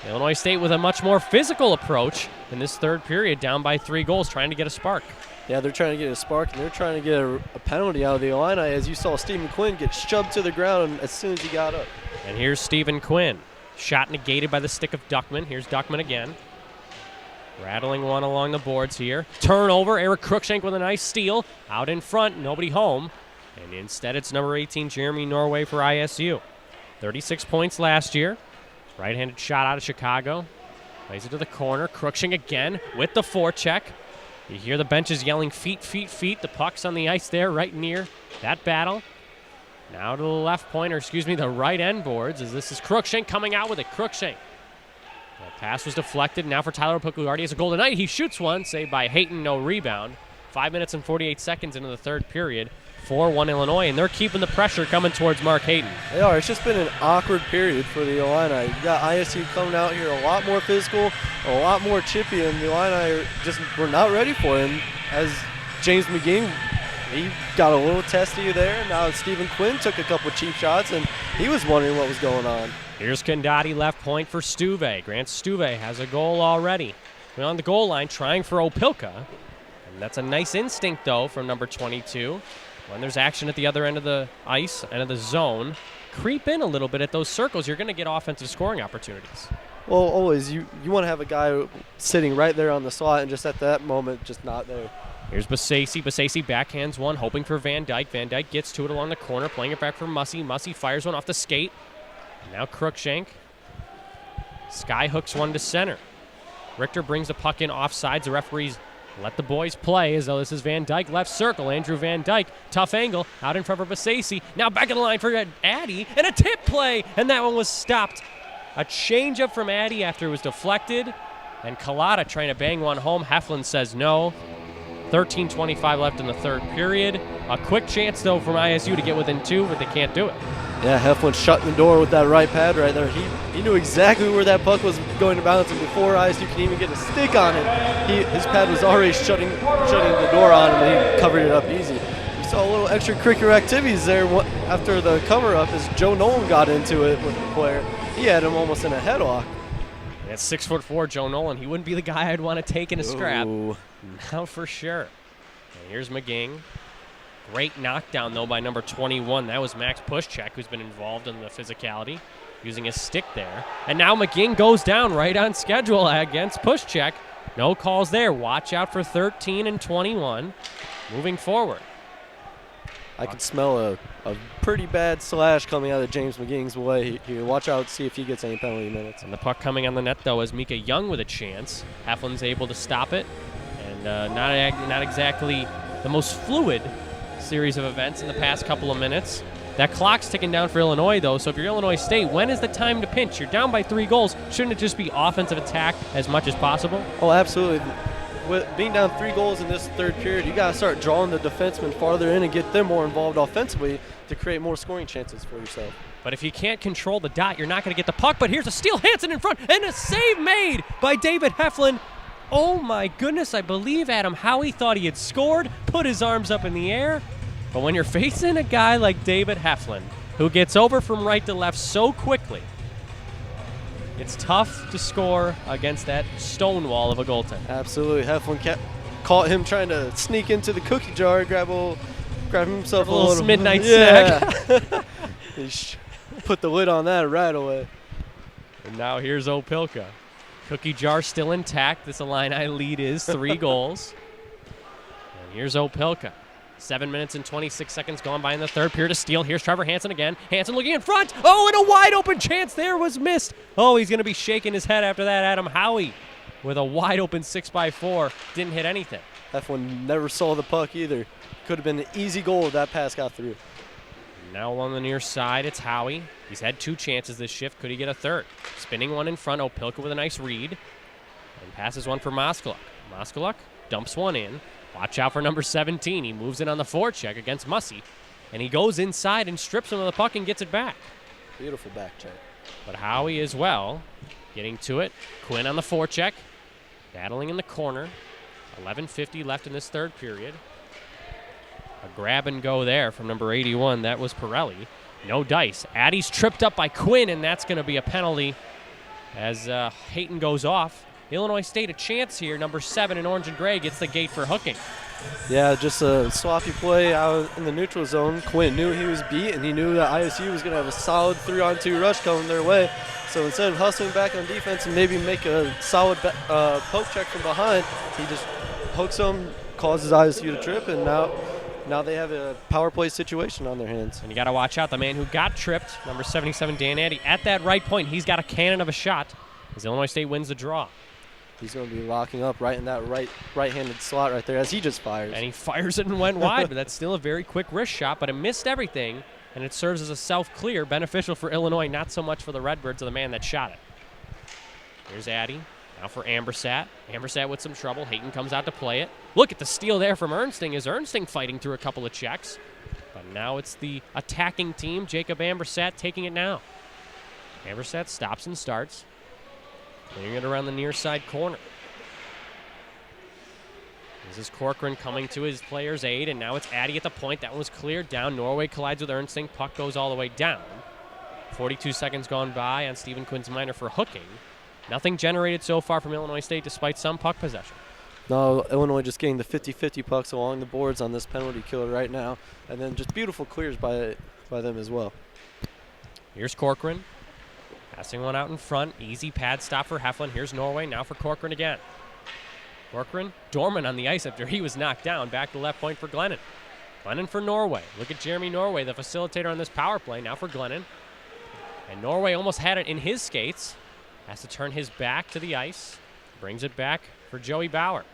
Speaker 1: Illinois State with a much more physical approach in this third period, down by 3 goals, trying to get a spark.
Speaker 2: Yeah, they're trying to get a spark, and they're trying to get a penalty out of the Illini, as you saw Stephen Quinn get shoved to the ground as soon as he got up.
Speaker 1: And here's Stephen Quinn. Shot negated by the stick of Duckman. Here's Duckman again. Rattling one along the boards here. Turnover, Eric Cruikshank with a nice steal. Out in front, nobody home. And instead it's number 18, Jeremy Norway for ISU. 36 points last year. Right-handed shot out of Chicago. Plays it to the corner. Cruikshank again with the forecheck. You hear the benches yelling, feet, feet, feet. The puck's on the ice there right near that battle. Now to the left point, or excuse me, the right end boards, as this is Cruikshank coming out with it. Cruikshank. The pass was deflected. Now for Tyler Opilka, who already has a goal tonight. He shoots one, saved by Hayton, no rebound. 5 minutes and 48 seconds into the third period. 4-1 Illinois, and they're keeping the pressure coming towards Mark Hayton.
Speaker 2: They are. It's just been an awkward period for the Illini. You got ISU coming out here a lot more physical, a lot more chippy, and the Illini were not ready for him. As James McGee, he got a little testy there. Now Stephen Quinn took a couple cheap shots, and he was wondering what was going on.
Speaker 1: Here's Condati left point for Stuve. Grant Stuve has a goal already. On the goal line, trying for Opilka. And that's a nice instinct, though, from number 22. When there's action at the other end of the ice, end of the zone, creep in a little bit at those circles. You're going to get offensive scoring opportunities.
Speaker 2: Well, always. You want to have a guy sitting right there on the slot, and just at that moment, just not there.
Speaker 1: Here's Basasi. Basasi backhands one, hoping for Van Dyke. Van Dyke gets to it along the corner, playing it back for Mussey. Mussey fires one off the skate. And now Cruikshank. Sky hooks one to center. Richter brings the puck in offsides. The referees let the boys play as though this is Van Dyke. Left circle, Andrew Van Dyke. Tough angle, out in front for Basasi. Now back in the line for Addy, and a tip play, and that one was stopped. A changeup from Addy after it was deflected, and Kalata trying to bang one home. Heflin says no. 13:25 left in the third period. A quick chance, though, from ISU to get within 2, but they can't do it.
Speaker 2: Yeah, Heflin shutting the door with that right pad right there. He knew exactly where that puck was going to bounce, and before ISU could even get a stick on it, his pad was already shutting the door on him, and he covered it up easy. We saw a little extracurricular activities there after the cover-up as Joe Nolan got into it with the player. He had him almost in a headlock.
Speaker 1: At 6'4", Joe Nolan, he wouldn't be the guy I'd want to take in a scrap.
Speaker 2: Ooh.
Speaker 1: Now for sure. And here's McGing. Great knockdown, though, by number 21. That was Max Puschek, who's been involved in the physicality, using his stick there. And now McGing goes down right on schedule against Puschek. No calls there. Watch out for 13 and 21 moving forward.
Speaker 2: I can smell a pretty bad slash coming out of James McGee's way here. Watch out, see if he gets any penalty minutes.
Speaker 1: And the puck coming on the net, though, is Mika Young with a chance. Heflin's able to stop it. And not exactly the most fluid series of events in the past couple of minutes. That clock's ticking down for Illinois, though, so if you're Illinois State, when is the time to pinch? You're down by 3 goals. Shouldn't it just be offensive attack as much as possible?
Speaker 2: Oh, absolutely. With being down 3 goals in this third period, you got to start drawing the defensemen farther in and get them more involved offensively to create more scoring chances for yourself.
Speaker 1: But if you can't control the dot, you're not going to get the puck. But here's a steal. Hansen in front, and a save made by David Heflin. Oh, my goodness. I believe Adam Howie thought he had scored, put his arms up in the air. But when you're facing a guy like David Heflin, who gets over from right to left so quickly, it's tough to score against that stone wall of a goaltender.
Speaker 2: Absolutely. Heflin caught him trying to sneak into the cookie jar, grab himself
Speaker 1: a little midnight
Speaker 2: snack. He put the lid on that right away.
Speaker 1: And now here's Opilka. Cookie jar still intact. This Illini lead is 3 goals. And here's Opilka. 7 minutes and 26 seconds gone by in the third period. A steal. Here's Trevor Hansen again. Hansen looking in front. Oh, and a wide open chance there was missed. Oh, he's going to be shaking his head after that. Adam Howie with a wide open 6x4. Didn't hit anything.
Speaker 2: Heflin never saw the puck either. Could have been an easy goal if that pass got through.
Speaker 1: Now on the near side, it's Howie. He's had 2 chances this shift. Could he get a third? Spinning one in front. Opilka with a nice read. And passes one for Moskaluk. Moskaluk dumps one in. Watch out for number 17. He moves in on the forecheck against Mussey. And he goes inside and strips him of the puck and gets it back.
Speaker 2: Beautiful back check.
Speaker 1: But Howie as well, getting to it. Quinn on the forecheck. Battling in the corner. 11:50 left in this third period. A grab and go there from number 81. That was Pirelli. No dice. Addie's tripped up by Quinn, and that's going to be a penalty as Hayton goes off. Illinois State a chance here. Number 7 in orange and gray gets the gate for hooking.
Speaker 2: Yeah, just a sloppy play out in the neutral zone. Quinn knew he was beat, and he knew that ISU was going to have a solid 3-on-2 rush coming their way. So instead of hustling back on defense and maybe make a solid poke check from behind, he just hooks them, causes ISU to trip, and now they have a power play situation on their hands.
Speaker 1: And you got to watch out. The man who got tripped, number 77, Dan Addy, at that right point, he's got a cannon of a shot as Illinois State wins the draw.
Speaker 2: He's going to be locking up right in that right-handed slot right there as he just fires.
Speaker 1: And he fires it and went wide, but that's still a very quick wrist shot, but it missed everything, and it serves as a self-clear, beneficial for Illinois, not so much for the Redbirds or the man that shot it. Here's Addy, now for Ambersat. Ambersat with some trouble. Hayton comes out to play it. Look at the steal there from Ernsting. Is Ernsting fighting through a couple of checks? But now it's the attacking team, Jacob Ambersat, taking it now. Ambersat stops and starts. Clearing it around the near side corner. This is Corcoran coming to his player's aid, and now it's Addy at the point. That one was cleared down. Norway collides with Ernsting. Puck goes all the way down. 42 seconds gone by on Stephen Quinn's minor for hooking. Nothing generated so far from Illinois State despite some puck possession.
Speaker 2: No, Illinois just getting the 50-50 pucks along the boards on this penalty killer right now, and then just beautiful clears by them as well.
Speaker 1: Here's Corcoran. Passing one out in front. Easy pad stop for Heflin. Here's Norway. Now for Corcoran again. Corcoran dormant on the ice after he was knocked down. Back to left point for Glennon. Glennon for Norway. Look at Jeremy Norway, the facilitator on this power play. Now for Glennon. And Norway almost had it in his skates. Has to turn his back to the ice. Brings it back for Joey Bauer.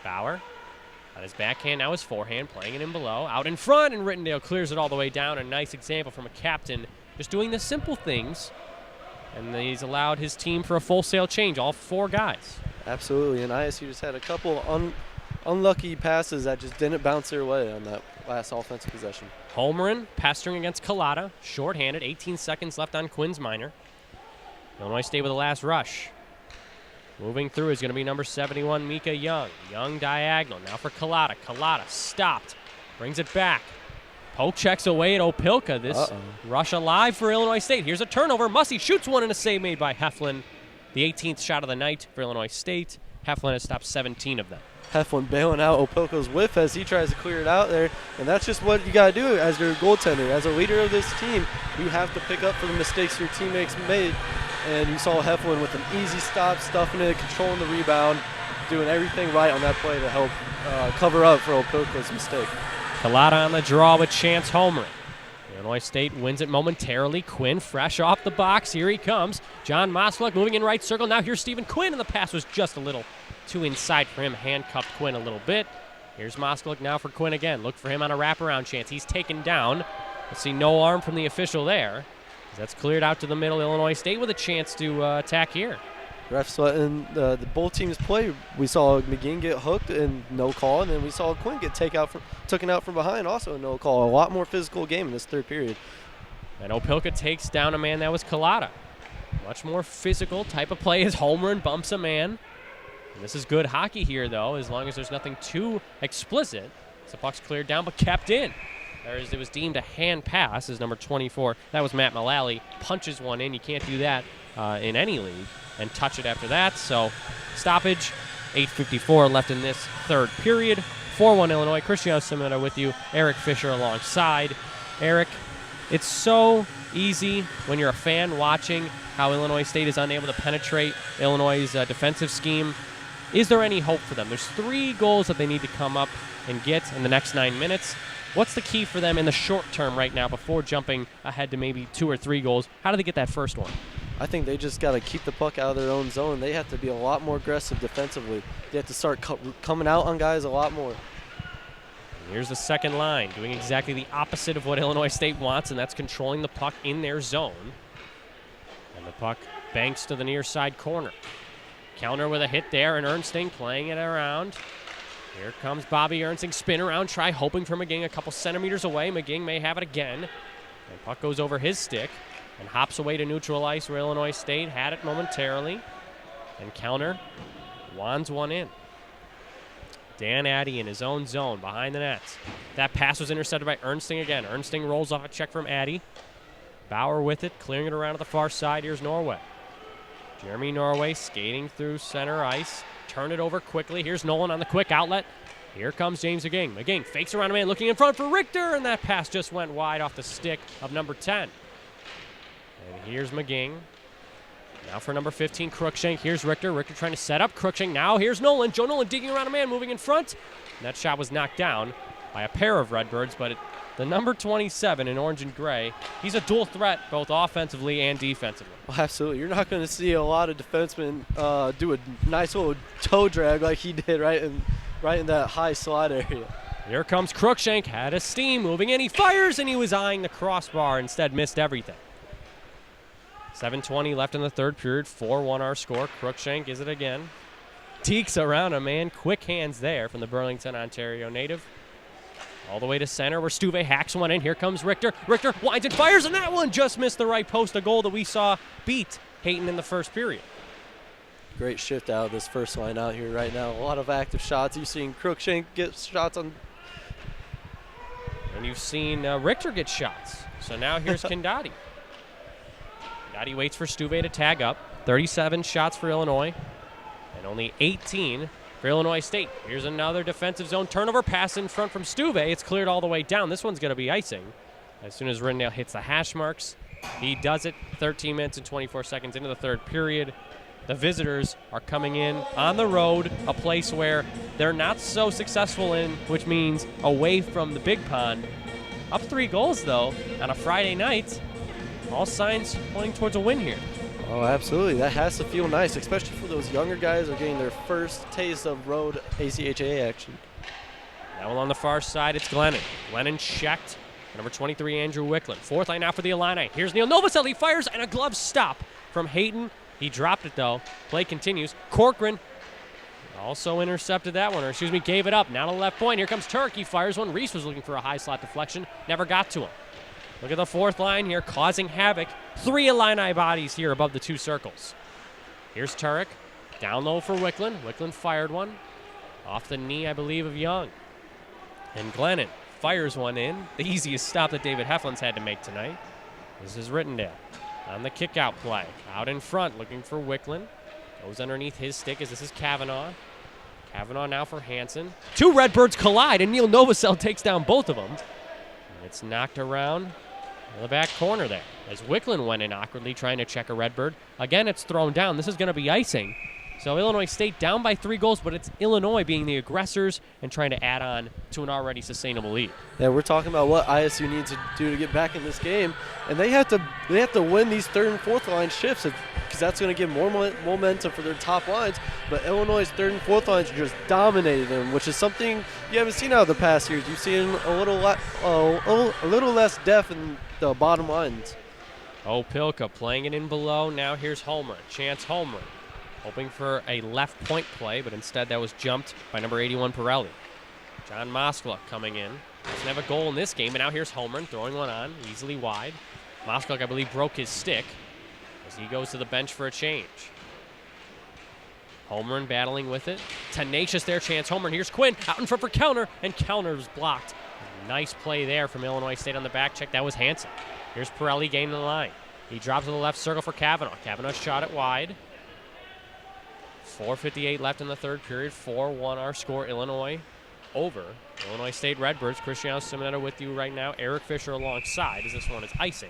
Speaker 1: Bauer on his backhand, now his forehand, playing it in below. Out in front, and Rittendale clears it all the way down. A nice example from a captain just doing the simple things. And he's allowed his team for a full sail change, all 4 guys.
Speaker 2: Absolutely, and ISU just had a couple unlucky passes that just didn't bounce their way on that last offensive possession.
Speaker 1: Holmgren pestering against Collada, shorthanded, 18 seconds left on Quinn's minor. Illinois State with the last rush. Moving through is going to be number 71, Mika Young. Young diagonal, now for Collada. Collada stopped, brings it back. Poke checks away at Opilka. This rush alive for Illinois State. Here's a turnover. Mussey shoots one and a save made by Heflin. The 18th shot of the night for Illinois State. Heflin has stopped 17 of them.
Speaker 2: Heflin bailing out Opilka's whiff as he tries to clear it out there. And that's just what you got to do as your goaltender. As a leader of this team, you have to pick up for the mistakes your teammates made. And you saw Heflin with an easy stop, stuffing it, controlling the rebound, doing everything right on that play to help cover up for Opilka's mistake.
Speaker 1: Collada on the draw with Chance homering. Illinois State wins it momentarily. Quinn fresh off the box. Here he comes. John Moskalik moving in right circle. Now here's Stephen Quinn, and the pass was just a little too inside for him. Handcuffed Quinn a little bit. Here's Moskalik now for Quinn again. Look for him on a wraparound chance. He's taken down. Let's see, no arm from the official there. That's cleared out to the middle. Illinois State with a chance to attack here.
Speaker 2: Refs letting the both teams play. We saw McGinn get hooked and no call, and then we saw Quinn get taken out from behind, also no call. A lot more physical game in this third period.
Speaker 1: And Opilka takes down a man that was Collada. Much more physical type of play as Homer and bumps a man. And this is good hockey here, though, as long as there's nothing too explicit. So the puck's cleared down but kept in. It was deemed a hand pass as number 24. That was Matt Mullally. Punches one in. You can't do that in any league and touch it after that. So stoppage, 8:54 left in this third period. 4-1 Illinois. Cristiano Simona with you. Eric Fisher alongside. Eric, it's so easy when you're a fan watching how Illinois State is unable to penetrate Illinois' defensive scheme. Is there any hope for them? There's 3 goals that they need to come up and get in the next 9 minutes. What's the key for them in the short term right now before jumping ahead to maybe 2 or 3 goals? How do they get that first one?
Speaker 2: I think they just got to keep the puck out of their own zone. They have to be a lot more aggressive defensively. They have to start coming out on guys a lot more.
Speaker 1: And here's the second line, doing exactly the opposite of what Illinois State wants, and that's controlling the puck in their zone. And the puck banks to the near side corner. Counter with a hit there, and Ernsting playing it around. Here comes Bobby Ernsting, spin around, try hoping for McGing a couple centimeters away. McGing may have it again. And puck goes over his stick and hops away to neutral ice where Illinois State had it momentarily. And counter, wands one in. Dan Addy in his own zone behind the nets. That pass was intercepted by Ernsting again. Ernsting rolls off a check from Addy. Bauer with it, clearing it around to the far side. Here's Norway. Jeremy Norway skating through center ice. Turn it over quickly. Here's Nolan on the quick outlet. Here comes James McGing. McGing fakes around a man looking in front for Richter, and that pass just went wide off the stick of number 10. And here's McGing. Now for number 15, Cruikshank. Here's Richter. Richter trying to set up Cruikshank. Now here's Nolan. Joe Nolan digging around a man, moving in front. And that shot was knocked down by a pair of Redbirds, but the number 27 in orange and gray, he's a dual threat both offensively and defensively.
Speaker 2: Well, absolutely. You're not going to see a lot of defensemen do a nice little toe drag like he did right in that high slot area.
Speaker 1: Here comes Cruikshank. Had a steam moving in. He fires, and he was eyeing the crossbar. Instead, missed everything. 7:20 left in the third period. 4-1 our score. Cruikshank is it again. Deeks around a man. Quick hands there from the Burlington, Ontario native. All the way to center where Stuve hacks one in. Here comes Richter. Richter winds and fires, and that one just missed the right post. A goal that we saw beat Hayton in the first period.
Speaker 2: Great shift out of this first line out here right now. A lot of active shots. You've seen Cruikshank get shots on.
Speaker 1: And you've seen Richter get shots. So now here's Kindati. Kindati waits for Stuve to tag up. 37 shots for Illinois and only 18 for Illinois State. Here's another defensive zone turnover pass in front from Stuve. It's cleared all the way down. This one's going to be icing. As soon as Rindale hits the hash marks, he does it. 13 minutes and 24 seconds into the third period. The visitors are coming in on the road, a place where they're not so successful in, which means away from the big pond. Up 3 goals, though, on a Friday night. All signs pointing towards a win here.
Speaker 2: Oh, absolutely. That has to feel nice, especially for those younger guys who are getting their first taste of road ACHA action.
Speaker 1: Now along the far side, it's Glennon. Glennon checked. Number 23, Andrew Wicklund. Fourth line now for the Illini. Here's Neil Novosel. He fires, and a glove stop from Hayton. He dropped it, though. Play continues. Corcoran also intercepted that one, or excuse me, gave it up. Now to left point. Here comes Turk. He fires one. Reese was looking for a high slot deflection. Never got to him. Look at the fourth line here, causing havoc. 3 Illini bodies here above the 2 circles. Here's Turek. Down low for Wicklund. Wicklund fired one. Off the knee, I believe, of Young. And Glennon fires one in. The easiest stop that David Heflin's had to make tonight. This is Rittendale on the kick-out play. Out in front, looking for Wicklund. Goes underneath his stick as this is Kavanaugh. Kavanaugh now for Hansen. 2 Redbirds collide, and Neil Novosel takes down both of them. And it's knocked around in the back corner there as Wicklund went in awkwardly trying to check a Redbird. Again, it's thrown down. This is going to be icing. So Illinois State down by 3 goals, but it's Illinois being the aggressors and trying to add on to an already sustainable lead.
Speaker 2: Yeah, we're talking about what ISU needs to do to get back in this game, and they have to win these third and fourth line shifts because that's going to give more momentum for their top lines. But Illinois' third and fourth lines are just dominating them, which is something you haven't seen out of the past years. You've seen a little less depth in the bottom lines.
Speaker 1: Opilka playing it in below. Now here's Holmgren. Chance Holmgren. Hoping for a left point play, but instead that was jumped by number 81, Pirelli. John Moskala coming in. Doesn't have a goal in this game, and now here's Holmgren throwing one on, easily wide. Moskala, I believe, broke his stick as he goes to the bench for a change. Holmgren battling with it. Tenacious there, Chance Holmgren. Here's Quinn out in front for counter, and counter was blocked. Nice play there from Illinois State on the back check. That was Hansen. Here's Pirelli gaining the line. He drops to the left circle for Kavanaugh. Kavanaugh shot it wide. 4:58 left in the third period. 4-1 our score. Illinois over Illinois State Redbirds. Cristiano Simonetta with you right now. Eric Fisher alongside as this one is icing.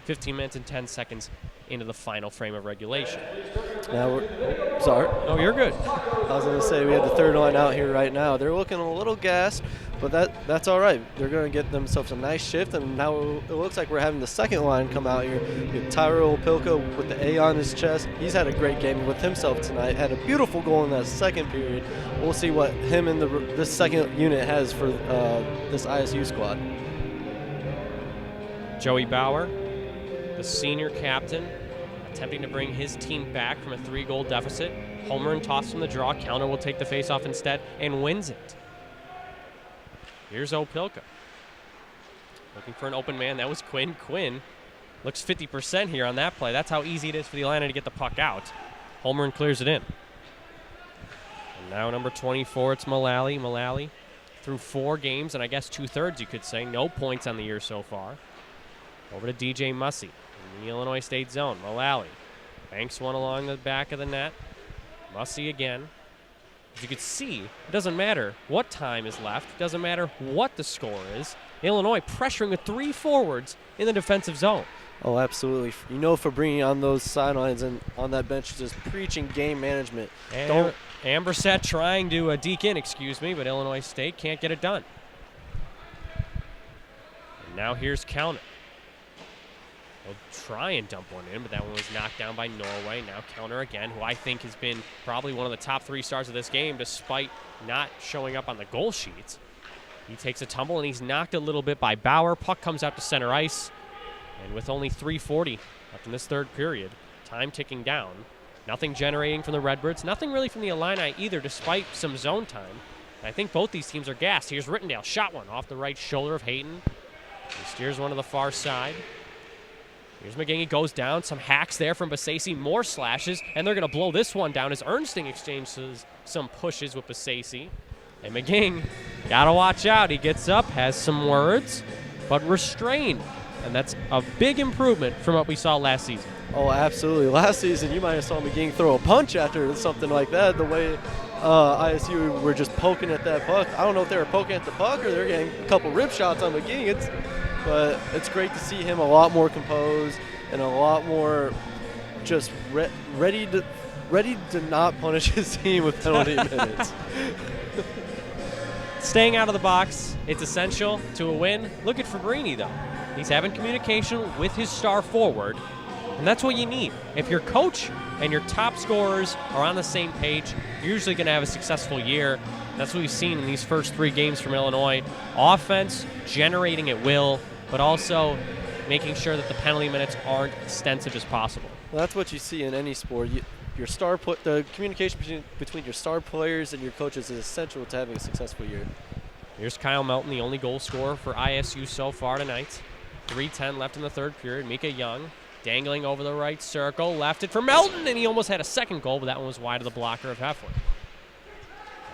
Speaker 1: 15 minutes and 10 seconds into the final frame of regulation.
Speaker 2: Now we're sorry.
Speaker 1: Oh, you're good.
Speaker 2: I was going to say we have the third line out here right now. They're looking a little gassed, but that's all right. They're going to get themselves a nice shift, and now it looks like we're having the second line come out here. You have Tyrell Opilka with the A on his chest. He's had a great game with himself tonight. Had a beautiful goal in that second period. We'll see what him and this second unit has for this ISU squad.
Speaker 1: Joey Bauer, the senior captain, attempting to bring his team back from a 3-goal deficit. Holmgren tossed from the draw. Counter will take the faceoff instead and wins it. Here's Opilka. Looking for an open man. That was Quinn. Quinn looks 50% here on that play. That's how easy it is for the Illini to get the puck out. Holmgren clears it in. And now number 24, it's Mullally. Mullally through 4 games, and I guess 2/3 you could say. No points on the year so far. Over to DJ Mussey in the Illinois State zone. Mullally banks one along the back of the net. Mussey again. As you can see, it doesn't matter what time is left. It doesn't matter what the score is. Illinois pressuring with 3 forwards in the defensive zone.
Speaker 2: Oh, absolutely. You know, for bringing on those sidelines and on that bench, just preaching game management.
Speaker 1: And Ambersett trying to deke in, but Illinois State can't get it done. And now here's Counter. They'll try and dump one in, but that one was knocked down by Norway. Now Counter again, who I think has been probably one of the top 3 stars of this game despite not showing up on the goal sheets. He takes a tumble, and he's knocked a little bit by Bauer. Puck comes out to center ice. And with only 3:40 left in this third period, time ticking down, nothing generating from the Redbirds, nothing really from the Illini either, despite some zone time. And I think both these teams are gassed. Here's Rittendale, shot one off the right shoulder of Hayton. He steers one to the far side. Here's McGingy, goes down. Some hacks there from Basasi, more slashes, and they're going to blow this one down as Ernsting exchanges some pushes with Basasi. And McGing, got to watch out. He gets up, has some words, but restrained. And that's a big improvement from what we saw last season.
Speaker 2: Oh, absolutely. Last season, you might have saw McGing throw a punch after something like that, the way ISU were just poking at that puck. I don't know if they were poking at the puck or they're getting a couple rip shots on McGing. But it's great to see him a lot more composed and a lot more just ready to not punish his team with penalty minutes.
Speaker 1: Staying out of the box, it's essential to a win. Look at Fabrini, though. He's having communication with his star forward, and that's what you need. If your coach and your top scorers are on the same page, you're usually going to have a successful year. That's what we've seen in these first 3 games from Illinois. Offense, generating at will, but also making sure that the penalty minutes aren't extensive as possible.
Speaker 2: Well, that's what you see in any sport. The communication between your star players and your coaches is essential to having a successful year.
Speaker 1: Here's Kyle Melton, the only goal scorer for ISU so far tonight. 3:10 left in the third period. Mika Young dangling over the right circle, left it for Melton, and he almost had a second goal, but that one was wide of the blocker of Heffler.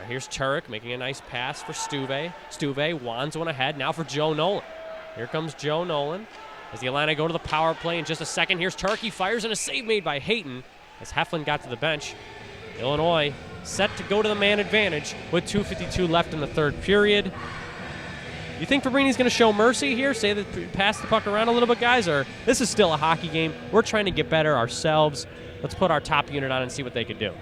Speaker 1: Here's Turek making a nice pass for Stuve. Stuve wands one ahead, now for Joe Nolan. Here comes Joe Nolan. As the Illini go to the power play in just a second, here's Turek. He fires, and a save made by Hayton as Heflin got to the bench. Illinois set to go to the man advantage with 2:52 left in the third period. You think Fabrini's going to show mercy here? Say that pass the puck around a little bit, guys? Or this is still a hockey game. We're trying to get better ourselves. Let's put our top unit on and see what they can do.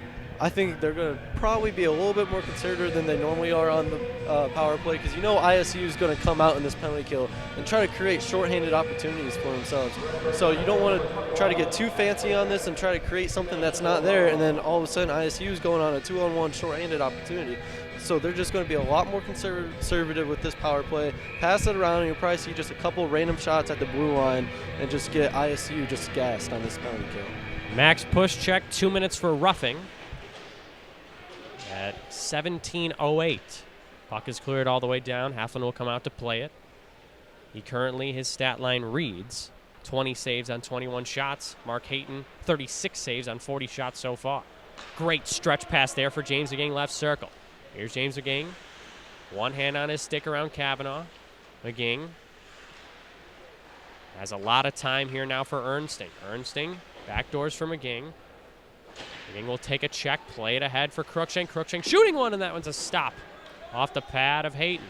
Speaker 2: I think they're going to probably be a little bit more conservative than they normally are on the power play, because you know ISU is going to come out in this penalty kill and try to create shorthanded opportunities for themselves. So you don't want to try to get too fancy on this and try to create something that's not there, and then all of a sudden ISU is going on a 2-on-1 shorthanded opportunity. So they're just going to be a lot more conservative with this power play. Pass it around, and you'll probably see just a couple random shots at the blue line and just get ISU just gassed on this penalty kill.
Speaker 1: Max push check, 2 minutes for roughing. At 17:08, puck is cleared all the way down. Halfland will come out to play it. He currently, his stat line reads 20 saves on 21 shots. Mark Hayton, 36 saves on 40 shots so far. Great stretch pass there for James McGing, left circle. Here's James McGing. One hand on his stick around Kavanaugh. McGing has a lot of time here now for Ernsting. Ernsting, backdoors for McGing. McGing will take a check, play it ahead for Cruikshank. Cruikshank shooting one, and that one's a stop off the pad of Hayton.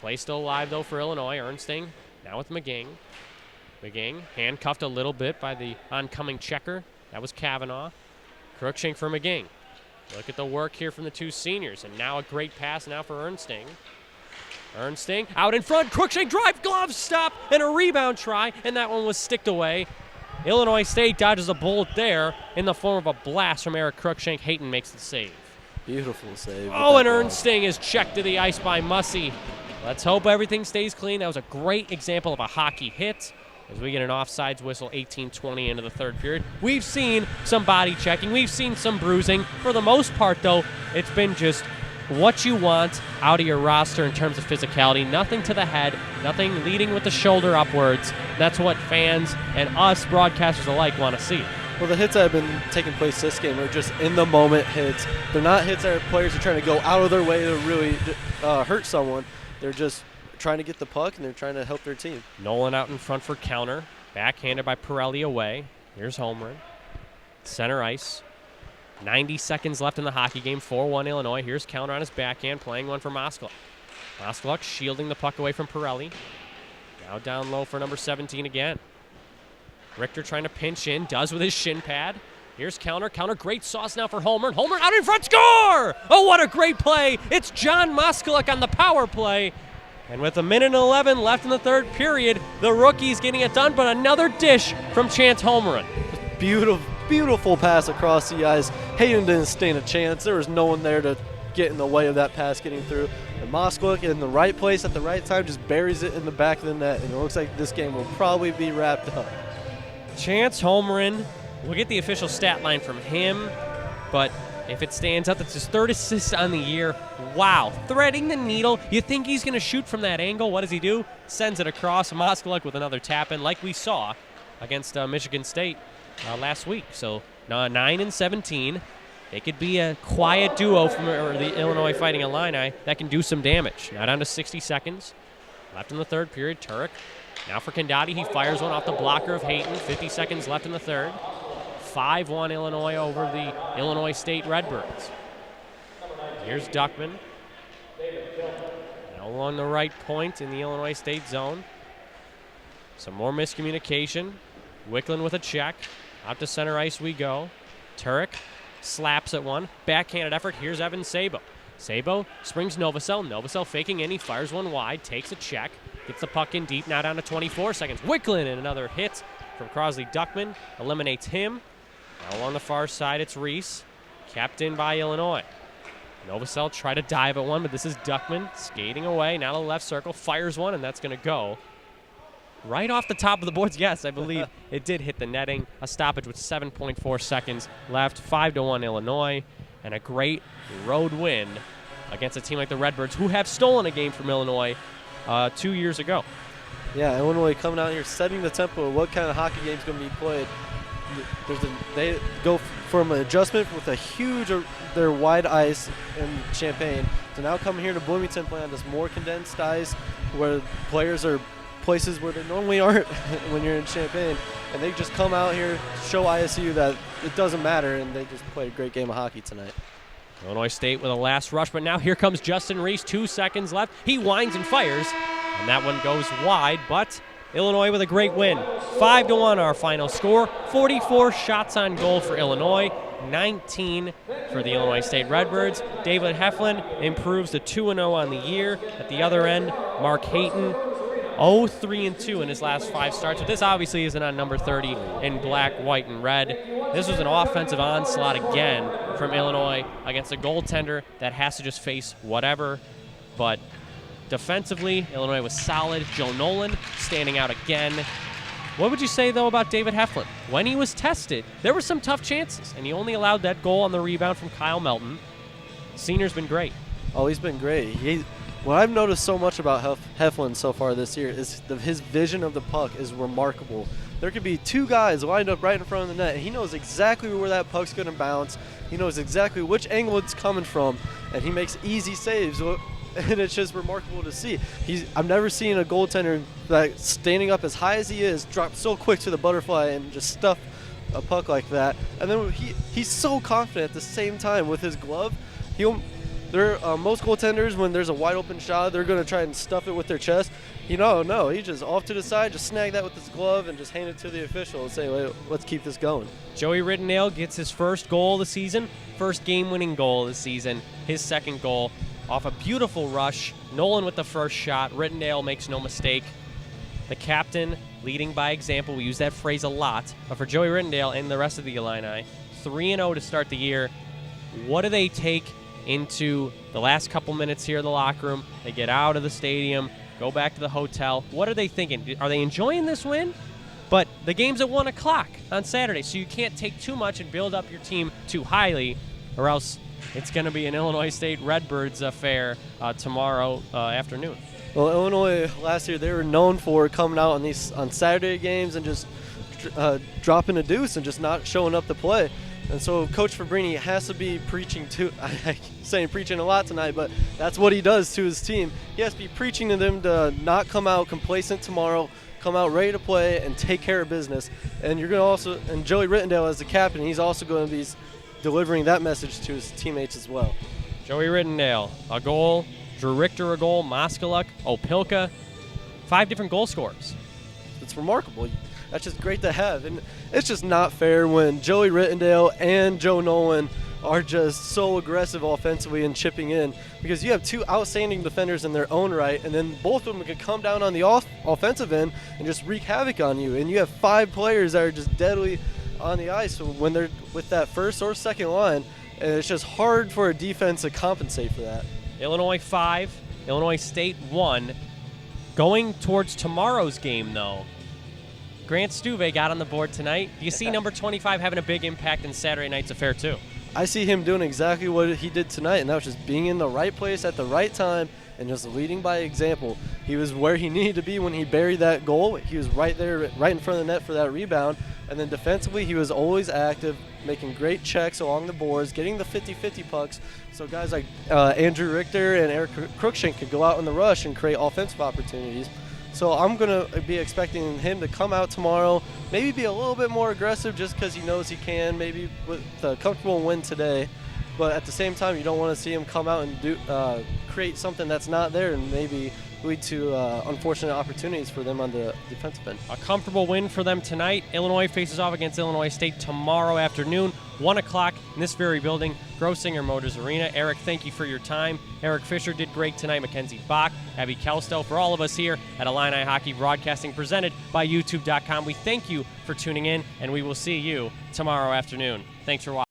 Speaker 1: Play still alive, though, for Illinois. Ernsting now with McGing. McGing handcuffed a little bit by the oncoming checker. That was Kavanaugh. Cruikshank for McGing. Look at the work here from the two seniors, and now a great pass now for Ernsting. Ernsting out in front. Cruikshank drive, glove stop, and a rebound try, and that one was sticked away. Illinois State dodges a bullet there in the form of a blast from Eric Cruikshank. Hayton makes the save.
Speaker 2: Beautiful save.
Speaker 1: Oh, and Ernsting is checked to the ice by Mussey. Let's hope everything stays clean. That was a great example of a hockey hit. As we get an offsides whistle, 18:20 into the third period. We've seen some body checking. We've seen some bruising. For the most part, though, it's been just what you want out of your roster in terms of physicality. Nothing to the head, nothing leading with the shoulder upwards. That's what fans and us broadcasters alike want to see.
Speaker 2: Well, the hits that have been taking place this game are just in-the-moment hits. They're not hits that players are trying to go out of their way to really hurt someone. They're just trying to get the puck, and they're trying to help their team.
Speaker 1: Nolan out in front for counter. Backhanded by Pirelli away. Here's Holmgren. Center ice. 90 seconds left in the hockey game. 4-1 Illinois. Here's counter on his backhand, playing one for Moskaluk. Moskaluk shielding the puck away from Pirelli. Now down low for number 17 again. Richter trying to pinch in. Does with his shin pad. Here's counter. Counter, great sauce now for Holmgren. Holmgren out in front, score! Oh, what a great play. It's John Moskaluk on the power play. And with 1:11 left in the third period, the rookie's getting it done, but another dish from Chance Holmgren.
Speaker 2: Beautiful pass across the ice. Hayden didn't stand a chance. There was no one there to get in the way of that pass getting through. And Moskaluk in the right place at the right time just buries it in the back of the net, and it looks like this game will probably be wrapped up.
Speaker 1: Chance Holmgren, we'll get the official stat line from him, but if it stands up, that's his third assist on the year. Wow, threading the needle. You think he's going to shoot from that angle. What does he do? Sends it across. Moskaluk with another tap-in like we saw against Michigan State last week. So 9 and 17. They could be a quiet duo from the Illinois Fighting Illini that can do some damage. Now down to 60 seconds left in the third period. Turek now for Condati. He fires one off the blocker of Hayton. 50 seconds left in the third. 5-1 Illinois over the Illinois State Redbirds. Here's Duckman. Now along the right point in the Illinois State zone. Some more miscommunication. Wicklund with a check. Out to center ice we go. Turek slaps at one. Backhanded effort. Here's Evan Sabo. Sabo springs Novosel. Novosel faking in. He fires one wide. Takes a check. Gets the puck in deep. Now down to 24 seconds. Wicklund and another hit from Crosley Duckman. Eliminates him. Now along the far side, it's Reese. Kept in by Illinois. Novosel tried to dive at one, but this is Duckman skating away. Now to the left circle. Fires one, and that's going to go right off the top of the boards. Yes, I believe it did hit the netting. A stoppage with 7.4 seconds left. 5-1 Illinois. And a great road win against a team like the Redbirds, who have stolen a game from Illinois 2 years ago.
Speaker 2: Yeah, Illinois coming out here setting the tempo of what kind of hockey game is going to be played. They go from an adjustment with a huge, their wide ice in Champaign, to now coming here to Bloomington, play on this more condensed ice where players are places where they normally aren't when you're in Champaign, and they just come out here, show ISU that it doesn't matter, and they just played a great game of hockey tonight.
Speaker 1: Illinois State with a last rush, but now here comes Justin Reese. 2 seconds left. He winds and fires, and that one goes wide, but Illinois with a great win. 5-1 our final score. 44 shots on goal for Illinois. 19 for the Illinois State Redbirds. David Heflin improves to 2-0 on the year. At the other end, Mark Hayton 0-3-2 in his last 5 starts. But this obviously isn't on number 30 in black, white, and red. This was an offensive onslaught again from Illinois against a goaltender that has to just face whatever. But defensively, Illinois was solid. Joe Nolan standing out again. What would you say, though, about David Heflin? When he was tested, there were some tough chances, and he only allowed that goal on the rebound from Kyle Melton. Senior's been great.
Speaker 2: Oh, he's been great. What I've noticed so much about Heflin so far this year is his vision of the puck is remarkable. There could be 2 guys lined up right in front of the net, and he knows exactly where that puck's going to bounce. He knows exactly which angle it's coming from, and he makes easy saves. And it's just remarkable to see. I've never seen a goaltender that standing up as high as he is drop so quick to the butterfly and just stuff a puck like that. And then he's so confident at the same time with his glove. Most goaltenders, when there's a wide open shot, they're going to try and stuff it with their chest. No, he just off to the side, just snag that with his glove and just hand it to the official and say, "Wait, let's keep this going."
Speaker 1: Joey Rittendale gets his first goal of the season, first game-winning goal of the season, his second goal off a beautiful rush. Nolan with the first shot. Rittendale makes no mistake. The captain leading by example. We use that phrase a lot. But for Joey Rittendale and the rest of the Illini, 3-0 to start the year. What do they take into the last couple minutes here in the locker room? They get out of the stadium, go back to the hotel. What are they thinking? Are they enjoying this win? But the game's at 1 o'clock on Saturday, so you can't take too much and build up your team too highly, or else it's going to be an Illinois State Redbirds affair tomorrow afternoon.
Speaker 2: Well, Illinois last year, they were known for coming out on Saturday games and just dropping a deuce and just not showing up to play. And so Coach Fabrini has to be preaching to, I'm saying preaching a lot tonight, but that's what he does to his team. He has to be preaching to them to not come out complacent tomorrow, come out ready to play and take care of business. And you're going to and Joey Rittendale as the captain, he's also going to be delivering that message to his teammates as well.
Speaker 1: Joey Rittendale, a goal. Drew Richter, a goal. Moskaluk, Opilka. 5 different goal scorers.
Speaker 2: It's remarkable. That's just great to have. And it's just not fair when Joey Rittendale and Joe Nolan are just so aggressive offensively and chipping in, because you have 2 outstanding defenders in their own right, and then both of them can come down on the offensive end and just wreak havoc on you. And you have 5 players that are just deadly on the ice when they're with that first or second line, and it's just hard for a defense to compensate for that.
Speaker 1: Illinois 5, Illinois State 1. Going towards tomorrow's game, though, Grant Stuve got on the board tonight. Do you see number 25 having a big impact in Saturday night's affair, too?
Speaker 2: I see him doing exactly what he did tonight, and that was just being in the right place at the right time and just leading by example. He was where he needed to be when he buried that goal. He was right there, right in front of the net for that rebound. And then defensively, he was always active, making great checks along the boards, getting the 50-50 pucks. So guys like Andrew Richter and Eric Cruikshank could go out in the rush and create offensive opportunities. So I'm going to be expecting him to come out tomorrow, maybe be a little bit more aggressive just because he knows he can, maybe with a comfortable win today. But at the same time, you don't want to see him come out and create something that's not there and maybe lead to unfortunate opportunities for them on the defensive end.
Speaker 1: A comfortable win for them tonight. Illinois faces off against Illinois State tomorrow afternoon, 1 o'clock in this very building, Grosinger Motors Arena. Eric, thank you for your time. Eric Fisher did great tonight. Mackenzie Bach, Abby Kelstow. For all of us here at Illini Hockey Broadcasting, presented by YouTube.com, we thank you for tuning in, and we will see you tomorrow afternoon. Thanks for watching.